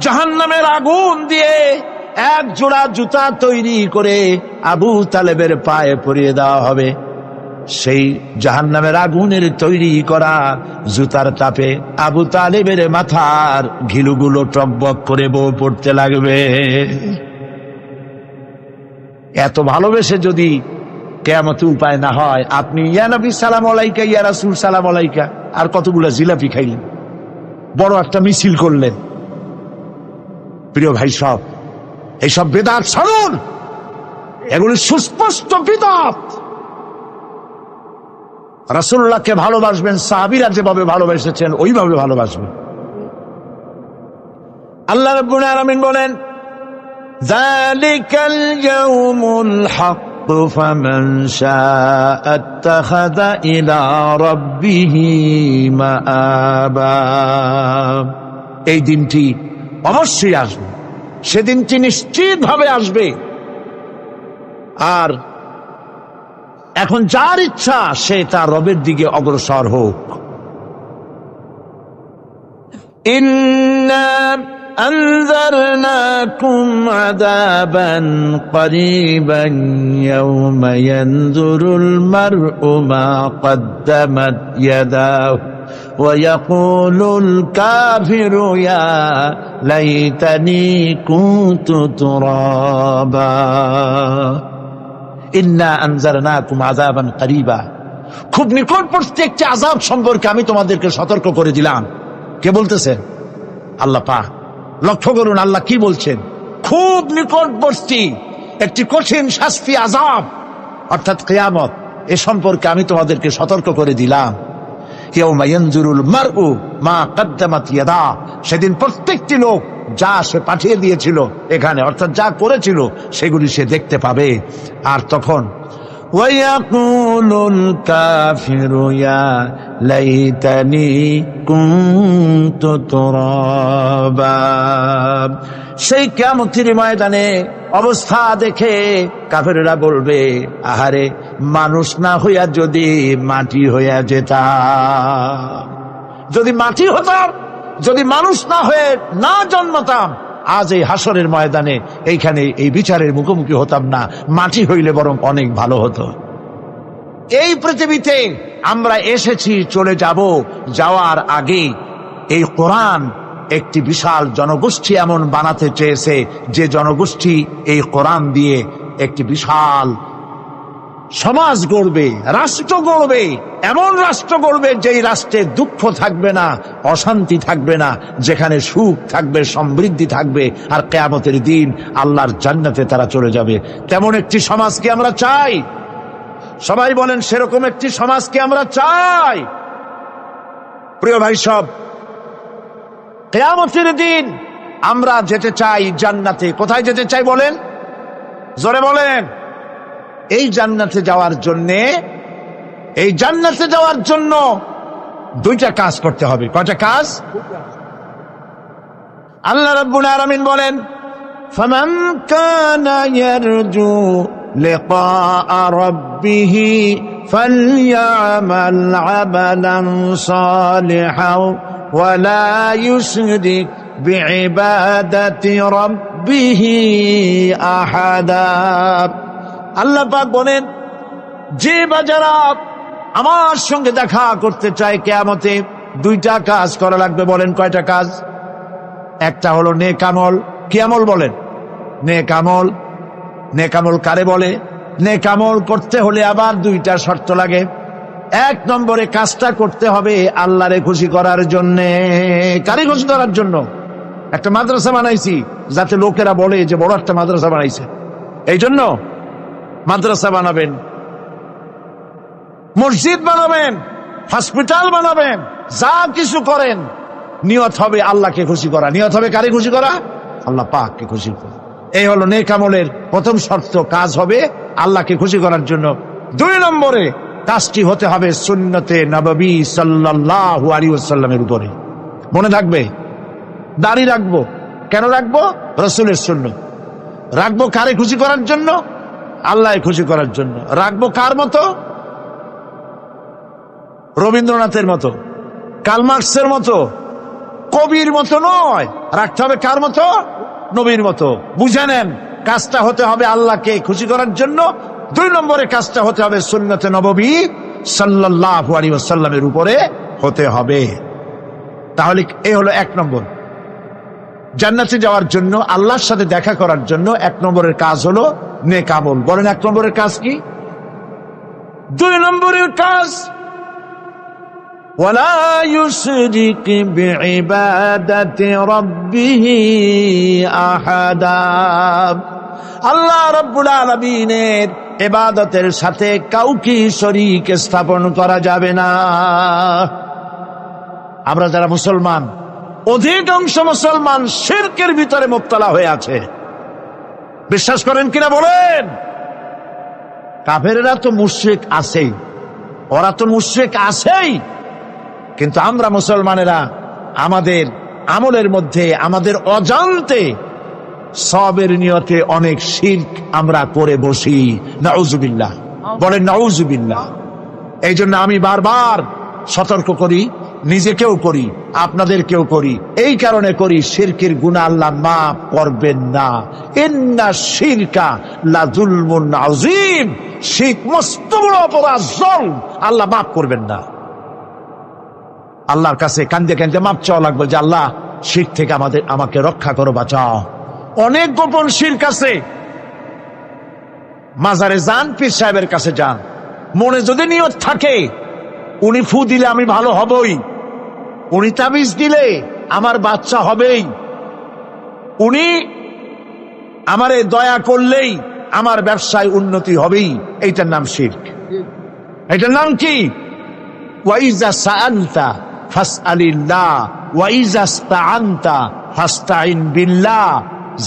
জাহান্নামের আগুন দিয়ে এক জোড়া জুতা তৈরি করে আবু তালেবের পায়ে পরিয়ে দেওয়া হবে। সেই জাহান্নামের আগুনের তৈরি করা জুতার তাপে আবু তালেবের মাথার ঘিলুগুলো টকবক করে বউ পড়তে লাগবে। এত ভালোবেসে যদি কিয়ামতে উপায় না হয়, আপনি ইয়া নবী সালাম আলাইকা, ইয়া রাসূল সালাম আলাইকা, আর কতগুলো জিলাপি খাইলেন, বড় একটা মিছিল করলেন। প্রিয় ভাই সব, এইসব বিদআত ছাড়ুন, এগুলি সুস্পষ্ট বিদআত। রাসূলুল্লাহকে ভালোবাসবেন, সাহাবীরা যেভাবে ভালোবেসেছেন ওইভাবে ভালোবাসবেন। আল্লাহ রাব্বুল আলামিন বলেন, যালিকাল ইয়াউমুল হক ফামান শাআ আত্তাখাযা ইলা রাব্বিহি মাআবা। এই দিনটি অবশ্যই আসবে, সেদিনটি নিশ্চিতভাবে আসবে। আর এখন যার ইচ্ছা সে তার রবের দিকে অগ্রসর হোক। ইন্না আনজারনাকুম আযাবান করিবান ইয়াওমা ইয়ানজুরুল মার'উ মা কদ্দামাত ইয়াদাহু ওয়া ইয়াকুলুল কাফিরু ইয়া লাইতানি কুনতু তুরাবা। ইন্না আনজারনাকুম আযাবান করিবা, খুব নিকটবর্তী একটি আযাব সম্পর্কে আমি তোমাদেরকে সতর্ক করে দিলাম। কে বলতেছেন? আল্লাহ পাক। লক্ষ্য করুন আল্লাহ কি বলছেন, খুব নিকটবর্তী একটি কঠিন শাস্তি, আযাব অর্থাৎ কিয়ামত, এ সম্পর্কে আমি তোমাদেরকে সতর্ক করে দিলাম। ইয়াউমা ইয়ানজুরুল মার'উ মা কদ্দামাত ইয়াদা, সেদিন প্রত্যেকটি লোক যা সে পাঠিয়ে দিয়েছিল এখানে, অর্থাৎ যা করেছিল সেগুলি সে দেখতে পাবে। আর তখন ওয়ায়াকুলুল কাফিরু ইয়া লাইতানি কুনতু তুরাবা। সেই কিয়ামতের ময়দানে অবস্থা দেখে কাফেররা বলবে, আহারে, মানুষ না হইয়া যদি মাটি হইয়া যেতাম, যদি মাটি হতাম, যদি মানুষ না হয়ে না জন্মতাম, আজ এই হাসরের ময়দানে এইখানে এই বিচারের মুখোমুখি হতাম না, মাটি হইলে বরং অনেক ভালো হতো। এই পৃথিবীতে আমরা এসেছি, চলে যাব, যাওয়ার আগে এই কোরআন একটি বিশাল জনগোষ্ঠী এমন বানাতে চেয়েছে যে জনগোষ্ঠী এই কোরআন দিয়ে একটি বিশাল সমাজ গড়বে, রাষ্ট্র গড়বে, এমন রাষ্ট্র গড়বে যেই রাষ্ট্রে দুঃখ থাকবে না, অশান্তি থাকবে না, যেখানে সুখ থাকবে, সমৃদ্ধি থাকবে, আর কিয়ামতের দিন আল্লাহর জান্নাতে তারা চলে যাবে। তেমন একটি সমাজকে আমরা চাই। সবাই বলেন, সেরকম একটি সমাজকে আমরা চাই। প্রিয় ভাই সব, কিয়ামতের দিন আমরা যেতে চাই জান্নাতে। কোথায় যেতে চাই বলেন? জোরে বলেন। এই জান্নাতে যাওয়ার জন্য দুইটা কাজ করতে হবে। কয়টা কাজ? আল্লাহ রাব্বুল আলামিন বলেন, ফামান কানা ইয়ারজু লিকাআ রাব্বিহি ফালইআমাল আমালান সালিহান ওয়া লা ইউশরিক বিইবাদাতি রাব্বিহি আহাদা। আল্লাহ পাক বলেন, যে বাজারা আমার সঙ্গে দেখা করতে চায় কিয়ামতে, দুইটা কাজ করা লাগবে। বলেন কয়টা কাজ? একটা হলো নেক আমল। কি আমল বলেন? নেক আমল। নেক আমল কারে বলে? নেক আমল করতে হলে আবার দুইটা শর্ত লাগে। এক নম্বরে কাজটা করতে হবে আল্লাহরে খুশি করার জন্য। কারে খুশি করার জন্য? একটা মাদ্রাসা বানাইছি যাতে লোকেরা বলে যে বড় একটা মাদ্রাসা বানাইছে, এই জন্য মাদ্রাসা বানাবেন, মসজিদ বানাবেন, হসপিটাল বানাবেন, যা কিছু করেন নিয়ত হবে আল্লাহকে খুশি করা। নিয়ত হবে কারে খুশি করা? আল্লাহ পাককে খুশি করা। এই হলো নেক আমলের প্রথম শর্ত, কাজ হবে আল্লাহকে খুশি করার জন্য। 2 নম্বরে কাজটি হতে হবে সুন্নতে নববী সাল্লাল্লাহু আলাইহি ওয়াসাল্লামের উপরে। মনে থাকবে, দাড়ি রাখবো কেন রাখবো? রাসূলের সুন্নাত। রাখবো কারে খুশি করার জন্য? আল্লাহকে খুশি করার জন্য। রাখবো কার মতো? রবীন্দ্রনাথের মতো, কার্ল মার্কসের মতো, কবির মতো নয়। রাখতে হবে কার মতো? নবীর মতো। বুঝে নেন, কাজটা হতে হবে আল্লাহকে খুশি করার জন্য। 2 নম্বরে কাজটা হতে হবে সুন্নতে নববী সাল্লাল্লাহু আলাইহি ওয়াসাল্লামের উপরে হতে হবে। তাহলে এই হলো 1 নম্বর। জান্নাতে যাওয়ার জন্য, আল্লাহর সাথে দেখা করার জন্য 1 নম্বরের কাজ হলো নেক আমল। বলেন 1 নম্বরের কাজ কি? 2 নম্বরের কাজ ওয়ালা ইউশরিক বিইবাদাতি রাব্বিহি আহাদা। আল্লাহ রাব্বুল আলামিনের ইবাদতের সাথে কাউকে শরীক স্থাপন করা যাবে না। আমরা যারা মুসলমান, অধিকাংশ মুসলমান শিরকের ভিতরে মুবতলা হয়ে আছে। বিশ্বাস করেন কিনা বলেন? কাফেররা তো মুশরিক আছেই, ওরা তো মুশরিক আছেই, কিন্তু আমরা মুসলমানেরা আমাদের আমলের মধ্যে, আমাদের অজান্তে সবের নিয়তে অনেক শিরক আমরা করে বসি। নাউজুবিল্লাহ, বলেন নাউজুবিল্লাহ। এই জন্য আমি বারবার সতর্ক করি, নিজেকেও করি, আপনাদেরকেও করি। এই কারণে করি, শিরকের গুনাহ আল্লাহ মাফ করবেন না। ইন্না শিরকা লাযুলমুন আযীম। শিরক মস্ত বড় অপরাধ, জুলম, আল্লাহ মাফ করবেন না। আল্লাহর কাছে কান্দে কান্দে মাপ চাওয়া লাগবে যে আল্লাহ শিরক থেকে আমাকে রক্ষা করো, বাঁচাও। অনেক গোপন শিরক আছে। মাজারে যান, পীর সাহেবের কাছে যান, মনে যদি নিয়ত থাকে উনি ফু দিলে আমি ভালো হবই, উনি তাবিজ দিলে আমার বাচ্চা হবেই, উনি আমারে দয়া করলেই আমার ব্যবসায় উন্নতি হবেই, এইটার নাম শিরক। এটার নাম কি? ওয়াইজা সাআলতা ফাসআলিল্লাহ ওয়াইজা ইসতাআনতা ফাসতাইন বিল্লাহ।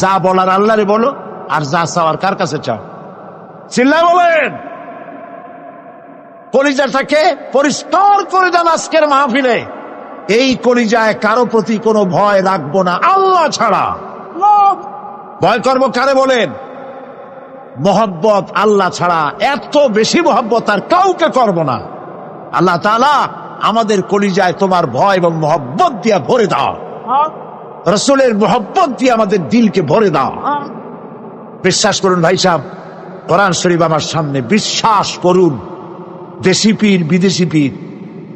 যা বলার আল্লাহরে বলো, আর যা চাওয়ার কার কাছে চাও? চিল্লায় বলেন। কলিজাটাকে পরিষ্কার করে দেন আজকের মাহফিলে। এই কলিজায় কারো প্রতি কোনো ভয় রাখবো না আল্লাহ ছাড়া। ভয় করবো কারে বলেন? মোহব্বত আল্লাহ ছাড়া, এত বেশি মোহব্বত আর কাউকে করব না। আল্লাহ তাআলা আমাদের কলিজায় তোমার ভয় এবং মোহব্বত দিয়া ভরে দাও, রাসূলের মোহব্বত দিয়ে আমাদের দিলকে ভরে দাও। বিশ্বাস করুন ভাই সাহেব, কোরআন শরীফ আমার সামনে, বিশ্বাস করুন। দেশি পীর, বিদেশি পীর,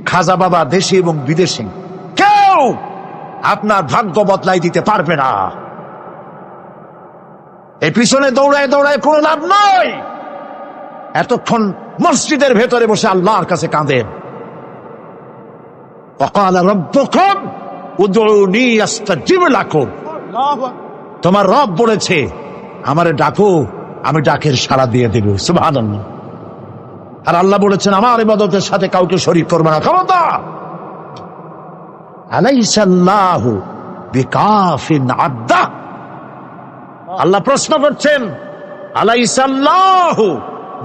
খাজা বাবা দেশি এবং বিদেশি, কেউ আপনার ভাগ্য বদলাই দিতে পারবে না। এই পিছনে দৌড়ায় দৌড়ায় কোনো লাভ নাই। এতক্ষণ মসজিদের ভেতরে বসে আল্লাহর কাছে কাঁদেন। ওয়াকালা রাব্বুকুম উদউনি আস্তাজিব লাকুম। তোমার রব বলেছে আমারে ডাকো, আমি ডাকের সাড়া দিয়ে দেব। সুবহানাল্লাহ। আর আল্লাহ বলেছেন আমার ইবাদতের সাথে কাউকে শরীক করবে না। খবরদার। আলাইসাল্লাহু বিকাফিন আবদা। আল্লাহ প্রশ্ন করছেন, আলাইসাল্লাহু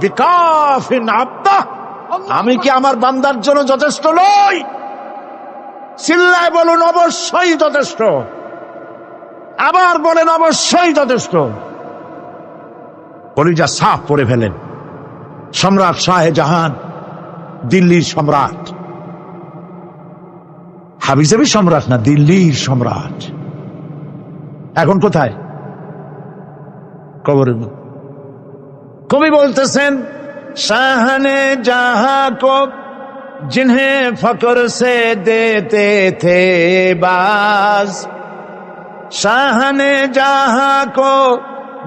বিকাফিন আবদা, আমি কি আমার বান্দার জন্য যথেষ্ট নই? চিল্লায় বলুন অবশ্যই যথেষ্ট। আবার বলেন অবশ্যই যথেষ্ট। কলিজা সাফ করে ফেলেন। সম্রাট শাহজাহান, দিল্লির সম্রাট, হাবিজাবি সম্রাট না, দিল্লির সম্রাট, এখন কোথায়? কবরের মধ্যে। কবি বলতেছেন, শাহনে জাহাं को जिन्हें फक्र से देते थे बाज, शाहने जहां को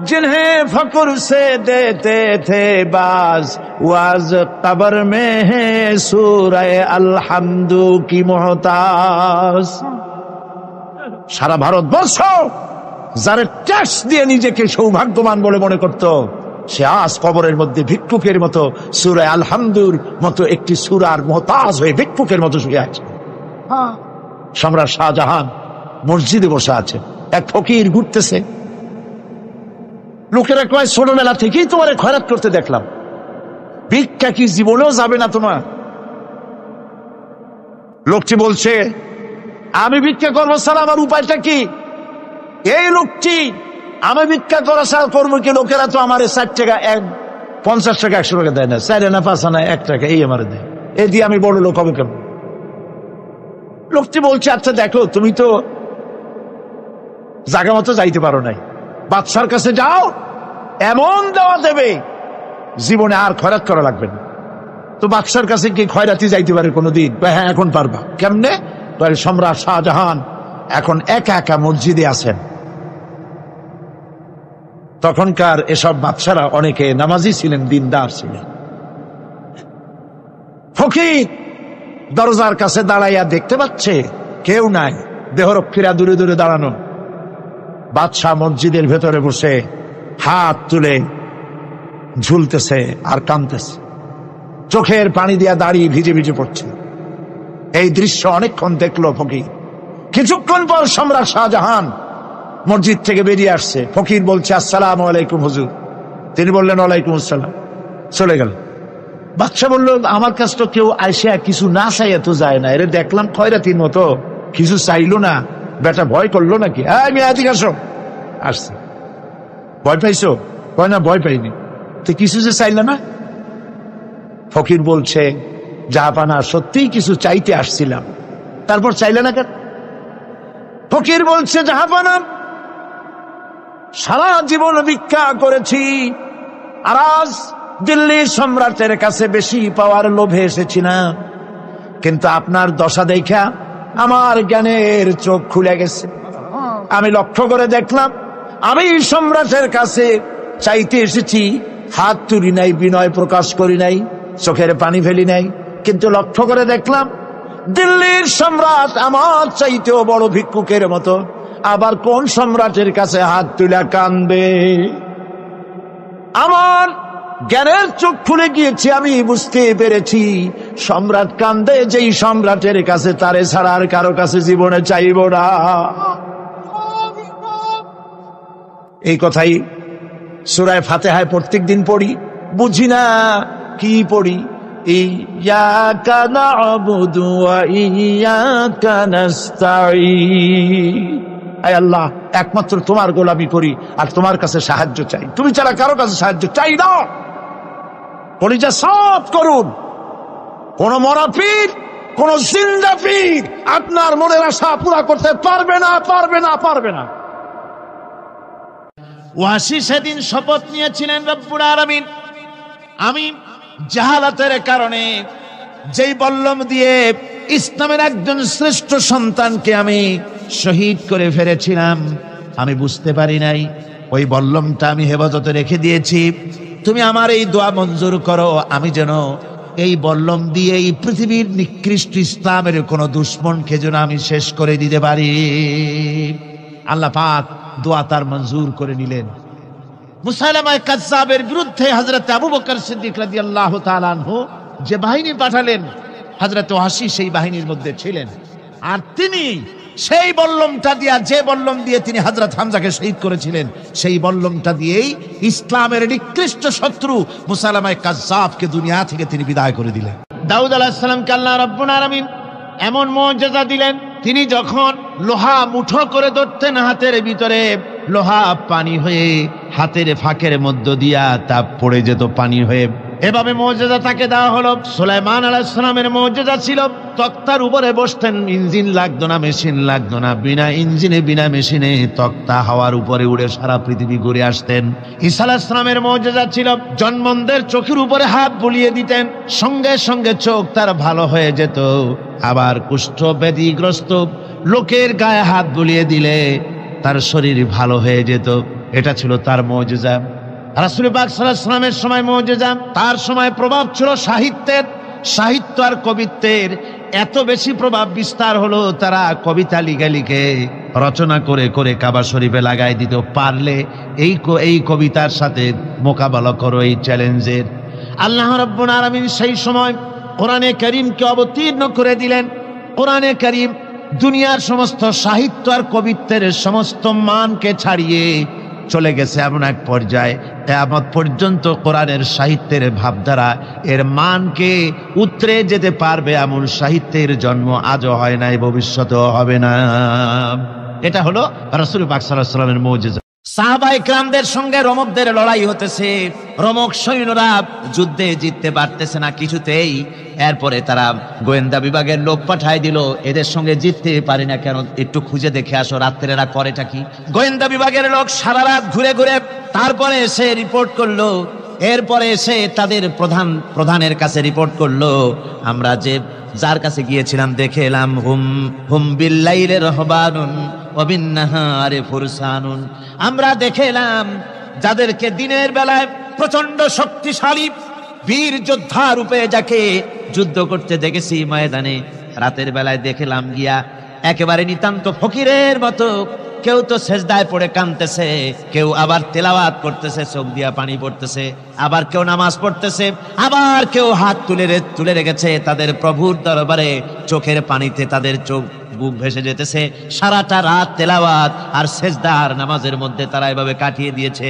जिन्हें फक्र से देते थे बाज, वाज कब्र में है सूरह अलहम्दु की मोहताज। সারা ভারতবর্ষ যারা ট্যাক্স দিয়ে নিজেকে সৌভাগ্যবান বলে মনে করত, সে আজ কবরের মধ্যে ভিক্ষুকের মতো সূরা আলহামদুর মতো একটি সূরার মুহতাজ হয়ে ভিক্ষুকের মতো শুয়ে আছে। সম্রাট শাহজাহান মসজিদে বসে আছে, এক ফকির ঘুরতেছে। লোকেরা কয়, ছোটবেলা থেকেই তোমার খয়রাত করতে দেখলাম, ভিক্ষা কি জীবনেও যাবে না তোমার? লোকটি বলছে, আমি ভিক্ষা করবো স্যার, আমার উপায়টা কি? এই লোকটি, আমি ভিক্ষা করা ছাড়া করবো কি? লোকেরা তো আমার 60 টাকা, 50 টাকা, 100 টাকা দেয় না, 4 আনা 5 আনা 1 টাকা এই আমার দেয়, এই দিয়ে আমি বড় লোক হবে কেমন? লোকটি বলছে, আচ্ছা দেখো, তুমি তো জায়গা মতো যাইতে পারো নাই, বাদশার কাছে যাও, এমন দেওয়া দেবে জীবনে আর খয়রাত করা লাগবে না। তো বাদশার কাছে কি খয়রাতি যাইতে পারে কোনোদিন? হ্যাঁ, এখন পারবা। কেমনে? সম্রাট শাহজাহান এখন একা একা মসজিদে আছেন। তখনকার এসব বাদশারা অনেকে নামাজি ছিলেন, দিনদার ছিলেন। ফকির দরজার কাছে দাঁড়াইয়া দেখতে পাচ্ছে কেউ নাই, দেহরক্ষীরা দূরে দূরে দাঁড়ানো। বাদশাহ মসজিদের ভেতরে বসে হাত তুলে ঝুলতেছে আর কাঁদতেছে, চোখের পানি দিয়া দাঁড়িয়ে ভিজে ভিজে পড়ছে। এই দৃশ্য অনেকক্ষণ দেখলো ফকির। কিছুক্ষণ পর সম্রাট শাহজাহান মসজিদ থেকে বেরিয়ে আসছে। ফকির বলছে, আসসালামু আলাইকুম হুজুর। তিনি বললেন, ওয়ালাইকুম আসসালাম, চলে গেল। বাদশা বলল, আমার কাছে তো কেউ আইসা কিছু না চাইয়া তো যায় না, এরে দেখলাম খয়রাতির মতো কিছু চাইলো না, বেটা ভয় করলো নাকি? আমি এদিকে আসো। আসছে। ভয় পাইছো? কয় না, ভয় পাইনি। তো কিছু যে চাইলে না? ফকির বলছে, জাহাপানা, সত্যিই কিছু চাইতে আসছিলাম। তারপর চাইলে না কেন? ফকির বলছে, জাহাপানা, সারা জীবন ভিক্ষা করেছি, আর আজ দিল্লির সম্রাটের কাছে বেশি পাওয়ার লোভে এসেছি না, কিন্তু আপনার দশা দেখা আমার জ্ঞানের চোখ খুলে গেছে। আমি লক্ষ্য করে দেখলাম, আমি সম্রাটের কাছে চাইতে এসেছি, হাত তুলি নাই, বিনয় প্রকাশ করি নাই, চোখের পানি ফেলি নাই, কিন্তু লক্ষ্য করে দেখলাম দিল্লির সম্রাট আমার চাইতেও বড় ভিক্ষুকের মতো। আবার কোন সম্রাটের কাছে হাত তুলে কাঁদবে? আমার জ্ঞানের চোখ খুলে গিয়েছে, আমি বুঝতে পেরেছি সম্রাট কান্দে যেই সম্রাটের কাছে, তারে ছাড়া আর কারো কাছে জীবনে চাইব না। এই কথাই সূরা ফাতিহায় প্রত্যেক দিন পড়ি, বুঝি না কি পড়ি। ইয়াকা না'বুদু ওয়া ইয়াকা নাস্তাঈন। আয় আল্লাহ, একমাত্র তোমার গোলামি করি আর তোমার কাছে সাহায্য চাই, তুমি ছাড়া কারো কাছে সাহায্য চাই না। কলিজা সাফ করুন। কোন মরা পীর, কোন জিন্দা পীর আপনার মনের আশা পুরা করতে পারবে না, পারবে না, পারবে না। ওয়াসি সেদিন শপথ নিয়েছিলেন, রব্বুল আলামিন, আমি জাহালাতের কারণে যেই বল্লম দিয়ে ইসলামের একজন শ্রেষ্ঠ সন্তানকে আমি শহীদ করে ফেলেছিলাম, আমি বুঝতে পারি নাই, ওই বল্লমটা আমি হেফাজতে রেখে দিয়েছি। তুমি আমার এই দোয়া মঞ্জুর করো, আমি যেন এই বল্লম দিয়ে এই পৃথিবীর নিকৃষ্ট ইসলামের কোন দুশ্মনকে যেন আমি শেষ করে দিতে পারি। আল্লাহ পাক দোয়া তার মঞ্জুর করে নিলেন। মুসাইলামা কাযযাবের বিরুদ্ধে হযরত আবু বকর সিদ্দিক রাদিয়াল্লাহু তাআলা আনহু যে বাহিনী পাঠালেন, হযরত ওয়াসি সেই বাহিনীর মধ্যে ছিলেন। আর তিনি সেই বল্লমটা দিয়া, যে বল্লম দিয়ে তিনি হযরত হামজাকে শহীদ করেছিলেন, সেই বল্লমটা দিয়েই ইসলামের নিকৃষ্ট শত্রু মুসাইলামা কাযযাবকে দুনিয়া থেকে তিনি বিদায় করে দিলেন। দাউদ আলাইহিস সালামকে আল্লাহ রাব্বুল আলামিন এমন মুজিজা দিলেন, তিনি যখন লোহা মুঠো করে ধরতেন হাতের ভিতরে, লোহা পানি হয়ে হাতের ফাঁকের মধ্য দিয়া তা পড়ে যেত পানি হয়ে। এভাবে মুজিজা তাকে দেওয়া হলো। সুলাইমান আলাইহিস সালামের মুজিজা ছিল, তক্তার উপরে বসতেন, ইঞ্জিন লাগতো না, মেশিন লাগতো না, বিনা ইঞ্জিনে বিনা মেশিনে তক্তা হাওয়ার উপরে উড়ে সারা পৃথিবী ঘুরে আসতেন। ঈসা আলাইহিস সালামের মুজিজা ছিল, জন্মদের চোখের উপরে হাত বুলিয়ে দিতেন, সঙ্গে সঙ্গে চোখ তার ভালো হয়ে যেত। আবার কুষ্ঠ ব্যাধিগ্রস্ত লোকের গায়ে হাত বুলিয়ে দিলে তার শরীর ভালো হয়ে যেত। এটা ছিল তার মুজিজা। রাসূল পাক সাল্লাল্লাহু আলাইহি ওয়াসাল্লামের সময় মুজিজা, তার সময় প্রভাব ছিল সাহিত্যের। সাহিত্য আর কবিত্বের এত বেশি প্রভাব বিস্তার হলো, তারা কবিতা লিখে লিখে রচনা করে করে কাবা শরীফে লাগাই দিত। পারলে এই কবিতার সাথে মোকাবেলা করো এই চ্যালেঞ্জের। আল্লাহ রাব্বুল আলামিন সেই সময় কোরআনে কারীমকে অবতীর্ণ করে দিলেন। কোরআনে কারীম দুনিয়ার সমস্ত সাহিত্য আর কবিত্বের সমস্ত মানকে ছাড়িয়ে চলে গেছে এমন এক পর্যায়ে, কিয়ামত পর্যন্ত কোরআনের সাহিত্যের ভাবধারা এর মানকে উতরে যেতে পারবে এমন সাহিত্যের জন্ম আজও হয় নাই, ভবিষ্যতেও হবে না। এটা হলো রাসূল পাক সাল্লাল্লাহু আলাইহি ওয়াসাল্লামের মুজিজা। সাহাবায়ে কেরামদের সঙ্গে রোমকদের লড়াই হতেছে, রোমক সৈন্যরা যুদ্ধে জিততে পারতেছে না কিছুতেই। এরপরে তারা গোয়েন্দা বিভাগের লোক পাঠায় দিল, এদের সঙ্গে জিততে পারি না কেন, একটু খুঁজে দেখে আসো রাত্রে এরা করেটা কি। গোয়েন্দা বিভাগের লোক সারা রাত ঘুরে ঘুরে তারপরে এসে রিপোর্ট করলো। এরপরে এসে তাদের প্রধানের কাছে রিপোর্ট করলো, আমরা যার কাছে গিয়েছিলাম দেখে এলাম হুম বিল্লাইলি রাহবানুন ওয়া বিন্নাহারি ফুরসানুন, আমরা দেখে এলাম যাদেরকে দিনের বেলায় প্রচন্ড শক্তিশালী বীর যোদ্ধা রূপে যাকে যুদ্ধ করতে দেখেছি ময়দানে, রাতের বেলায় দেখলাম গিয়া একেবারে নিতান্ত ফকিরের মতো কেউ তো সেজদায় পড়ে কাঁদতেছে, কেউ আবার তেলাওয়াত করতেছে, চোখ দিয়া পানি পড়তেছে, আবার কেউ নামাজ পড়তেছে, আবার কেউ হাত তুলে রেখেছে তাদের প্রভুর দরবারে, চোখের পানিতে তাদের চোখ বুক ভেসে যেতেছে। সারাটা রাত তেলাওয়াত আর সেজদা আর নামাজের মধ্যে তারা এভাবে কাটিয়ে দিয়েছে।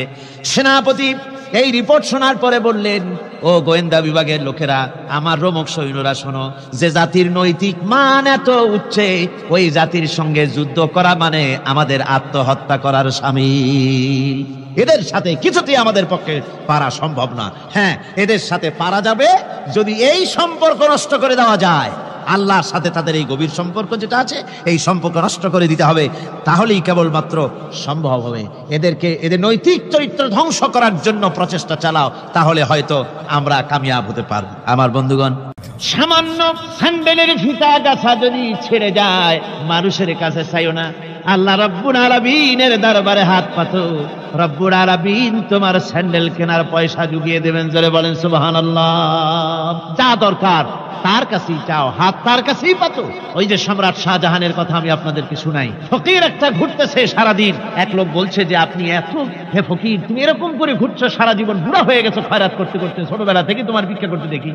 সেনাপতি এই রিপোর্ট শোনার পরে বললেন, ও গোয়েন্দা বিভাগের লোকেরা, আমার রোমক সৈন্যরা শোনো, যে জাতির নৈতিক মান এত উচ্চে, ওই জাতির সঙ্গে যুদ্ধ করা মানে আমাদের আত্মহত্যা করার শামিল। এদের সাথে কিছুতেই আমাদের পক্ষে পারা সম্ভব না। হ্যাঁ, এদের সাথে পারা যাবে যদি এই সম্পর্ক নষ্ট করে দেওয়া যায়। আল্লাহর সাথে তাদের এই গভীর সম্পর্ক যেটা আছে, এই সম্পর্ক নষ্ট করে দিতে হবে, তাহলেই কেবলমাত্র সম্ভব হবে। এদের নৈতিক চরিত্র ধ্বংস করার জন্য প্রচেষ্টা চালাও, তাহলে হয়তো আমরা কামিয়াব হতে পারব। আমার বন্ধুগণ, সামান্য স্যান্ডেলের ফিতা গাছা যদি ছেড়ে যায়, মানুষের কাছে চাইও না, আল্লাহ রব্বুল আলামিনের দরবারে হাত পাতো, রব্বুল আলামিন তোমার স্যান্ডেল কেনার পয়সা জুগিয়ে দেবেন। জোরে বলেন সুবহানাল্লাহ। যা দরকার তার কাছেই চাও, হাত তার কাছেই পাতো। ওই যে সম্রাট শাহজাহানের কথা আমি আপনাদেরকে শুনাই, ফকির একটা ঘুরতেছে সারাদিন। এক লোক বলছে যে আপনি হে ফকির, তুমি এরকম করে ঘুরছো সারা জীবন, বুড়া হয়ে গেছো খয়রাত করতে করতে, ছোটবেলা থেকে তোমার ভিক্ষা করতে দেখি,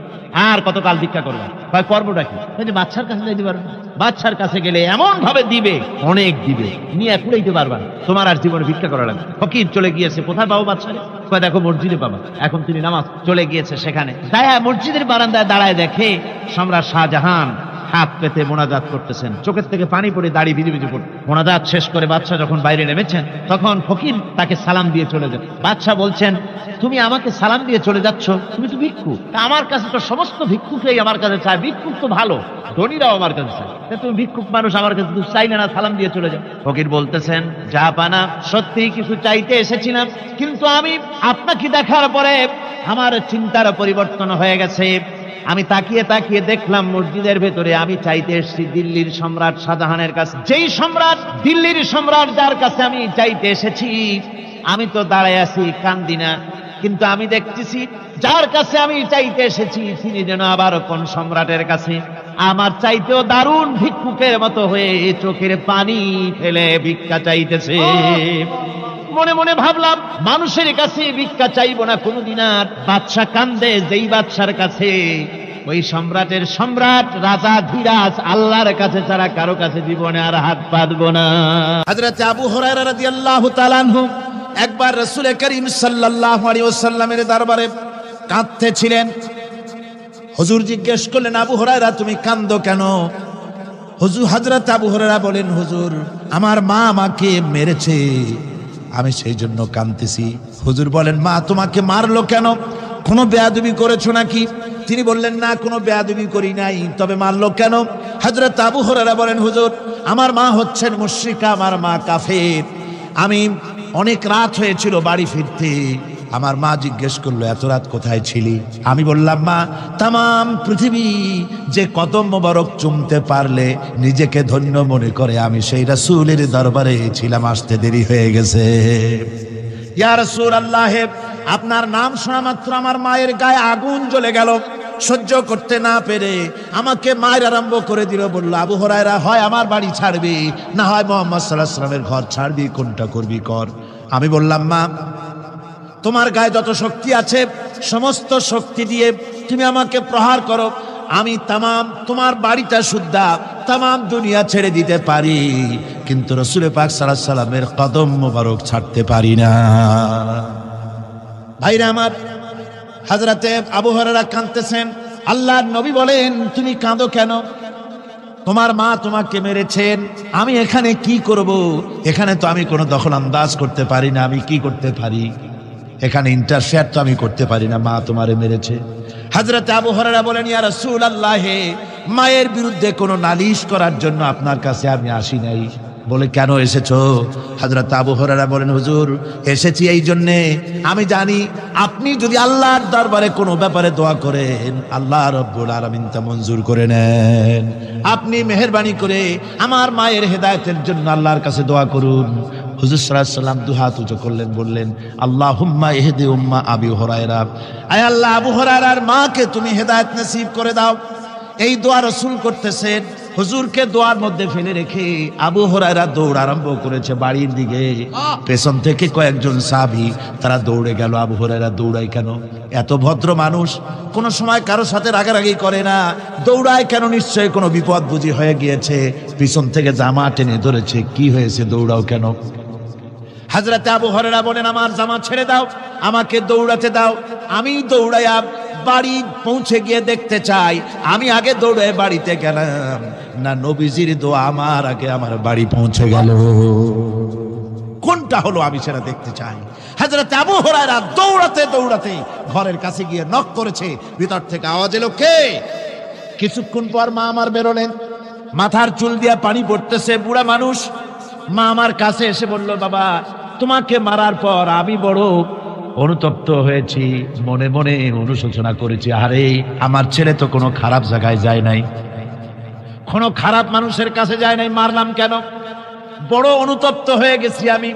আর কতকাল ভিক্ষা করবে? কর্মটা কি? বাচ্চার কাছে যাইতে পারবে, বাচ্চার কাছে গেলে এমন ভাবে দিবে, অনেক দিবে, নিয়ে কুড়াইতে পারবা, তোমার আর জীবনে ভিক্ষা করা লাগবে। ফকির চলে গিয়েছে, কোথায় পাবো বাচ্চারে? দেখো মসজিদে পাবা। এখন তিনি নামাজ চলে গিয়েছে সেখানে, মসজিদের বারান্দায় দাঁড়ায় দেখে সম্রাট শাহজাহান হাত পেতে মোনাজাত করতেছেন, চোখের থেকে পানি পড়ে দাড়ি ভিজে ভিজে পড়ে। মোনাজাত শেষ করে বাদশা যখন বাইরে নেমেছেন, তখন ফকির তাকে সালাম দিয়ে চলে যান। বাদশা বলছেন, তুমি আমাকে সালাম দিয়ে চলে যাচ্ছ, তুমি তো ভিক্ষুক, আমার কাছে তো সমস্ত ভিক্ষুকই আমার কাছে চায়, ভিক্ষুক তো ভালো, ধনীরাও আমার কাছে চায়, তুমি ভিক্ষুক মানুষ আমার কাছে তো চাইলে না, সালাম দিয়ে চলে যাও। ফকির বলতেছেন, জাহাপানা, সত্যি কিছু চাইতে এসেছিলাম, কিন্তু আমি আপনাকে দেখার পরে আমার চিন্তার পরিবর্তন হয়ে গেছে। আমি তাকিয়ে তাকিয়ে দেখলাম মসজিদের ভেতরে আমি চাইতে এসেছি দিল্লির সম্রাট শাহজাহানের কাছে। যেই সম্রাট, দিল্লির সম্রাট যার কাছে আমি চাইতে এসেছি, আমি তো দাঁড়ায় আছি, কান্দি না, কিন্তু আমি দেখতেছি যার কাছে আমি চাইতে এসেছি তিনি যেন আবার কোন সম্রাটের কাছে আমার চাইতেও দারুণ ভিক্ষুকের মতো হয়ে চোখের পানি ফেলে ভিক্ষা চাইতেছে। মনে মনে ভাবলাম, মানুষের কাছে ভিক্ষা চাইবো না কোনদিন আর। বাদশা কান্দে, যেই বাদশার কাছে ওই সম্রাটের সম্রাট রাজা ধীরাজ আল্লাহর কাছে ছাড়া কারো কাছে জীবনে আর হাত পাতবো না। হযরত আবু হুরায়রা রাদিয়াল্লাহু তাআলা আনহু একবার রাসূল করিম সাল্লাল্লাহু আলাইহি ওয়াসাল্লামের দরবারে কাঁদতেছিলেন। হুজুর জিজ্ঞেস করলেন, আবু হুরায়রা তুমি কাঁদো কেন? হযরত আবু হুরায়রা বলেন, হুজুর আমার মা আমাকে মেরেছে, আমি সেই জন্য কাঁদতেছি। হুজুর বলেন, মা তোমাকে মারলো কেন? কোনো বেয়াদবি করেছো নাকি? তিনি বললেন, না কোনো বেয়াদবি করি নাই, তবে মারলো কেন? হযরত আবু হুরায়রা বলেন, হুজুর আমার মা হচ্ছেন মুশরিকা, আমার মা কাফের। আমি অনেক রাত হয়েছিল বাড়ি ফিরতে, আমার মা জিজ্ঞেস করলো, এত রাত কোথায় ছিলি? আমি বললাম, মা তামাম পৃথিবী যে কদম মোবারক চুমতে পারলে নিজেকে ধন্য মনে করে, আমি সেই রাসূলের দরবারে ছিলাম, আসতে দেরি হয়ে গেছে। ইয়া রাসূলুল্লাহ, আপনার নাম শোনা মাত্র আমার মায়ের গায়ে আগুন জ্বলে গেল। সহ্য করতে না পেরে আমাকে মায়ের আরম্ভ করে দিল। বলল, আবু হুরায়রা, হয় আমার বাড়ি ছাড়বি, না হয় মুহাম্মদ সাল্লাল্লাহু আলাইহি ওয়াসাল্লামের ঘর ছাড়বি, কোনটা করবি কর। আমি বললাম, মা তোমার গায়ে যত শক্তি আছে সমস্ত শক্তি দিয়ে তুমি আমাকে প্রহার করো, আমি তোমার বাড়িটা শুদ্ধা তামাম দুনিয়া ছেড়ে দিতে পারি, কিন্তু রাসূল পাক সাল্লাল্লাহু আলাইহি সাল্লামের কদম মোবারক ছাড়তে পারি না। ভাইরা আমার, হযরতে আবু হুরায়রা কাঁদতেছেন। আল্লাহর নবী বলেন, তুমি কাঁদো কেন? তোমার মা তোমাকে মেরেছেন, আমি এখানে কি করব? এখানে তো আমি কোনো দখল আন্দাজ করতে পারি না, আমি কি করতে পারি? এখানে ইন্টারফেয়ার তো আমি করতে পারি না, মা তোমারে মেরেছে। হযরত আবু হুরায়রা বলেন, ইয়া রাসূলুল্লাহ, মায়ের বিরুদ্ধে কোনো নালিশ করার জন্য আপনার কাছে আমি আসি নাই। বলে, কেন এসেছো? হযরত আবু হুরায়রা বলেন, হুজুর, এসেছি এই জন্যে, আমি জানি আপনি যদি আল্লাহর দরবারে কোনো ব্যাপারে দোয়া করেন, আল্লাহ রাব্বুল আলামিন তা মঞ্জুর করে নেন। আপনি মেহেরবানি করে আমার মায়ের হেদায়েতের জন্য আল্লাহর কাছে দোয়া করুন। হুজুর সাল্লাল্লাহু আলাইহি ওয়াসাল্লাম দুহাত উঁচু করলেন, বললেন, আল্লাহুম্মা ইহদি উম্মা আবি হুরায়রা, আয় আল্লাহ, আবু হুরায়রার মাকে তুমি হেদায়েত নসিব করে দাও। এই দোয়া রাসূল করতেছেন। হুজুরকে দোয়ার মধ্যে ফেলে রেখে আবু হুরায়রা দৌড় আরম্ভ করেছে বাড়ির দিকে। পেছন থেকে কয়েকজন সাহাবী তারা দৌড়ে গেল। আবু হুরায়রা দৌড়ায় কেন? এত ভদ্র মানুষ, কোনো সময় কারো সাথে রাগারাগি করে না, দৌড়ায় কেন? নিশ্চয়ই কোনো বিপদ বুঝি হয়ে গিয়েছে, পিছন থেকে জামা টেনে ধরেছে। কি হয়েছে, দৌড়াও কেন? হযরতে আবু হুরায়রা বলেন, আমার জামা ছেড়ে দাও, আমাকে দৌড়াতে দাও। আমি দৌড়াইয়া বাড়ি পৌঁছে গিয়ে দেখতে চাই, আমি আগে দৌড়ে বাড়িতে গেলাম না নবীজির দোয়া আমার আগে আমার বাড়ি পৌঁছে গেল। কোনটা হলো আমি সেটা দেখতে চাই। হযরত আবু হুরায়রা দৌড়াতে দৌড়াতে ঘরের কাছে গিয়ে নক করেছে। ভিতর থেকে আওয়াজ এলো, কে? কিছুক্ষণ পর মা আমার বেরোলেন, মাথার চুল দিয়া পানি পড়তেছে, বুড়া মানুষ। মা আমার কাছে এসে বলল, বাবা, তোমাকে মারার পর আমি বড় অনুতপ্ত হয়েছি, মনে মনে অনুশোচনা করেছি, আরে আমার ছেলে তো কোনো খারাপ জায়গায় যায় নাই, কোনো খারাপ মানুষের কাছে যায় নাই, মারলাম কেন? বড় অনুতপ্ত হয়ে গেছি আমি।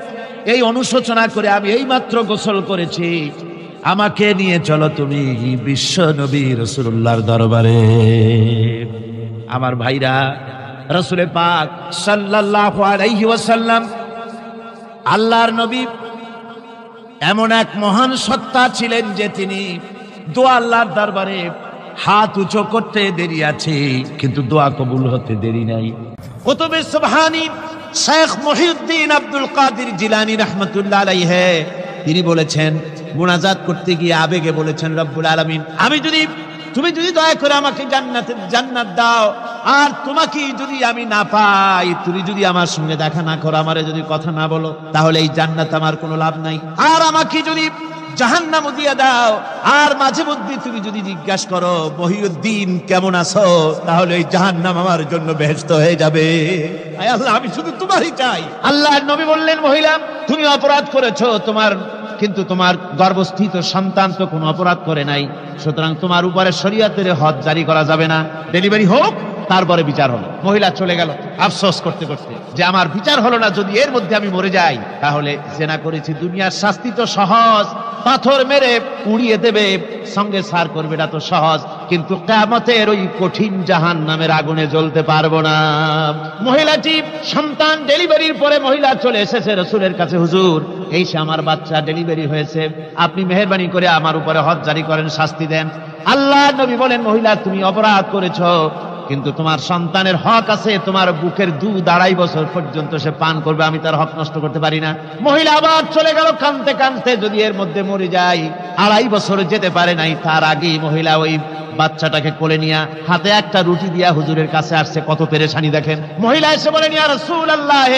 এই অনুশোচনা করে আমি এই মাত্র গোসল করেছি, আমাকে নিয়ে চলো তুমি বিশ্ব নবী রাসূলুল্লাহর দরবারে। আমার ভাইরা, রাসূল পাক সাল্লাল্লাহু আলাইহি ওয়াসাল্লাম, আল্লাহর নবী এমন এক মহান সত্তা ছিলেন যে তিনি দোয়া আল্লাহর দরবারে হাত উঁচু করতে দেরি আছে, কিন্তু দোয়া কবুল হতে দেরি নাই। কুতুবে সুবহানী শেখ মুহিউদ্দিন আব্দুল কাদের জিলানী রাহমাতুল্লাহ আলাইহি তিনি বলেছেন, মুনাজাত করতে গিয়ে আবেগে বলেছেন, রব্বুল আলামিন, তুমি যদি দয়া করে আমাকে জান্নাত দাও, আর তোমাকে যদি আমি না পাই, তুমি যদি আমার সঙ্গে দেখা না করো, আমারে যদি কথা না বলো, তাহলে এই জান্নাত আমার কোনো লাভ নাই। আর আমাকে যদি জাহান্নাম দিয়ে দাও, আর মাঝে মধ্যে তুমি যদি জিজ্ঞাসা করো মহিউদ্দিন কেমন আছো, তাহলে এই জাহান্নাম আমার জন্য বেহেশত হয়ে যাবে। আয় আল্লাহ, আমি শুধু তোমারই চাই। আল্লাহর নবী বললেন, মহিলা, তুমি অপরাধ করেছো, কিন্তু তোমার গর্ভস্থিত সন্তান তো কোনো অপরাধ করে নাই, সুতরাং তোমার উপরে শরীয়তের হদ জারি করা যাবে না, ডেলিভারি হোক, তারপরে বিচার হলো। মহিলা চলে গেল আফসোস করতে করতে যে আমার বিচার হলো না, যদি এর মধ্যে আমি মরে যাই তাহলে জেনা করেছি, দুনিয়ার শাস্তি তো সহজ, পাথর মেরে উড়িয়ে দেবে, সঙ্গে সার করবে, এটা তো সহজ, কিন্তু কিয়ামতের ওই কঠিন জাহান্নামের আগুনে জ্বলতে পারবো না। মহিলাটি সন্তান ডেলিভারির পরে মহিলা চলে এসেছে রাসূলের কাছে, হুজুর, এই সে আমার বাচ্চা ডেলিভারি হয়েছে, আপনি মেহেরবানি করে আমার উপরে হদ জারি করেন, শাস্তি দেন। আল্লাহ নবী বলেন, মহিলা, তুমি অপরাধ করেছো, কিন্তু তোমার সন্তানের হক আছে, তোমার বুকের দুধ 2.5 বছর পর্যন্ত সে পান করবে, আমি তার হক নষ্ট করতে পারি না। মহিলা আবার চলে গেল কাঁদতে কাঁদতে, যদি এর মধ্যে মরে যায়, 2.5 বছর যেতে পারে নাই, তার আগেই মহিলা ওই বাচ্চাটাকে কোলে নিয়ে হাতে একটা রুটি দিয়া হুজুরের কাছে আসছে। কত পেরেশানি দেখেন। মহিলা এসে বলেন, ইয়া রাসূলুল্লাহ,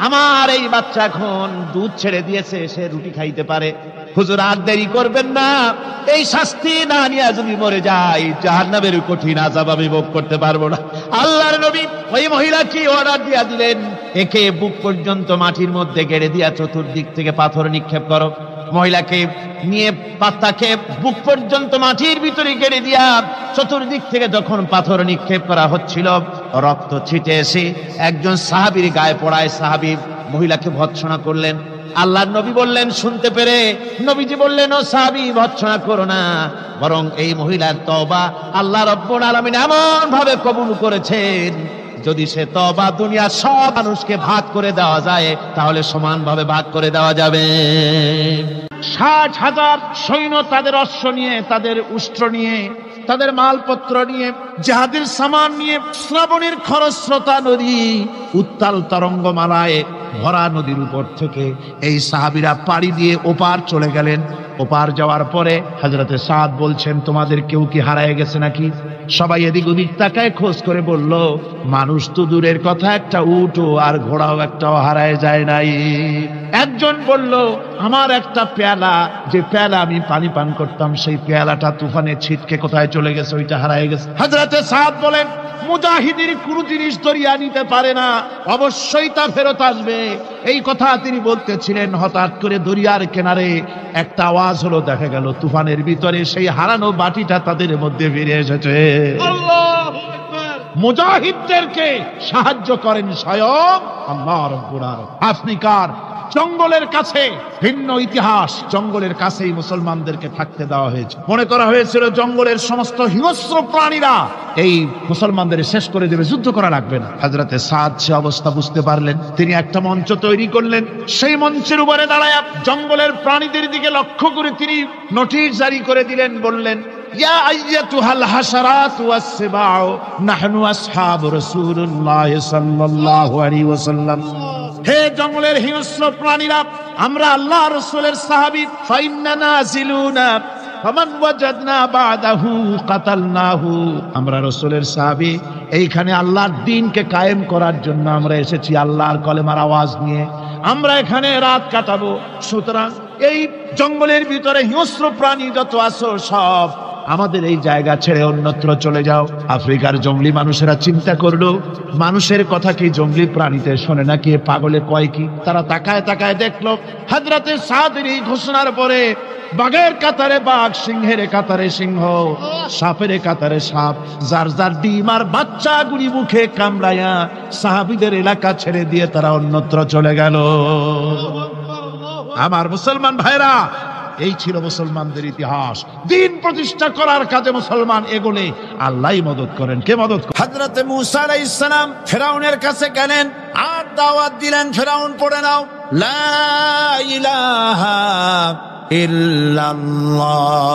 আমার এই বাচ্চা এখন দুধ ছেড়ে দিয়েছে, সে রুটি খাইতে পারে, হুজুর আর দেরি করবেন না, এই শাস্তি না নিয়ে যদি মরে যায়, জাহান্নামের কঠিন আযাব আমি ভোগ করতে পারবো না। আল্লাহর নবী ওই মহিলাকে অর্ডার দিয়া দিলেন, একে বুক পর্যন্ত মাটির মধ্যে গেড়ে দিয়া চতুর্দিক থেকে পাথর নিক্ষেপ করো। মহিলাকে নিয়ে পাতাকে বুক পর্যন্ত মাটির ভিতরে গেড়ে দিয়া চতুর্দিক থেকে যখন পাথর নিক্ষেপ করা হচ্ছিল, রক্ত ছিটে এসে একজন সাহাবীর গায়ে পড়ায়, সাহাবী মহিলাকে ভৎসনা করলেন। আল্লাহর নবী বললেন, শুনতে পেরে নবীজি বললেন, ও সাহাবী, ভৎসনা করো না, বরং এই মহিলার তওবা আল্লাহ রাব্বুল আলামিন এমন ভাবে কবুল করেছেন, যদি সে তওবা দুনিয়ার সব মানুষকে ভাগ করে দেওয়া যায়, তাহলে সমানভাবে ভাগ করে দেওয়া যাবে। 60,000 সৈন্য তাদের অশ্ব নিয়ে, তাদের উষ্ট্র নিয়ে, তাদের মালপত্র নিয়ে, জাহাজের সামান নিয়ে শ্রাবণের খরস্রোতা নদী উত্তাল তরঙ্গমালায় ভরা নদীর উপর থেকে এই সাহাবীরা পাড়ি দিয়ে ওপার চলে গেলেন। ওপার যাওয়ার পরে হযরতে সাদ বলছেন, তোমাদের কেউ কি হারায় গেছে নাকি? সবাই এদিক ওদিক তাকায় খোঁজ করে বলল, মানুষ তো দূরের কথা, একটা উটও আর ঘোড়াও একটাও হারায় যায় নাই। একজন বলল, আমার একটা পেয়ালা, যে পেয়ালা আমি পানি পান করতাম, সেই পেয়ালাটা তুফানে ছিটকে কোথায় চলে গেছে, ওইটা হারায় গেছে। হযরতে সাদ বলেন, মুজাহিদের কোন জিনিস দরিয়া নিতে পারে না, অবশ্যই তা ফেরত আসবে। এই কথা তিনি বলতেছিলেন, হঠাৎ করে দরিয়ার কিনারে একটা আওয়াজ হলো, দেখা গেল তুফানের ভিতরে সেই হারানো বাটিটা তাদের মধ্যে ফিরে এসেছে। আল্লাহু আকবার। মুজাহিদদেরকে সাহায্য করেন স্বয়ং আল্লাহ রাব্বুল আলামিন। আফ্রিকার জঙ্গলের কাছে ভিন্ন ইতিহাস, জঙ্গলের কাছেই মুসলমানদেরকে থাকতে দেওয়া হয়েছে। মনে করা হয়েছিল জঙ্গলের সমস্ত হিংস্র প্রাণীরা এই মুসলমানদের শেষ করে দেবে, যুদ্ধ করা লাগবে না। হযরতে সাদ সে অবস্থা বুঝতে পারলেন, তিনি একটা মঞ্চ তৈরি করলেন। সেই মঞ্চের উপরে দাঁড়ায় জঙ্গলের প্রাণীদের দিকে লক্ষ্য করে তিনি নোটিশ জারি করে দিলেন, বললেন, ইয়া আইয়াতুহাল হাশারাত ওয়াস সিবাউ নাহনু আসহাবু রাসূলুল্লাহ সাল্লাল্লাহু আলাইহি ওয়াসাল্লাম। হে জঙ্গলের হিংস্র প্রাণীরা, আমরা আল্লাহ রাসূলের সাহাবী, ফাইন্না নাজিলুনা ফামান ওয়াজাদনা বাদাহু কাতালনাহু। আমরা রাসূলের সাহাবী, এইখানে আল্লাহর দ্বীনকে কায়েম করার জন্য আমরা এসেছি, আল্লাহর কলেমার আওয়াজ নিয়ে আমরা এখানে রাত কাটাবো। সুতরাং এই জঙ্গলের ভিতরে হিংস্র প্রাণী যত আছো সব আমাদের এই জায়গা ছেড়ে অন্যত্র চলে যাও। আফ্রিকার জঙ্গলি মানুষেরা চিন্তা করলো, মানুষের কথা কি জঙ্গলি প্রাণীতে শোনে নাকি, পাগলে কয় কি? তারা তাকায় তাকায় দেখলো, হযরতে সাদের এই ঘোষণার পরে বাঘের কাতারে বাঘ, সিংহের কাতারে সিংহ, সাপের কাতারে সাপ, যার যার ডিম আর বাচ্চাগুলি মুখে কামড়ায়া সাহাবীদের এলাকা ছেড়ে দিয়ে তারা অন্যত্র চলে গেল। আমার মুসলমান ভাইরা, এই ছিল মুসলমানদের ইতিহাস। দ্বীন প্রতিষ্ঠা করার কাজে মুসলমান এগোলে আল্লাহই মদত করেন। কে মদত করেন? হযরতে মূসা আলাইহিস সালাম ফেরাউনের কাছে গেলেন আর দাওয়াত দিলেন, ফেরাউন পড়ে নাও, লা ইলাহা ইল্লাল্লাহ।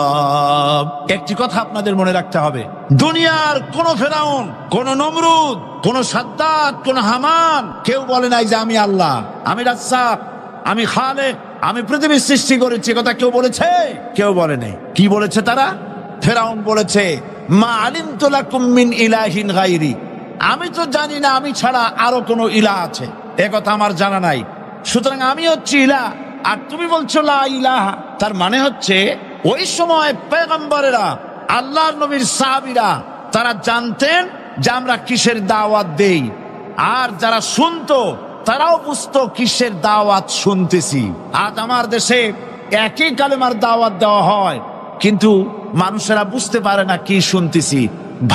একটি কথা আপনাদের মনে রাখতে হবে, দুনিয়ার কোন ফেরাউন, কোন নমরুদ, কোন সাদ্দাত, কোন হামান কেউ বলে নাই যে আমি আল্লাহ, আমি রাজ্জাক, আমি খালেক, আমি পৃথিবীর সৃষ্টি করেছি। কথা কেউ বলেছে? কেউ বলে নাই। কি বলেছে তারা? ফেরাউন বলেছে, মা আলিমতু লাকুম মিন ইলাহিন গায়রি, আমি তো জানি না আমি ছাড়া আরো কোনো ইলাহ আছে, এ কথা আমার জানা নাই। সুতরাং আমি হচ্ছি ইলাহ, আর তুমি বলছো লা ইলাহা। তার মানে হচ্ছে ওই সময় পয়গম্বরেরা, আল্লাহর নবীর সাহাবীরা, তারা জানতেন যে আমরা কিসের দাওয়াত দেই, আর যারা শুনতো তারাও বুঝতো কিসের দাওয়াত শুনতেছি। আজ আমার দেশে একই কালেমার দাওয়াত দেওয়া হয়, কিন্তু মানুষেরা বুঝতে পারে না কি শুনতেছি।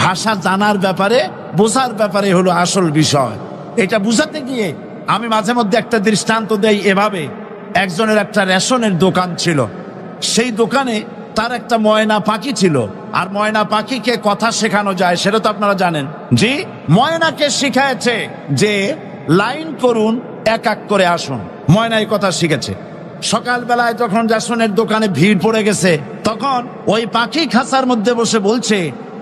ভাষা জানার ব্যাপারে, বোঝার ব্যাপারে হলো আসল বিষয়। এটা বুঝাতে গিয়ে আমি মাঝে মধ্যে একটা দৃষ্টান্ত দেই এভাবে। একজনের একটা রেশনের দোকান ছিল, সেই দোকানে তার একটা ময়না পাখি ছিল। আর ময়না পাখিকে কথা শেখানো যায় সেটা তো আপনারা জানেন। জি, ময়নাকে শিখায়েছে যে লাইন করুন, এক এক করে আসুন। ময়না এই কথা শিখেছে। সকালবেলায় যখন রেশনের দোকানে ভিড় পড়ে গেছে, তখন ওই পাখি খাঁচার মধ্যে বসে বলছে,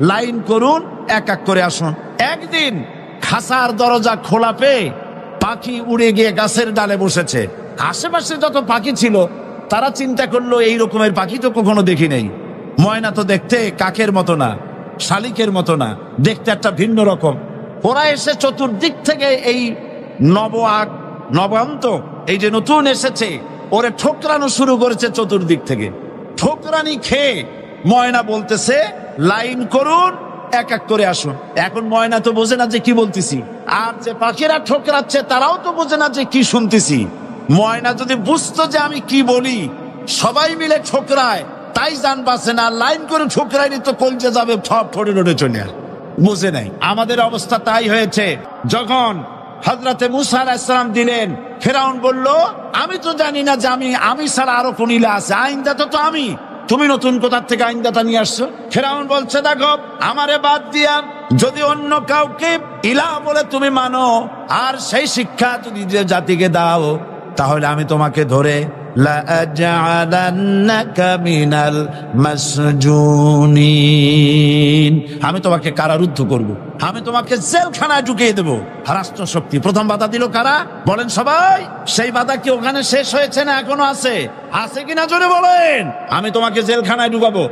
লাইন করুন, এক এক করে আসুন। একদিন খাঁচার দরজা খোলা পেয়ে পাখি উড়ে গিয়ে গাছের ডালে বসেছে। আশেপাশে যত পাখি ছিল তারা চিন্তা করলো, এই রকমের পাখি তো কখনো দেখি নেই। ময়না তো দেখতে কাকের মতো না, শালিকের মতো না, দেখতে একটা ভিন্ন রকম। ওরা এসে চতুর্দিক থেকে এই নবান্ত, এই যে নতুন এসেছে, ওরে ঠোকরানো শুরু করেছে চতুর্দিক থেকে। ঠোকরানি খেয়ে ময়না বলতেছে, লাইন করুন, এক এক করে আসুন। এখন ময়না তো বোঝে না যে কি বলতেছি, আর যে পাখিরা ঠোকরাচ্ছে তারাও তো বোঝে না যে কি শুনতেছি। ময়না যদি বুঝতো যে আমি কি বলি, সবাই মিলে ঠোকরায়, তাই জান বাঁচে না। লাইন করে ঠোকরাইনি তো কলজে যাবে, সব ঠোঁটে ঠোঁটে চলে আর বুঝে নাই। আমাদের অবস্থা তাই হয়েছে। যখন হযরতে মূসা আলাইহিস সালাম দিলেন, ফেরাউন বলল, আমি তো জানি না যে আমি ছাড়া আরো কোন ইলাহ আছে, আইনদাতা তো আমি, তুমি নতুন কোথা থেকে আইনদাতা নিয়ে আসছো? ফেরাউন বলছে, দেখো, আমারে বাদ দিয়া যদি অন্য কাউকে ইলাহ বলে তুমি মানো, আর সেই শিক্ষা যদি যে জাতিকে দাও, তাহলে আমি তোমাকে ধরে লাআজআলান্নাকা মিনাল মাসজুনিন, আমি তোমাকে কারারুদ্ধ করব, আমি তোমাকে জেলখানায় ঢুকিয়ে দেব। রাষ্ট্রশক্তি প্রথম বাধা দিল কারা? বলেন সবাই। সেই বাধা কি ওখানে শেষ হয়েছে না এখনো আছে? আছে কিনা জোরে বলেন। আমি তোমাকে জেলখানায় ঢুকাবো।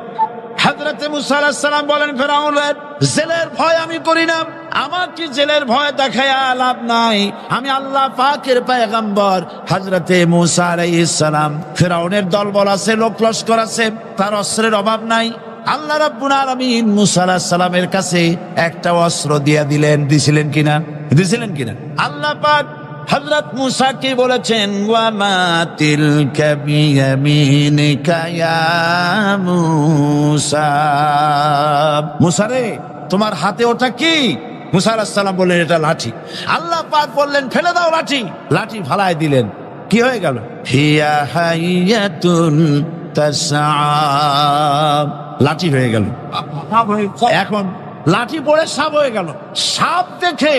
হযরত মুসা আলাইহিস সালাম বলেন ফেরাউনের জেলের ভয় আমি করি না, আমার কি জেলের ভয় দেখায়া লাভ নাই, আমি আল্লাহ পাকের পয়গম্বর। হযরত মুসা আলাইহিস সালাম, ফেরাউনের দলবল আছে, লোক লস্কর আছে, তার অস্ত্রের অভাব নাই। আল্লাহ রাব্বুল আলামিন মুসা আলাইহিস সালামের কাছে একটা অস্ত্র দিয়ে দিলেন। দিছিলেন কিনা? আল্লাহ পাক হযরত মুসা কি বলেছেন? ওয়া মা তিলকা বিয়ামিনিকা ইয়া মুসা, মুসা রে তোমার হাতে ওটা কি? মুসা আলাইহিস সালাম বললেন এটা লাঠি। আল্লাহ পাক বললেন ফেলে দাও লাঠি। লাঠি ফালায় দিলেন। কি হয়ে গেল? হিয়া হাইয়াতুন তাসআ, লাঠি হয়ে গেল। এখন লাঠি পড়ে সাপ হয়ে গেল। সাপ দেখে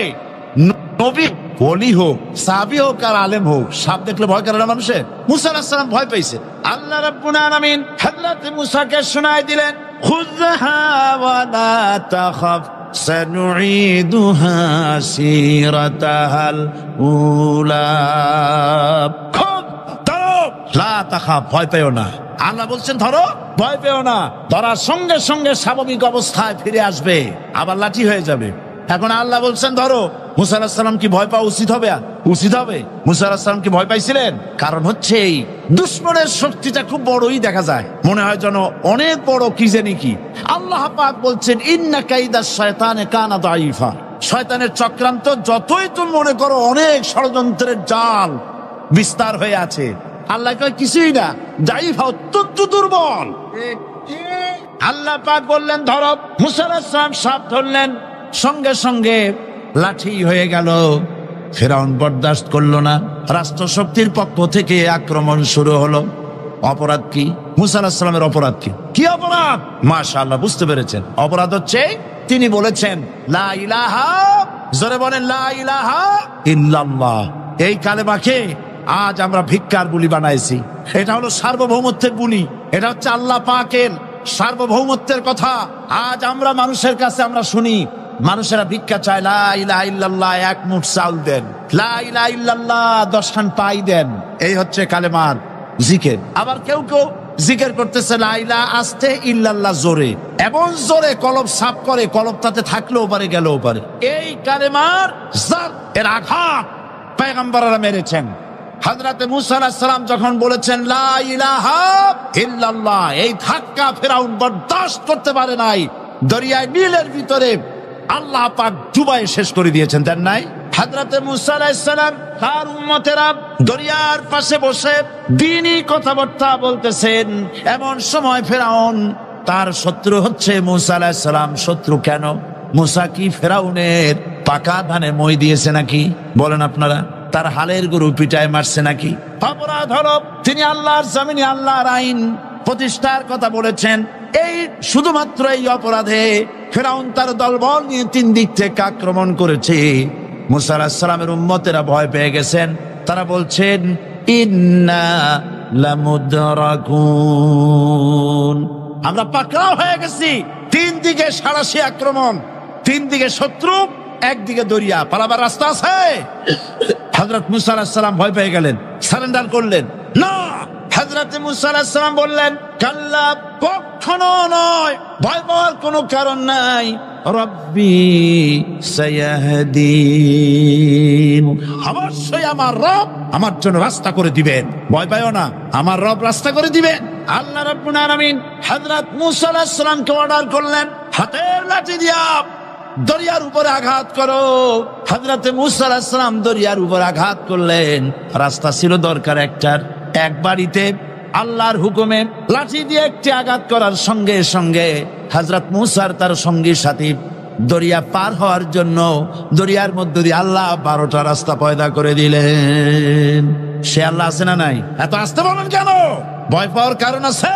নবী ওলি হোক, সাহাবী হোক আর আলেম হোক, সাপ দেখলে ভয় করে না মানুষের? মুসা আলাইহিস সালাম ভয় পেয়েছে। আল্লাহ রাব্বুল আলামিন হযরত মুসাকে শোনায় দিলেন, খুযহা ওয়া লা তাখাফ সানুঈদুহা সিরাতাহাল উলা, খুব ধরো, লা তাখাফ, ভয় পেও না। আল্লাহ বলছেন ধরো, ভয় পেও না। ধরার সঙ্গে সঙ্গে স্বাভাবিক অবস্থায় ফিরে আসবে, আবার লাঠি হয়ে যাবে। এখন আল্লাহ বলছেন ধরো। মুসা আলাইহিস সালাম কি ভয় পাওয়া উচিত হবে? মুসা আলাইহিস সালাম কি ভয় পাইছিলেন? কারণ হচ্ছে এই দুশমনের শক্তিটা খুব বড়ই দেখা যায়, মনে হয় যেন অনেক বড় কি জানি কি। আল্লাহ পাক বলছেন ইন্না কাইদাশ শয়তানে কানা দাঈফা, শয়তানের চক্রান্ত যতই তুমি মনে করো অনেক ষড়যন্ত্রের জাল বিস্তার হয়ে আছে, আল্লাহ কয় কিছুই না, দাঈফা অত্যন্ত দুর্বল। আল্লাহ পাক বললেন ধরো। মুসা আলাইহিস সালাম সাপ ধরলেন, সঙ্গে সঙ্গে লাঠি হয়ে গেল। ফেরাউন বরদাস্ত করলো না, রাষ্ট্রশক্তির পক্ষ থেকে আক্রমণ শুরু হলো। অপরাধ কি? মুসা আলাইহিস সালামের অপরাধ কি অপরাধ? মাশাআল্লাহ, বুঝতে পেরেছেন। অপরাধ হচ্ছে তিনি বলেছেন লা ইলাহা, জোরে বলেন লা ইলাহা ইল্লাল্লাহ। এই কালেমাকে আজ আমরা ভিক্ষার বুলি বানাইছি। এটা হলো সার্বভৌমত্বের বুলি, এটা হচ্ছে আল্লাহ পাকের সার্বভৌমত্বের কথা। আজ আমরা মানুষের কাছে আমরা শুনি, মানুষেরা ভিক্ষা চায়, লা ইলাহা ইল্লাল্লাহ, এক মুঠ চাউল দেন, লা ইলাহা ইল্লাল্লাহ 10 খান পাই দেন। এই হচ্ছে কালেমার জিকির। আবার কেউ কেউ জিকির করতেছে লা ইলাহা আস্তে, ইল্লাল্লাহ জোরে, এমন জোরে কলব সাফ করে, কলব তাতে থাকলেও পারে গেলেও পারে। এই কালেমার এর আঘাত পয়গম্বররা মেরেছেন। হযরত মুসা আলাইহিস সালাম যখন বলেছেন লা ইলাহা ইল্লাল্লাহ, এই ধাক্কা ফেরাউন বরদাস্ত করতে পারে নাই। দরিয়ায় নীলের ভিতরে আল্লাহ পাক ডুবাই শেষ করে দিয়েছেন, দেন নাই? হযরত মুসা আলাইহিস সালাম তার উম্মতেরা দরিয়ার পাশে বসে দ্বীনি কথাবার্তা বলতেছেন। এমন সময় ফেরাউন, তার শত্রু হচ্ছে মুসা আলাইহিস সালাম। শত্রু কেন? মুসা কি ফেরাউনের পাকা ধানে মই দিয়েছে নাকি? বলেন আপনারা। তার হালের গরু পিটায় মারছে নাকি? অপরাধ হলো তিনি আল্লাহর জমিনে আল্লাহর আইন প্রতিষ্ঠার কথা বলেছেন। এই শুধুমাত্র এই অপরাধে ফেরাউন তার দলবল নিয়ে 3 দিক থেকে আক্রমণ করেছে। মুসা আলাইহিস সালামের উম্মতেরা ভয় পেয়ে গেছেন। তারা বলছেন ইন্না লামুদরাকুন, আমরা পাকড়াও হয়ে গেছি। 3 দিকে সাড়াশি আক্রমণ, 3 দিকে শত্রু, একদিকে দরিয়া, পালাবার রাস্তা আছে? হযরত মুসা আলাইহিস সালাম ভয় পেয়ে গেলেন, সারেন্ডার করলেন না। হযরত মুসা আলাইহিস সালাম বললেন কাল্লা, কখনো নয়, ভয় পাওয়ার কোনো কারণ নাই। রব্বি সায়াহদিন, অবশ্যই আমার রব আমার জন্য রাস্তা করে দিবেন, ভয় পাইও না, আমার রব রাস্তা করে দিবেন। আল্লাহ রাব্বুল আলামিন হযরত মুসা আলাইহিস সালামকে অর্ডার করলেন হাতের লাঠি দিয়া দরিয়ার উপরে আঘাত করো। হযরত মুসা আলাইহিস সালাম দরিয়ার উপরে আঘাত করলেন। রাস্তা ছিল দরকার একটার, এক বাড়িতে আল্লাহর হুকুমে লাঠি দিয়ে একটি আঘাত করার সঙ্গে সঙ্গে হযরত মুসার তার সঙ্গী সাথী দরিয়া পার হওয়ার জন্য দরিয়ার মধ্য দিয়ে আল্লাহ 12টা রাস্তা পয়দা করে দিলেন। সে আল্লাহ আছে না নাই? এত আসতে বলেন কেন? ভয় পাওয়ার কারণ আছে।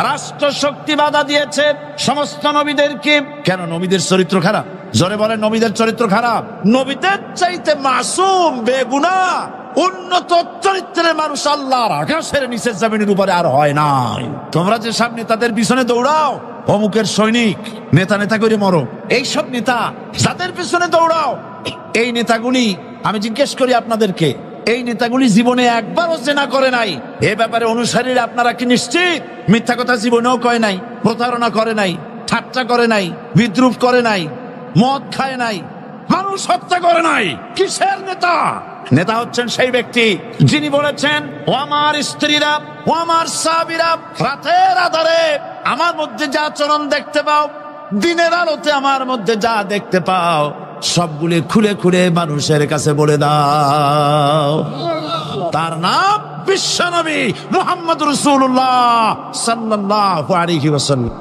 রাষ্ট্র শক্তি বাধা দিয়েছে সমস্ত নবীদেরকে। কেন? নবীদের চরিত্র খারাপ? জোরে বলেন, নবীদের চরিত্র খারাপ? নবীদের চাইতে মাসুম বেগুনাহ উন্নত চরিত্রের মানুষ আল্লাহর আকাশের নিচের জমিনের উপরে আর হয় নাই। তোমরা যে সব নেতাদের পিছনে দৌড়াও, অমুকের সৈনিক, নেতা নেতা করে মরো, এইসব নেতা যাদের পিছনে দৌড়াও, এই নেতাগুলি, আমি জিজ্ঞেস করি আপনাদেরকে, এই নেতাগুলি জীবনে একবারও জেনা করে নাই। এ ব্যাপারে অনুসারীরা আপনারা কি নিশ্চিত? মিথ্যা কথা জীবনেও কয় নাই, প্রতারণা করে নাই, ঠাট্টা করে নাই, বিদ্রুপ করে নাই, মদ খায় নাই, মানুষ হত্যা করে নাই। কিসের নেতা? নেতা হচ্ছেন সেই ব্যক্তি যিনি বলেছেন, ও আমার স্ত্রীরা, ও আমার সাহাবীরা, রাতের আধারে আমার মধ্যে যা আচরণ দেখতে পাও, দিনের আলোতে আমার মধ্যে যা দেখতে পাও, সবগুলি খুলে খুলে মানুষের কাছে বলে দাও। তার নাম বিশ্বনবী মুহাম্মদ রাসূলুল্লাহ সাল্লাল্লাহু আলাইহি ওয়াসাল্লাম।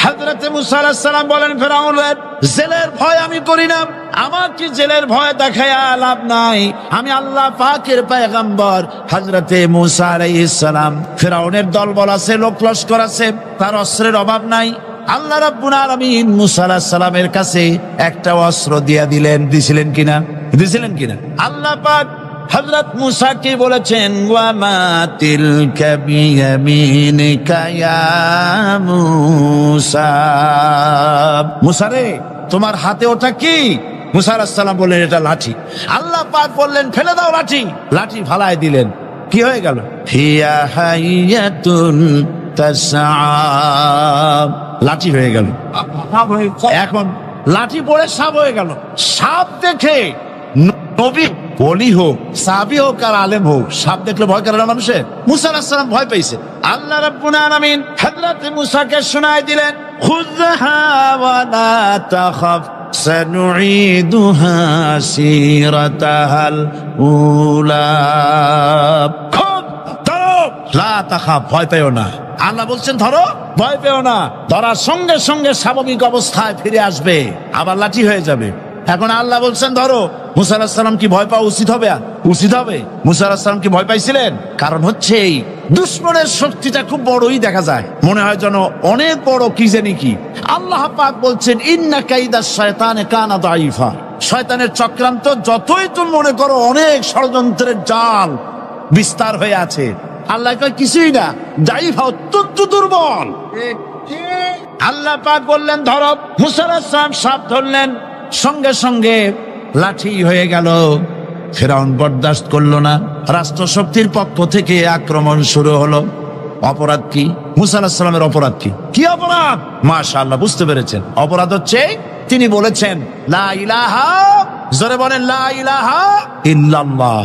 হযরত মুসা আলাইহিস সালাম বলেন, ফেরাউনের জেলের ভয় আমি করি না, আমার কি জেলের ভয় দেখায়া লাভ নাই, আমি আল্লাহ পাকের পয়গম্বর। হযরত মুসা আলাইহিস সালাম, ফেরাউনের দলবল আছে, লোক লস্কর আছে, তার অস্ত্রের অভাব নাই। আল্লাহ রাব্বুল আলামিন মুসা আলাইহিস সালামের কাছে একটা অস্ত্র দিয়া দিলেন। দিছিলেন কিনা? আল্লাহ পাক হযরত মুসা কে বলেছেন, ওয়া মা তিলকা বিয়ামিনিকা ইয়া মুসা, মুসা রে তোমার হাতে ওটা কি? মুসা আলাইহিস সালাম বললেন, এটা লাঠি। আল্লাহ পাক বললেন, ফেলে দাও লাঠি। লাঠি ফালায় দিলেন। কি হয়ে গেল? হিয়া হাইয়াতুন তাসআ, লাঠি হয়ে গেল। এখন লাঠি পড়ে সাপ হয়ে গেল। সাপ দেখে নবী, ওলি হোক, সাহাবী হোক আর আলেম হোক, সাপ দেখলে ভয় করে না মানুষের? মুসা আলাইহিস সালাম ভয় পেয়েছে। আল্লাহ রাব্বুল আলামিন হযরত মুসাকে শোনায় দিলেন, খুযহা ওয়া লা তাখাফ সানুঈদুহা সিরাতাহাল উলা, লা তাখাফ, ভয় পেও না। আল্লাহ বলছেন ধরো, ভয় পেও না। ধরার সঙ্গে সঙ্গে স্বাভাবিক অবস্থায় ফিরে আসবে, আবার লাঠি হয়ে যাবে। এখন আল্লাহ বলছেন ধরো। মুসা আলাইহিস সালাম কি ভয় পাওয়া উচিত হবে? উচিত হবে। মুসা আলাইহিস সালাম কি ভয় পাইছিলেন? কারণ হচ্ছে এই দুশমনের শক্তিটা খুব বড়ই দেখা যায়, মনে হয় যেন অনেক বড় কি জানি কি। আল্লাহ পাক বলছেন, ইন্না কাইদাশ শায়তানে কানা দাঈফা, শয়তানের চক্রান্ত যতই তুমি মনে করো অনেক ষড়যন্ত্রের জাল বিস্তার হয়ে আছে, আল্লাহ কয় কিছুই না, দাঈফা, অত্যন্ত দুর্বল। আল্লাহ পাক বললেন ধরো। মুসা আলাইহিস সালাম সাপ ধরলেন, সঙ্গে সঙ্গে লাঠি হয়ে গেল। ফিরআউন বরদাস্ত করলো না, রাষ্ট্র শক্তির পক্ষ থেকে আক্রমণ শুরু হলো। অপরাধ কি? মুসা আলাইহিস সালামের অপরাধ কি অপরাধ? মাশাআল্লাহ, বুঝতে পেরেছেন। অপরাধ হচ্ছে তিনি বলেছেন লা ইলাহা, জোরে বলেন লা ইলাহা ইল্লাল্লাহ।